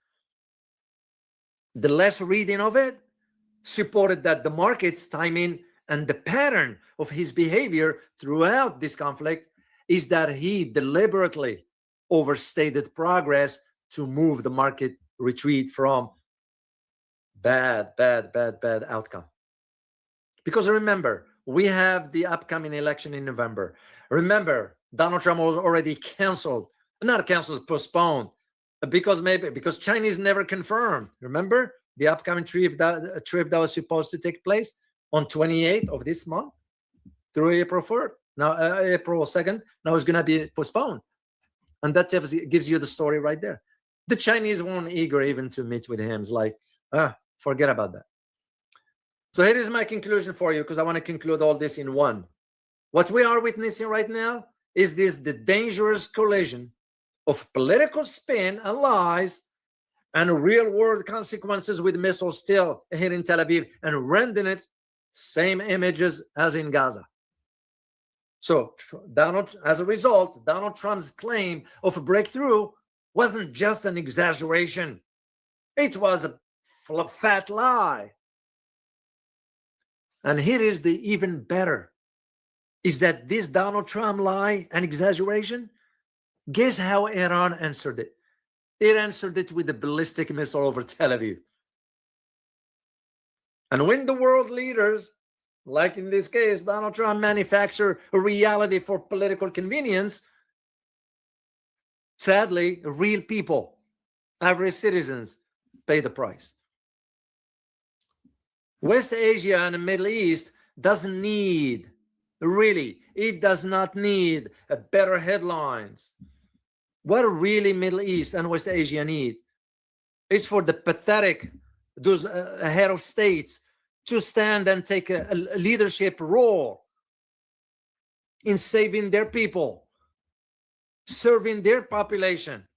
The less reading of it supported that the market's timing and the pattern of his behavior throughout this conflict is that he deliberately overstated progress to move the market retreat from bad outcome. Because remember, we have the upcoming election in November. Remember, Donald Trump was already because Chinese never confirmed. Remember the upcoming trip that was supposed to take place on 28th of this month through April 3rd. Now April 2nd. Now it's going to be postponed, and that gives you the story right there. The Chinese weren't eager even to meet with him. It's like, forget about that. So here is my conclusion for you, because I want to conclude all this in one. What we are witnessing right now is the dangerous collision of political spin and lies and real-world consequences with missiles still here in Tel Aviv and rendering it same images as in Gaza. So as a result, Donald Trump's claim of a breakthrough wasn't just an exaggeration. It was a fat lie. And here is the even better, is that this Donald Trump lie and exaggeration, guess how Iran answered it? It answered it with a ballistic missile over Tel Aviv. And when the world leaders, like in this case, Donald Trump, manufacture a reality for political convenience, sadly, real people, average citizens, pay the price. West Asia and the Middle East doesn't need, really, it does not need better headlines. What really Middle East and West Asia need is for the pathetic, those head of states to stand and take a leadership role in saving their people, serving their population,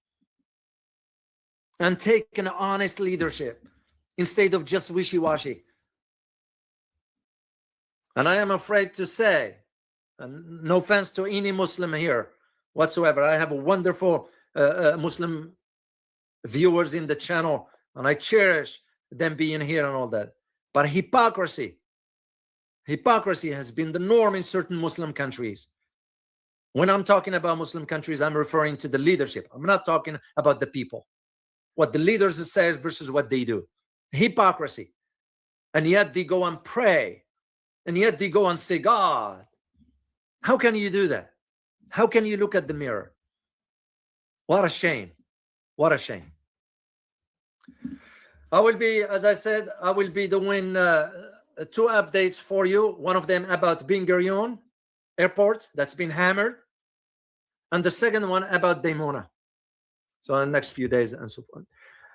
and take an honest leadership instead of just wishy-washy. And I am afraid to say, and no offense to any Muslim here whatsoever, I have a wonderful Muslim viewers in the channel, and I cherish them being here and all that. But hypocrisy has been the norm in certain Muslim countries. When I'm talking about Muslim countries, I'm referring to the leadership. I'm not talking about the people. What the leaders say versus what they do. Hypocrisy. And yet they go and pray. And yet they go and say, God, how can you do that? How can you look at the mirror? What a shame. What a shame. I will be, as I said, I will be doing 2 updates for you. One of them about Ben Gurion Airport that's been hammered. And the second one about Dimona. So in the next few days and so on.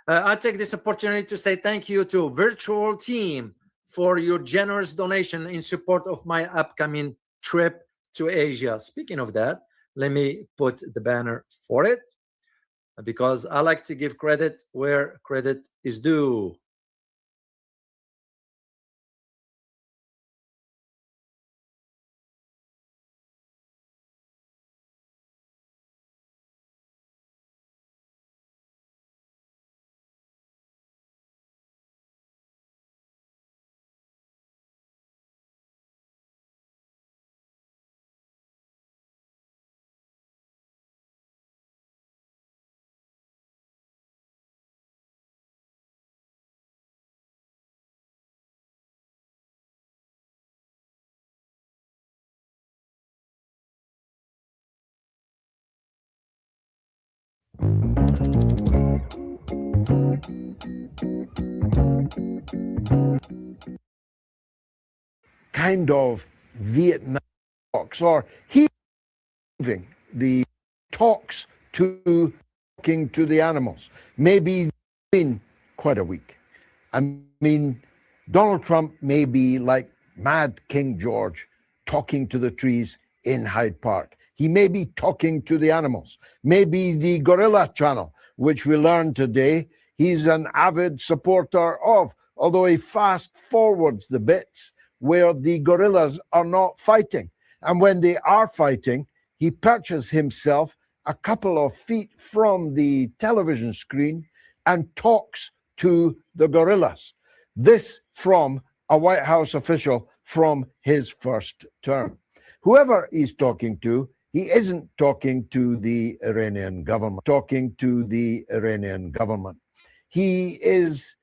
I take this opportunity to say thank you to Virtual Team for your generous donation in support of my upcoming trip to Asia. Speaking of that, let me put the banner for it, because I like to give credit where credit is due. Kind of Vietnam talks, or he leaving the talks to talking to the animals. Maybe been quite a week. I mean, Donald Trump may be like Mad King George talking to the trees in Hyde Park. He may be talking to the animals. Maybe the Gorilla Channel, which we learned today, he's an avid supporter of, although he fast forwards the bits where the gorillas are not fighting. And when they are fighting, he perches himself a couple of feet from the television screen and talks to the gorillas. This from a White House official from his first term. Whoever he's talking to, he isn't talking to the Iranian government, He is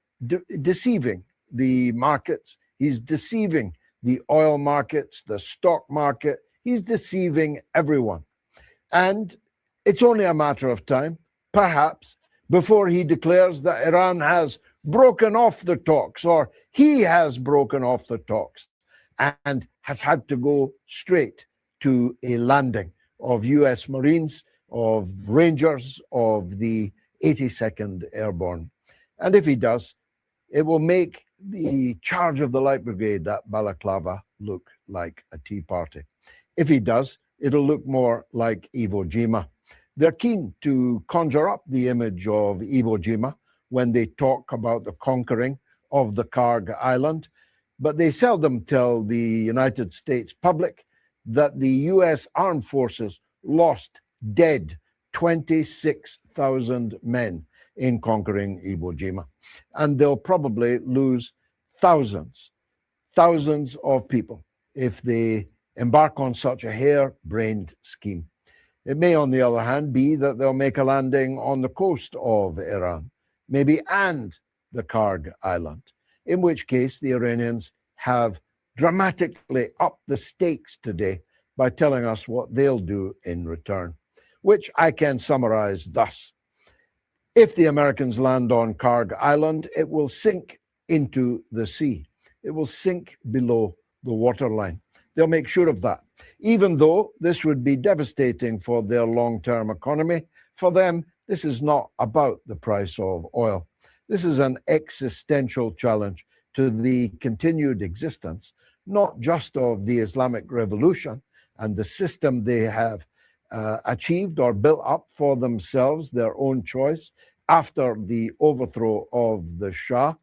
deceiving the markets. He's deceiving the oil markets, the stock market. He's deceiving everyone. And it's only a matter of time, perhaps, before he declares that Iran has broken off the talks, or he has broken off the talks and has had to go straight to a landing of US Marines, of Rangers, of the 82nd Airborne. And if he does, it will make the charge of the Light Brigade at Balaclava look like a tea party. If he does, it'll look more like Iwo Jima. They're keen to conjure up the image of Iwo Jima when they talk about the conquering of the Karg Island, but they seldom tell the United States public that the US armed forces lost dead 26,000 men in conquering Iwo Jima. And they'll probably lose thousands of people if they embark on such a hair-brained scheme. It may, on the other hand, be that they'll make a landing on the coast of Iran, maybe and the Karg Island, in which case the Iranians have dramatically upped the stakes today by telling us what they'll do in return, which I can summarize thus. If the Americans land on Karg Island, it will sink into the sea. It will sink below the waterline. They'll make sure of that. Even though this would be devastating for their long-term economy, for them, this is not about the price of oil. This is an existential challenge to the continued existence, not just of the Islamic Revolution and the system they have achieved or built up for themselves, their own choice, after the overthrow of the Shah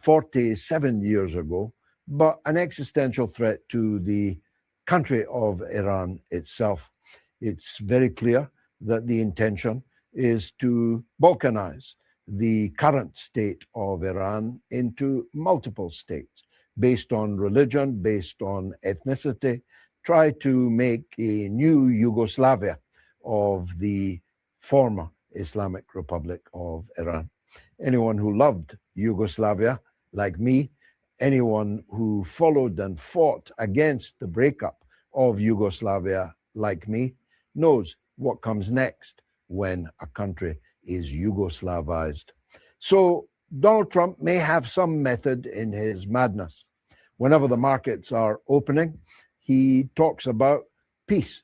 47 years ago, but an existential threat to the country of Iran itself. It's very clear that the intention is to balkanize the current state of Iran into multiple states based on religion, based on ethnicity, try to make a new Yugoslavia of the former Islamic Republic of Iran. Anyone who loved Yugoslavia, like me, anyone who followed and fought against the breakup of Yugoslavia, like me, knows what comes next when a country is Yugoslavized. So Donald Trump may have some method in his madness. Whenever the markets are opening, he talks about peace.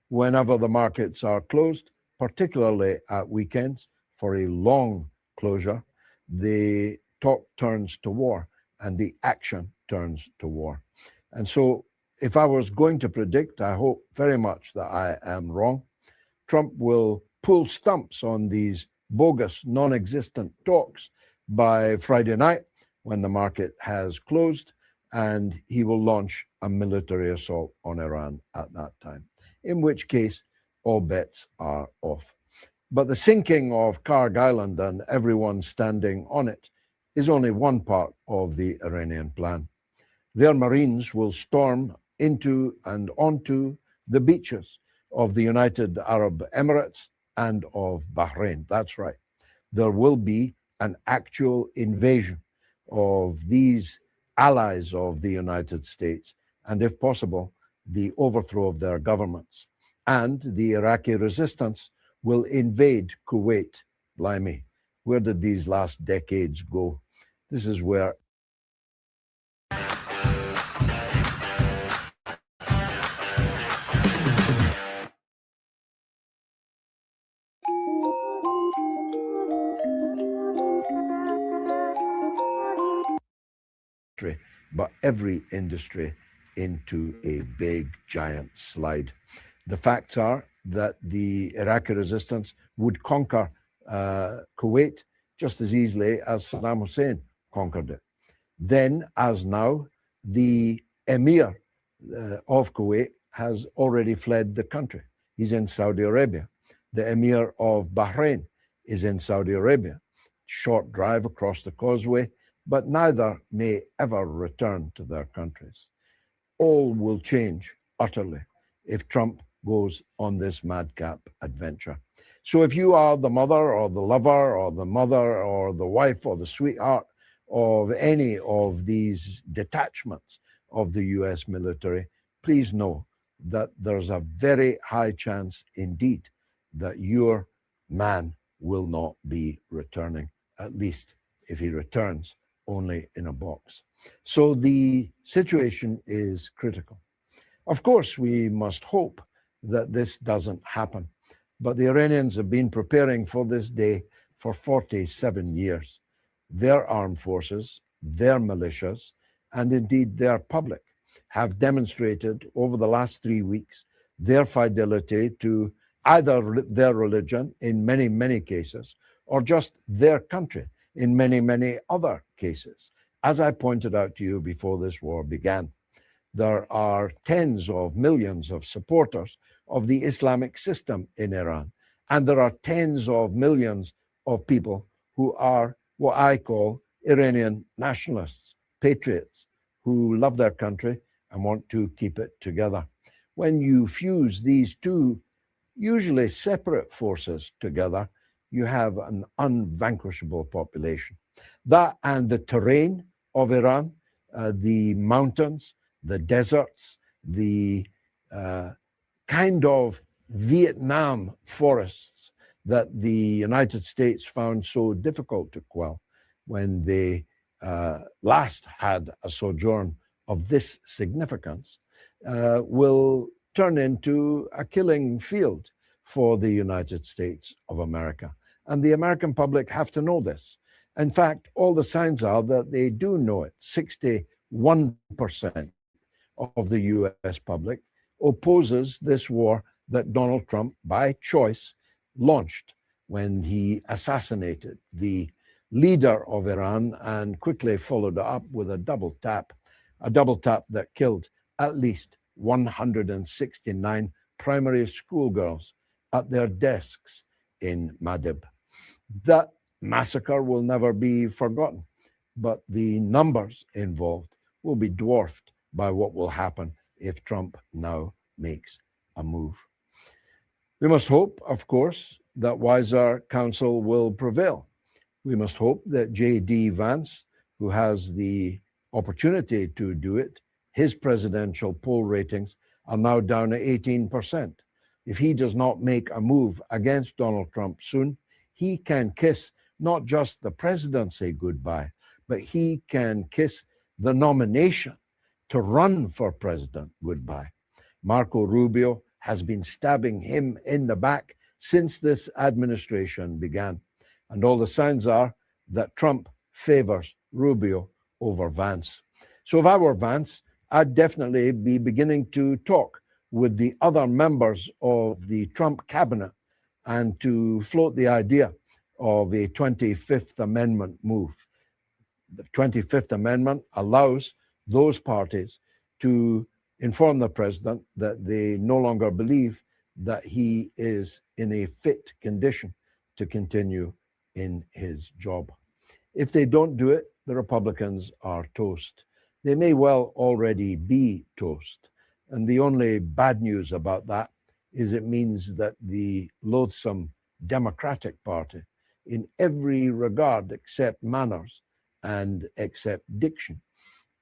Whenever the markets are closed, particularly at weekends, for a long closure, the talk turns to war and the action turns to war. And so if I was going to predict, I hope very much that I am wrong, Trump will pull stumps on these bogus, non-existent talks by Friday night when the market has closed, and he will launch a military assault on Iran at that time, in which case all bets are off. But the sinking of Karg Island and everyone standing on it is only one part of the Iranian plan. Their Marines will storm into and onto the beaches of the United Arab Emirates and of Bahrain. That's right. There will be an actual invasion of these allies of the United States, and if possible, the overthrow of their governments. And the Iraqi resistance will invade Kuwait blimey, where did these last decades go? This is where but every industry into a big giant slide. The facts are that the Iraqi resistance would conquer Kuwait just as easily as Saddam Hussein conquered it. Then, as now, the emir of Kuwait has already fled the country. He's in Saudi Arabia. The emir of Bahrain is in Saudi Arabia. Short drive across the causeway, but neither may ever return to their countries. All will change utterly if Trump goes on this madcap adventure. So if you are the mother or the lover or the mother or the wife or the sweetheart of any of these detachments of the US military, please know that there's a very high chance indeed that your man will not be returning, at least if he returns only in a box. So the situation is critical. Of course, we must hope that this doesn't happen, but the Iranians have been preparing for this day for 47 years. Their armed forces, their militias, and indeed their public have demonstrated over the last 3 weeks their fidelity to either their religion in many, many cases, or just their country in many, many other cases. As I pointed out to you before this war began, there are tens of millions of supporters of the Islamic system in Iran, and there are tens of millions of people who are what I call Iranian nationalists, patriots, who love their country and want to keep it together. When you fuse these two usually separate forces together, you have an unvanquishable population. That and the terrain of Iran, the mountains, the deserts, the kind of Vietnam forests that the United States found so difficult to quell when they last had a sojourn of this significance, will turn into a killing field for the United States of America. And the American public have to know this. In fact, all the signs are that they do know it. 61% of the US public opposes this war that Donald Trump, by choice, launched when he assassinated the leader of Iran and quickly followed it up with a double tap that killed at least 169 primary school girls at their desks in Madib. That massacre will never be forgotten, but the numbers involved will be dwarfed by what will happen if Trump now makes a move. We must hope, of course, that wiser counsel will prevail. We must hope that J.D. Vance, who has the opportunity to do it, his presidential poll ratings are now down at 18%. If he does not make a move against Donald Trump soon, he can kiss not just the presidency goodbye, but he can kiss the nomination to run for president goodbye. Marco Rubio has been stabbing him in the back since this administration began. And all the signs are that Trump favors Rubio over Vance. So if I were Vance, I'd definitely be beginning to talk with the other members of the Trump cabinet and to float the idea of a 25th Amendment move. The 25th Amendment allows those parties to inform the president that they no longer believe that he is in a fit condition to continue in his job. If they don't do it, the Republicans are toast. They may well already be toast. And the only bad news about that is it means that the loathsome Democratic Party, in every regard except manners and except diction,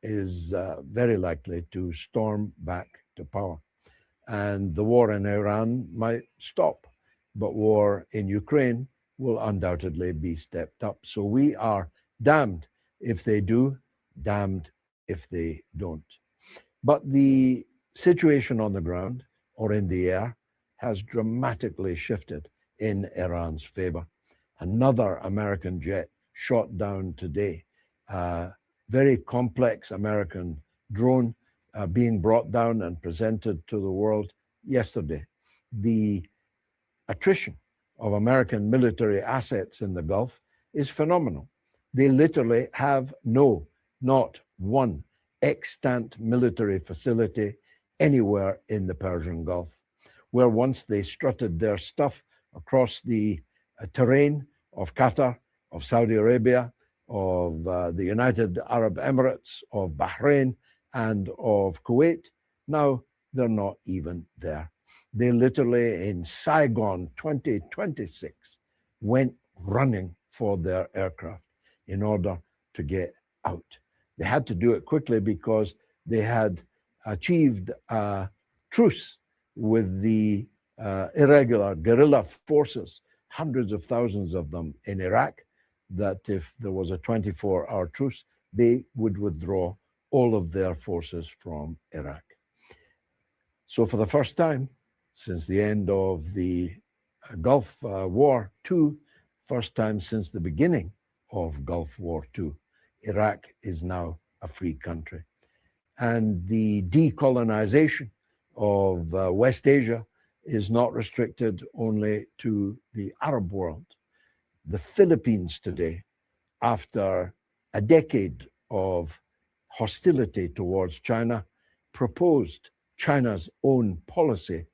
is very likely to storm back to power. And the war in Iran might stop, but war in Ukraine will undoubtedly be stepped up. So we are damned if they do, damned if they don't. But the situation on the ground or in the air has dramatically shifted in Iran's favor. Another American jet shot down today. Very complex American drone being brought down and presented to the world yesterday. The attrition of American military assets in the Gulf is phenomenal. They literally have not one extant military facility anywhere in the Persian Gulf, where once they strutted their stuff across the terrain of Qatar, of Saudi Arabia, of the United Arab Emirates, of Bahrain, and of Kuwait. Now they're not even there. They literally, in Saigon 2026, went running for their aircraft in order to get out. They had to do it quickly because they had achieved a truce with the irregular guerrilla forces, hundreds of thousands of them in Iraq, that if there was a 24-hour truce, they would withdraw all of their forces from Iraq. So for the first time since the end of the Gulf War II, first time since the beginning of Gulf War II, Iraq is now a free country. And the decolonization of West Asia is not restricted only to the Arab world. The Philippines today, after a decade of hostility towards China, proposed China's own policy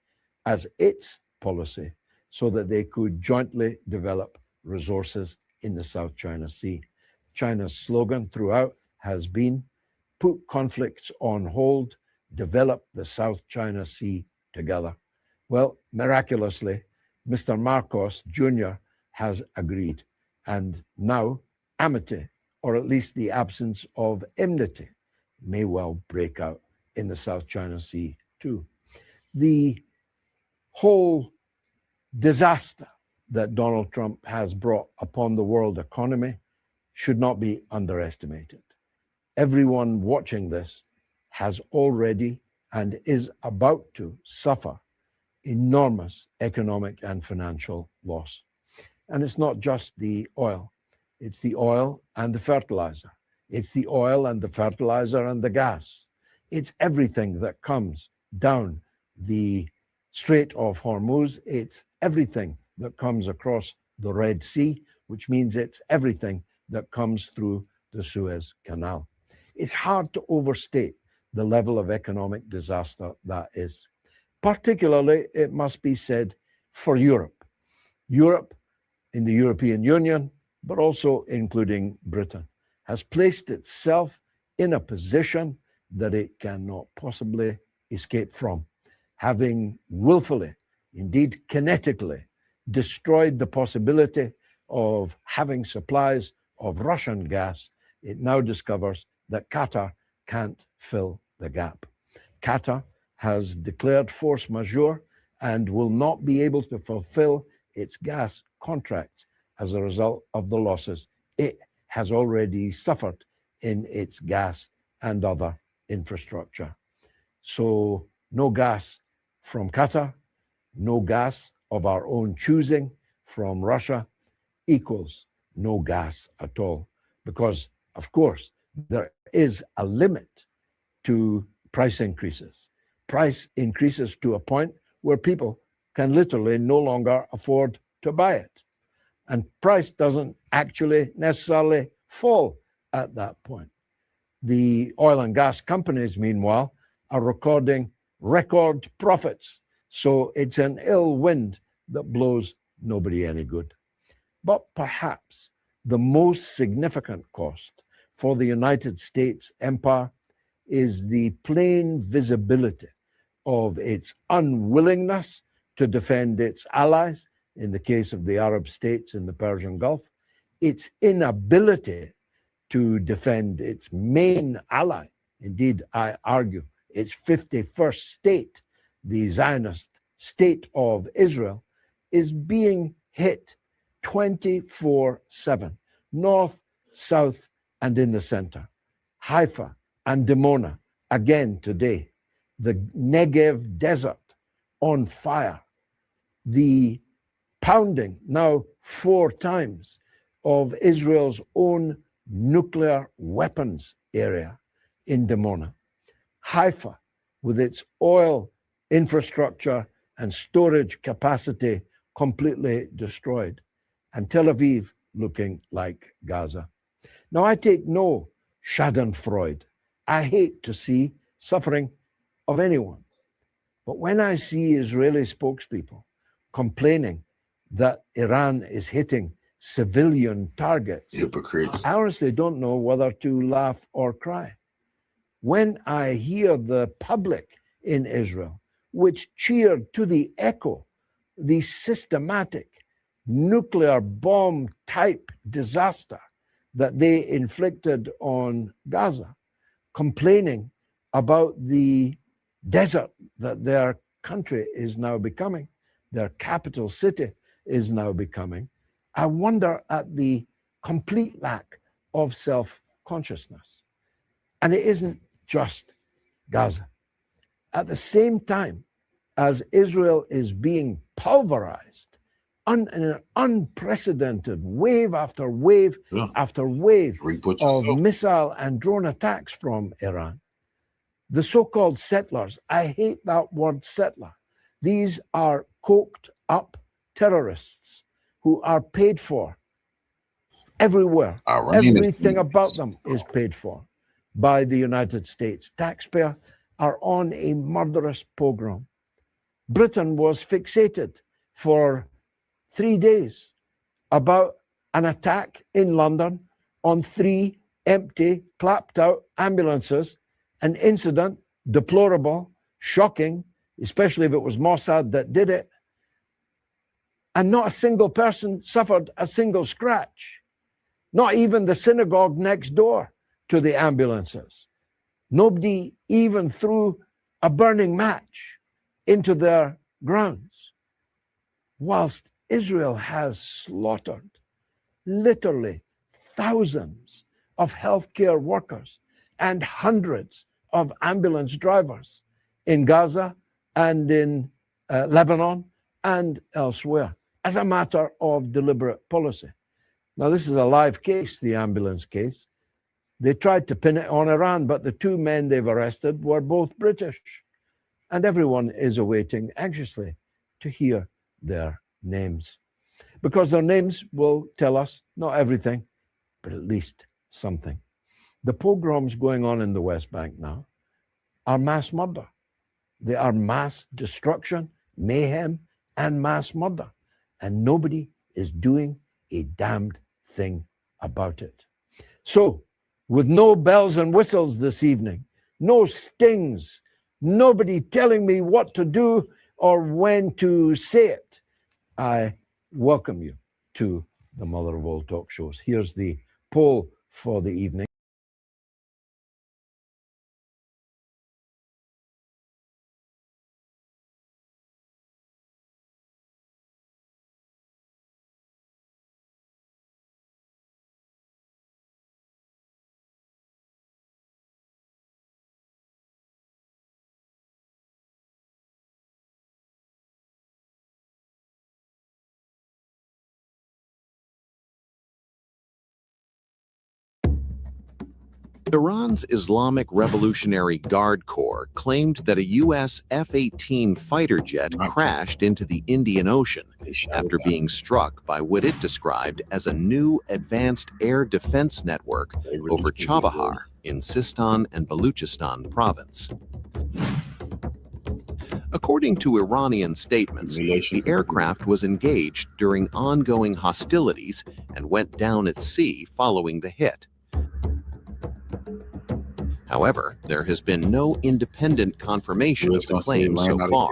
as its policy so that they could jointly develop resources in the South China Sea. China's slogan throughout has been, put conflicts on hold, develop the South China Sea together. Well, miraculously, Mr. Marcos Jr. has agreed, and now amity, or at least the absence of enmity, may well break out in the South China Sea too. The whole disaster that Donald Trump has brought upon the world economy should not be underestimated. Everyone watching this has already and is about to suffer enormous economic and financial loss. And it's not just the oil. It's the oil and the fertilizer. It's the oil and the fertilizer and the gas. It's everything that comes down the Strait of Hormuz. It's everything that comes across the Red Sea, which means it's everything that comes through the Suez Canal. It's hard to overstate the level of economic disaster that is. Particularly, it must be said, for Europe. Europe, in the European Union, but also including Britain, has placed itself in a position that it cannot possibly escape from, having willfully, indeed kinetically, destroyed the possibility of having supplies of Russian gas. It now discovers that Qatar can't fill the gap. Qatar has declared force majeure and will not be able to fulfill its gas contracts as a result of the losses it has already suffered in its gas and other infrastructure. So no gas from Qatar, no gas of our own choosing from Russia equals no gas at all. Because, of course, there is a limit to price increases. Price increases to a point where people can literally no longer afford to buy it. And price doesn't actually necessarily fall at that point. The oil and gas companies, meanwhile, are recording record profits. So it's an ill wind that blows nobody any good. But perhaps the most significant cost for the United States empire is the plain visibility of its unwillingness to defend its allies, in the case of the Arab states in the Persian Gulf, its inability to defend its main ally, indeed, I argue, its 51st state, the Zionist state of Israel, is being hit 24/7, north, south, and in the center. Haifa and Dimona, again today. The Negev desert on fire. The pounding, now 4 times, of Israel's own nuclear weapons area in Dimona. Haifa, with its oil infrastructure and storage capacity completely destroyed. And Tel Aviv looking like Gaza. Now, I take no schadenfreude. I hate to see suffering of anyone. But when I see Israeli spokespeople complaining that Iran is hitting civilian targets, hypocrites, I honestly don't know whether to laugh or cry. When I hear the public in Israel, which cheered to the echo the systematic nuclear bomb type disaster that they inflicted on Gaza, complaining about the desert that their country is now becoming, their capital city is now becoming, I wonder at the complete lack of self-consciousness. And it isn't just Gaza. At the same time as Israel is being pulverized in an unprecedented wave after wave after wave of missile and drone attacks from Iran, the so-called settlers, I hate that word settler, these are coked up terrorists who are paid for everywhere. Everything about them is paid for by the United States taxpayer, are on a murderous pogrom. Britain was fixated for 3 days about an attack in London on 3 empty, clapped out ambulances, an incident deplorable, shocking, especially if it was Mossad that did it. And not a single person suffered a single scratch, not even the synagogue next door to the ambulances. Nobody even threw a burning match into their grounds. Whilst Israel has slaughtered literally thousands of healthcare workers and hundreds of ambulance drivers in Gaza and in Lebanon and elsewhere as a matter of deliberate policy. Now, this is a live case, the ambulance case. They tried to pin it on Iran, but the 2 men they've arrested were both British. And everyone is awaiting anxiously to hear their names, because their names will tell us not everything, but at least something. The pogroms going on in the West Bank now are mass murder. They are mass destruction, mayhem, and mass murder. And nobody is doing a damned thing about it. So, with no bells and whistles this evening, no stings, nobody telling me what to do or when to say it, I welcome you to the Mother of All Talk Shows. Here's the poll for the evening. Iran's Islamic Revolutionary Guard Corps claimed that a U.S. F-18 fighter jet crashed into the Indian Ocean after being struck by what it described as a new advanced air defense network over Chabahar in Sistan and Baluchistan province. According to Iranian statements, the aircraft was engaged during ongoing hostilities and went down at sea following the hit. However, there has been no independent confirmation of the claim so far,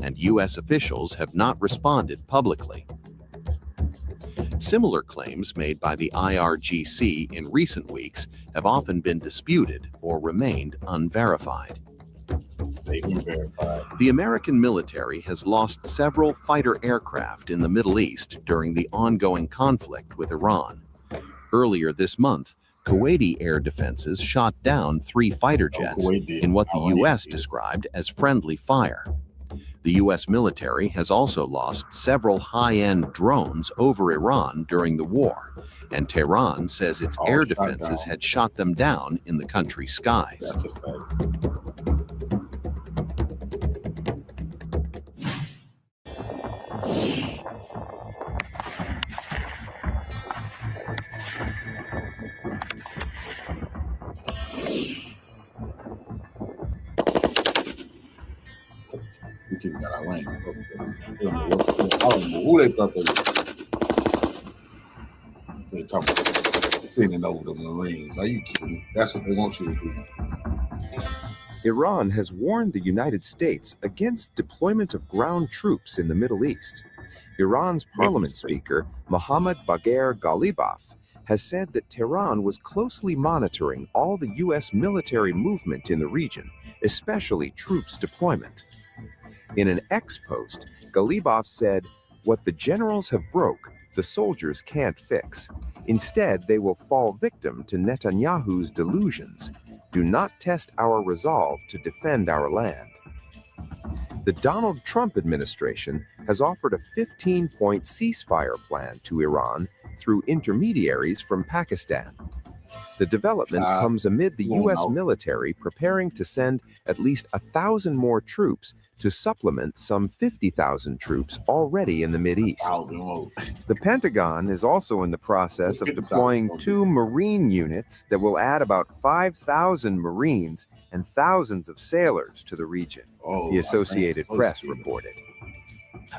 and U.S. officials have not responded publicly. Similar claims made by the IRGC in recent weeks have often been disputed or remained unverified. The American military has lost several fighter aircraft in the Middle East during the ongoing conflict with Iran. Earlier this month, Kuwaiti air defenses shot down 3 fighter jets in what the U.S. described as friendly fire. The U.S. military has also lost several high-end drones over Iran during the war, and Tehran says its air defenses had shot them down in the country's skies. That's a fact. We just got our lane. I don't know who they thought they were. They talk about defending over the Marines. Are you kidding me? That's what they want you to do. Iran has warned the United States against deployment of ground troops in the Middle East. Iran's parliament speaker, Mohammad Bagher Ghalibaf, has said that Tehran was closely monitoring all the U.S. military movement in the region, especially troops deployment. In an X post, Ghalibaf said, "What the generals have broke, the soldiers can't fix. Instead, they will fall victim to Netanyahu's delusions. Do not test our resolve to defend our land." The Donald Trump administration has offered a 15-point ceasefire plan to Iran through intermediaries from Pakistan. The development comes amid the U.S. military preparing to send at least 1,000 more troops to supplement some 50,000 troops already in the Mideast. The Pentagon is also in the process of deploying 2 Marine units that will add about 5,000 Marines and thousands of sailors to the region, the Associated Press reported.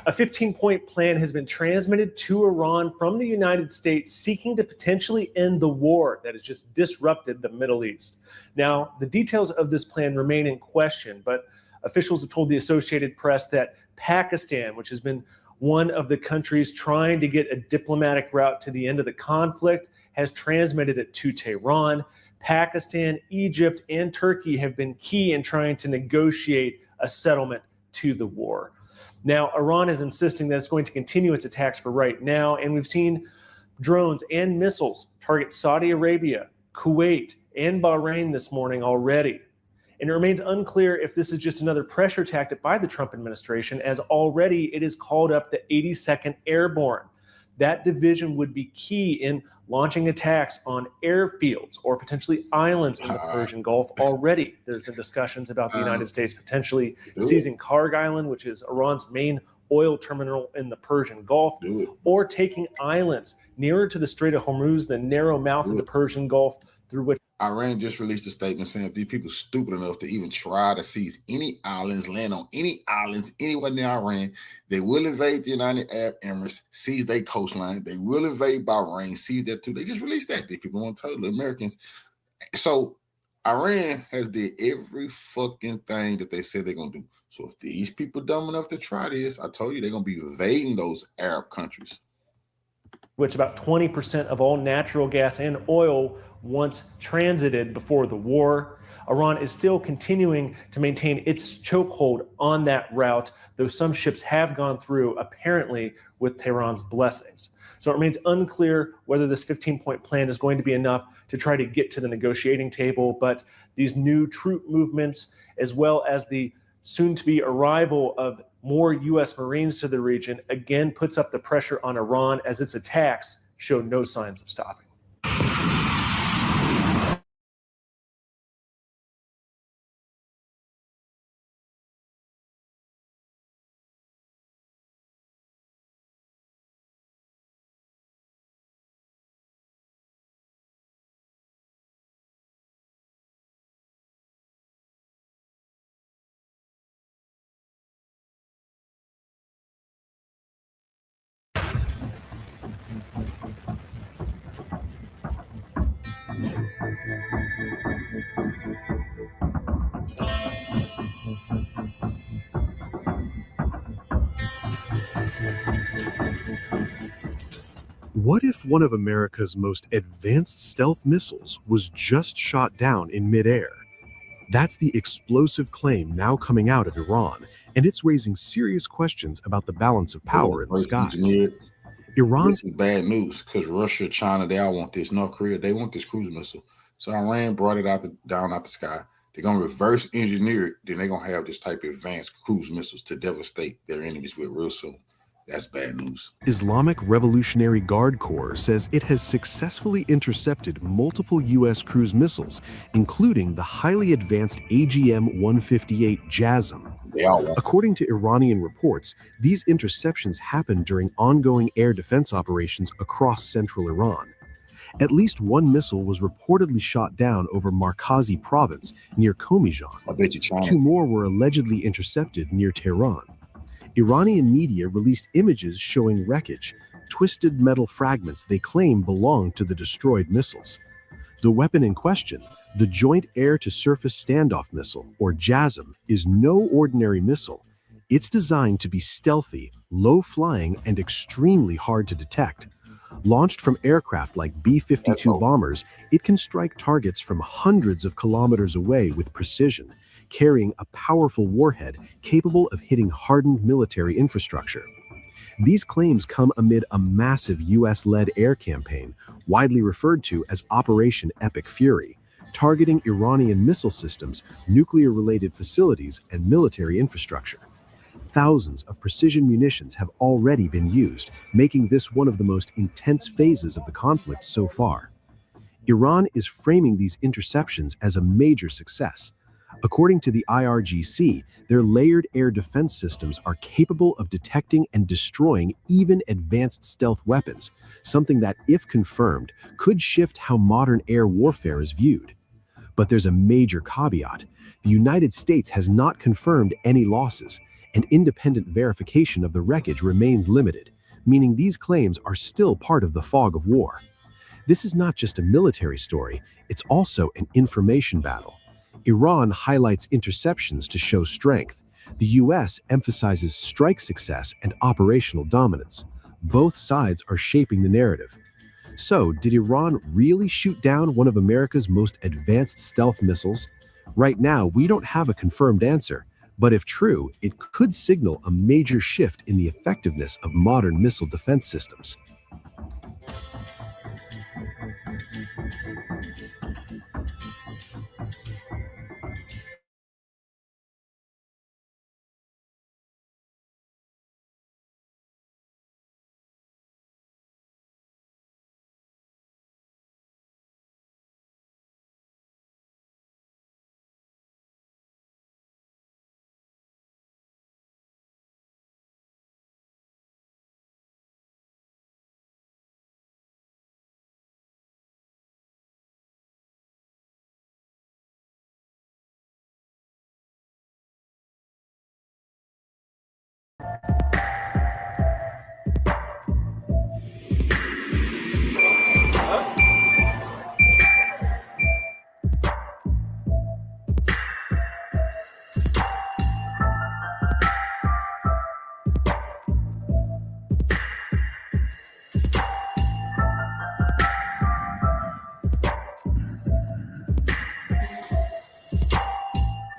A 15-point plan has been transmitted to Iran from the United States seeking to potentially end the war that has just disrupted the Middle East. Now, the details of this plan remain in question, but officials have told the Associated Press that Pakistan, which has been one of the countries trying to get a diplomatic route to the end of the conflict, has transmitted it to Tehran. Pakistan, Egypt, and Turkey have been key in trying to negotiate a settlement to the war. Now, Iran is insisting that it's going to continue its attacks for right now, and we've seen drones and missiles target Saudi Arabia, Kuwait, and Bahrain this morning already. And it remains unclear if this is just another pressure tactic by the Trump administration, as already it has called up the 82nd Airborne. That division would be key in launching attacks on airfields or potentially islands in the Persian Gulf. Already, there's been discussions about the United States potentially seizing Karg Island, which is Iran's main oil terminal in the Persian Gulf, or taking islands nearer to the Strait of Hormuz, the narrow mouth of the Persian Gulf, through which Iran just released a statement saying if these people are stupid enough to even try to seize any islands, land on any islands anywhere near Iran, they will invade the United Arab Emirates, seize their coastline. They will invade Bahrain, seize that too. They just released that. These people want to tell the Americans. So Iran has did every fucking thing that they said they're going to do. So if these people dumb enough to try this, I told you they're going to be invading those Arab countries. Which about 20% of all natural gas and oil once transited before the war. Iran is still continuing to maintain its chokehold on that route, though some ships have gone through, apparently with Tehran's blessings. So it remains unclear whether this 15-point plan is going to be enough to try to get to the negotiating table, but these new troop movements, as well as the soon-to-be arrival of more U.S. Marines to the region, again puts up the pressure on Iran as its attacks show no signs of stopping. What if one of America's most advanced stealth missiles was just shot down in midair? That's the explosive claim now coming out of Iran, and it's raising serious questions about the balance of power in the skies. Iran's bad news because Russia, China, they all want this. North Korea, they want this cruise missile. So Iran brought it down out the sky. They're going to reverse engineer it. Then they're going to have this type of advanced cruise missiles to devastate their enemies with real soon. That's bad news. Islamic Revolutionary Guard Corps says it has successfully intercepted multiple U.S. cruise missiles, including the highly advanced AGM-158 JASSM. According to Iranian reports, these interceptions happened during ongoing air defense operations across central Iran. At least one missile was reportedly shot down over Markazi province near Komijan. Two more were allegedly intercepted near Tehran. Iranian media released images showing wreckage, twisted metal fragments they claim belong to the destroyed missiles. The weapon in question, the Joint Air-to-Surface Standoff Missile, or JASSM, is no ordinary missile. It's designed to be stealthy, low-flying, and extremely hard to detect. Launched from aircraft like B-52 bombers, it can strike targets from hundreds of kilometers away with precision, carrying a powerful warhead capable of hitting hardened military infrastructure. These claims come amid a massive US-led air campaign, widely referred to as Operation Epic Fury, targeting Iranian missile systems, nuclear-related facilities, and military infrastructure. Thousands of precision munitions have already been used, making this one of the most intense phases of the conflict so far. Iran is framing these interceptions as a major success. According to the IRGC, their layered air defense systems are capable of detecting and destroying even advanced stealth weapons, something that, if confirmed, could shift how modern air warfare is viewed. But there's a major caveat. The United States has not confirmed any losses, and independent verification of the wreckage remains limited, meaning these claims are still part of the fog of war. This is not just a military story, it's also an information battle. Iran highlights interceptions to show strength. The US emphasizes strike success and operational dominance. Both sides are shaping the narrative. So, did Iran really shoot down one of America's most advanced stealth missiles? Right now, we don't have a confirmed answer, but if true, it could signal a major shift in the effectiveness of modern missile defense systems.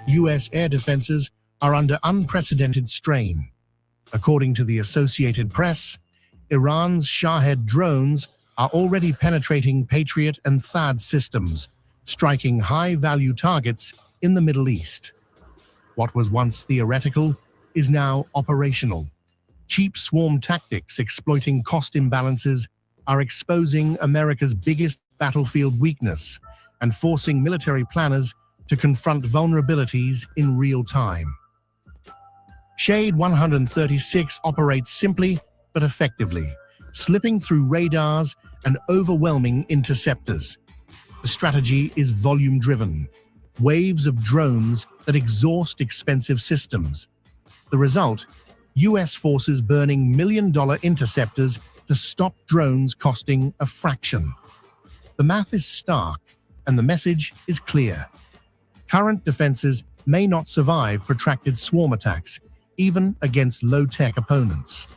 U.S. air defenses are under unprecedented strain. According to the Associated Press, Iran's Shahed drones are already penetrating Patriot and THAAD systems, striking high-value targets in the Middle East. What was once theoretical is now operational. Cheap swarm tactics exploiting cost imbalances are exposing America's biggest battlefield weakness and forcing military planners to confront vulnerabilities in real time. Shade 136 operates simply but effectively, slipping through radars and overwhelming interceptors. The strategy is volume-driven, waves of drones that exhaust expensive systems. The result, US forces burning million-dollar interceptors to stop drones costing a fraction. The math is stark, and the message is clear. Current defenses may not survive protracted swarm attacks, even against low-tech opponents.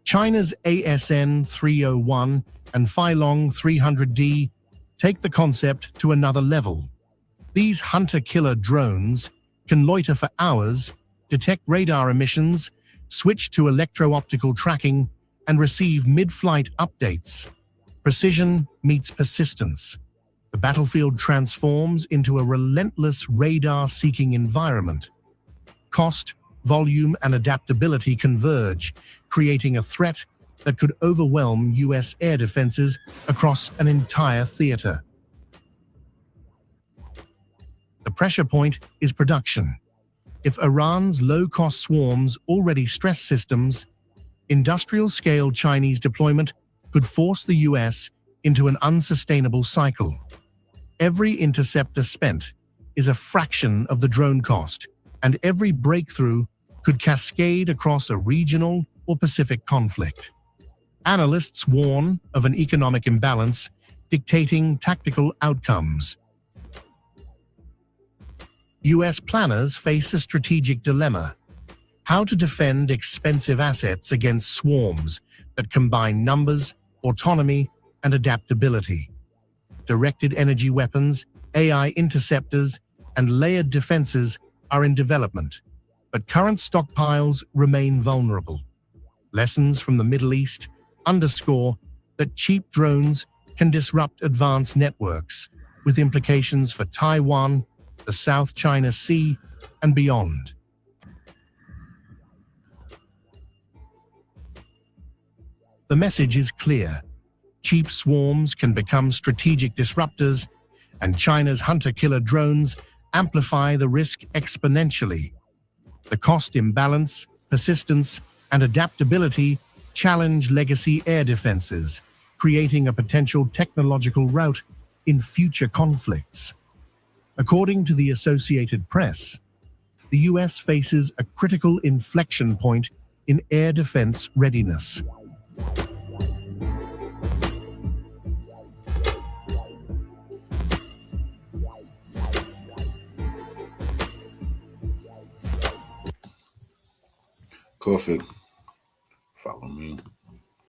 China's ASN 301 and Phylong 300D take the concept to another level. These hunter-killer drones can loiter for hours, detect radar emissions, switch to electro-optical tracking, and receive mid-flight updates. Precision meets persistence. The battlefield transforms into a relentless radar-seeking environment. Cost, volume, and adaptability converge, creating a threat that could overwhelm U.S. air defenses across an entire theater. The pressure point is production. If Iran's low-cost swarms already stress systems, industrial-scale Chinese deployment could force the U.S. into an unsustainable cycle. Every interceptor spent is a fraction of the drone cost, and every breakthrough could cascade across a regional or Pacific conflict. Analysts warn of an economic imbalance dictating tactical outcomes. U.S. planners face a strategic dilemma: how to defend expensive assets against swarms that combine numbers, autonomy, and adaptability. Directed energy weapons, AI interceptors, and layered defenses are in development, but current stockpiles remain vulnerable. Lessons from the Middle East underscore that cheap drones can disrupt advanced networks, with implications for Taiwan, the South China Sea, and beyond. The message is clear. Cheap swarms can become strategic disruptors, and China's hunter-killer drones amplify the risk exponentially. The cost imbalance, persistence, and adaptability challenge legacy air defenses, creating a potential technological rout in future conflicts. According to the Associated Press, the U.S. faces a critical inflection point in air defense readiness. Perfect.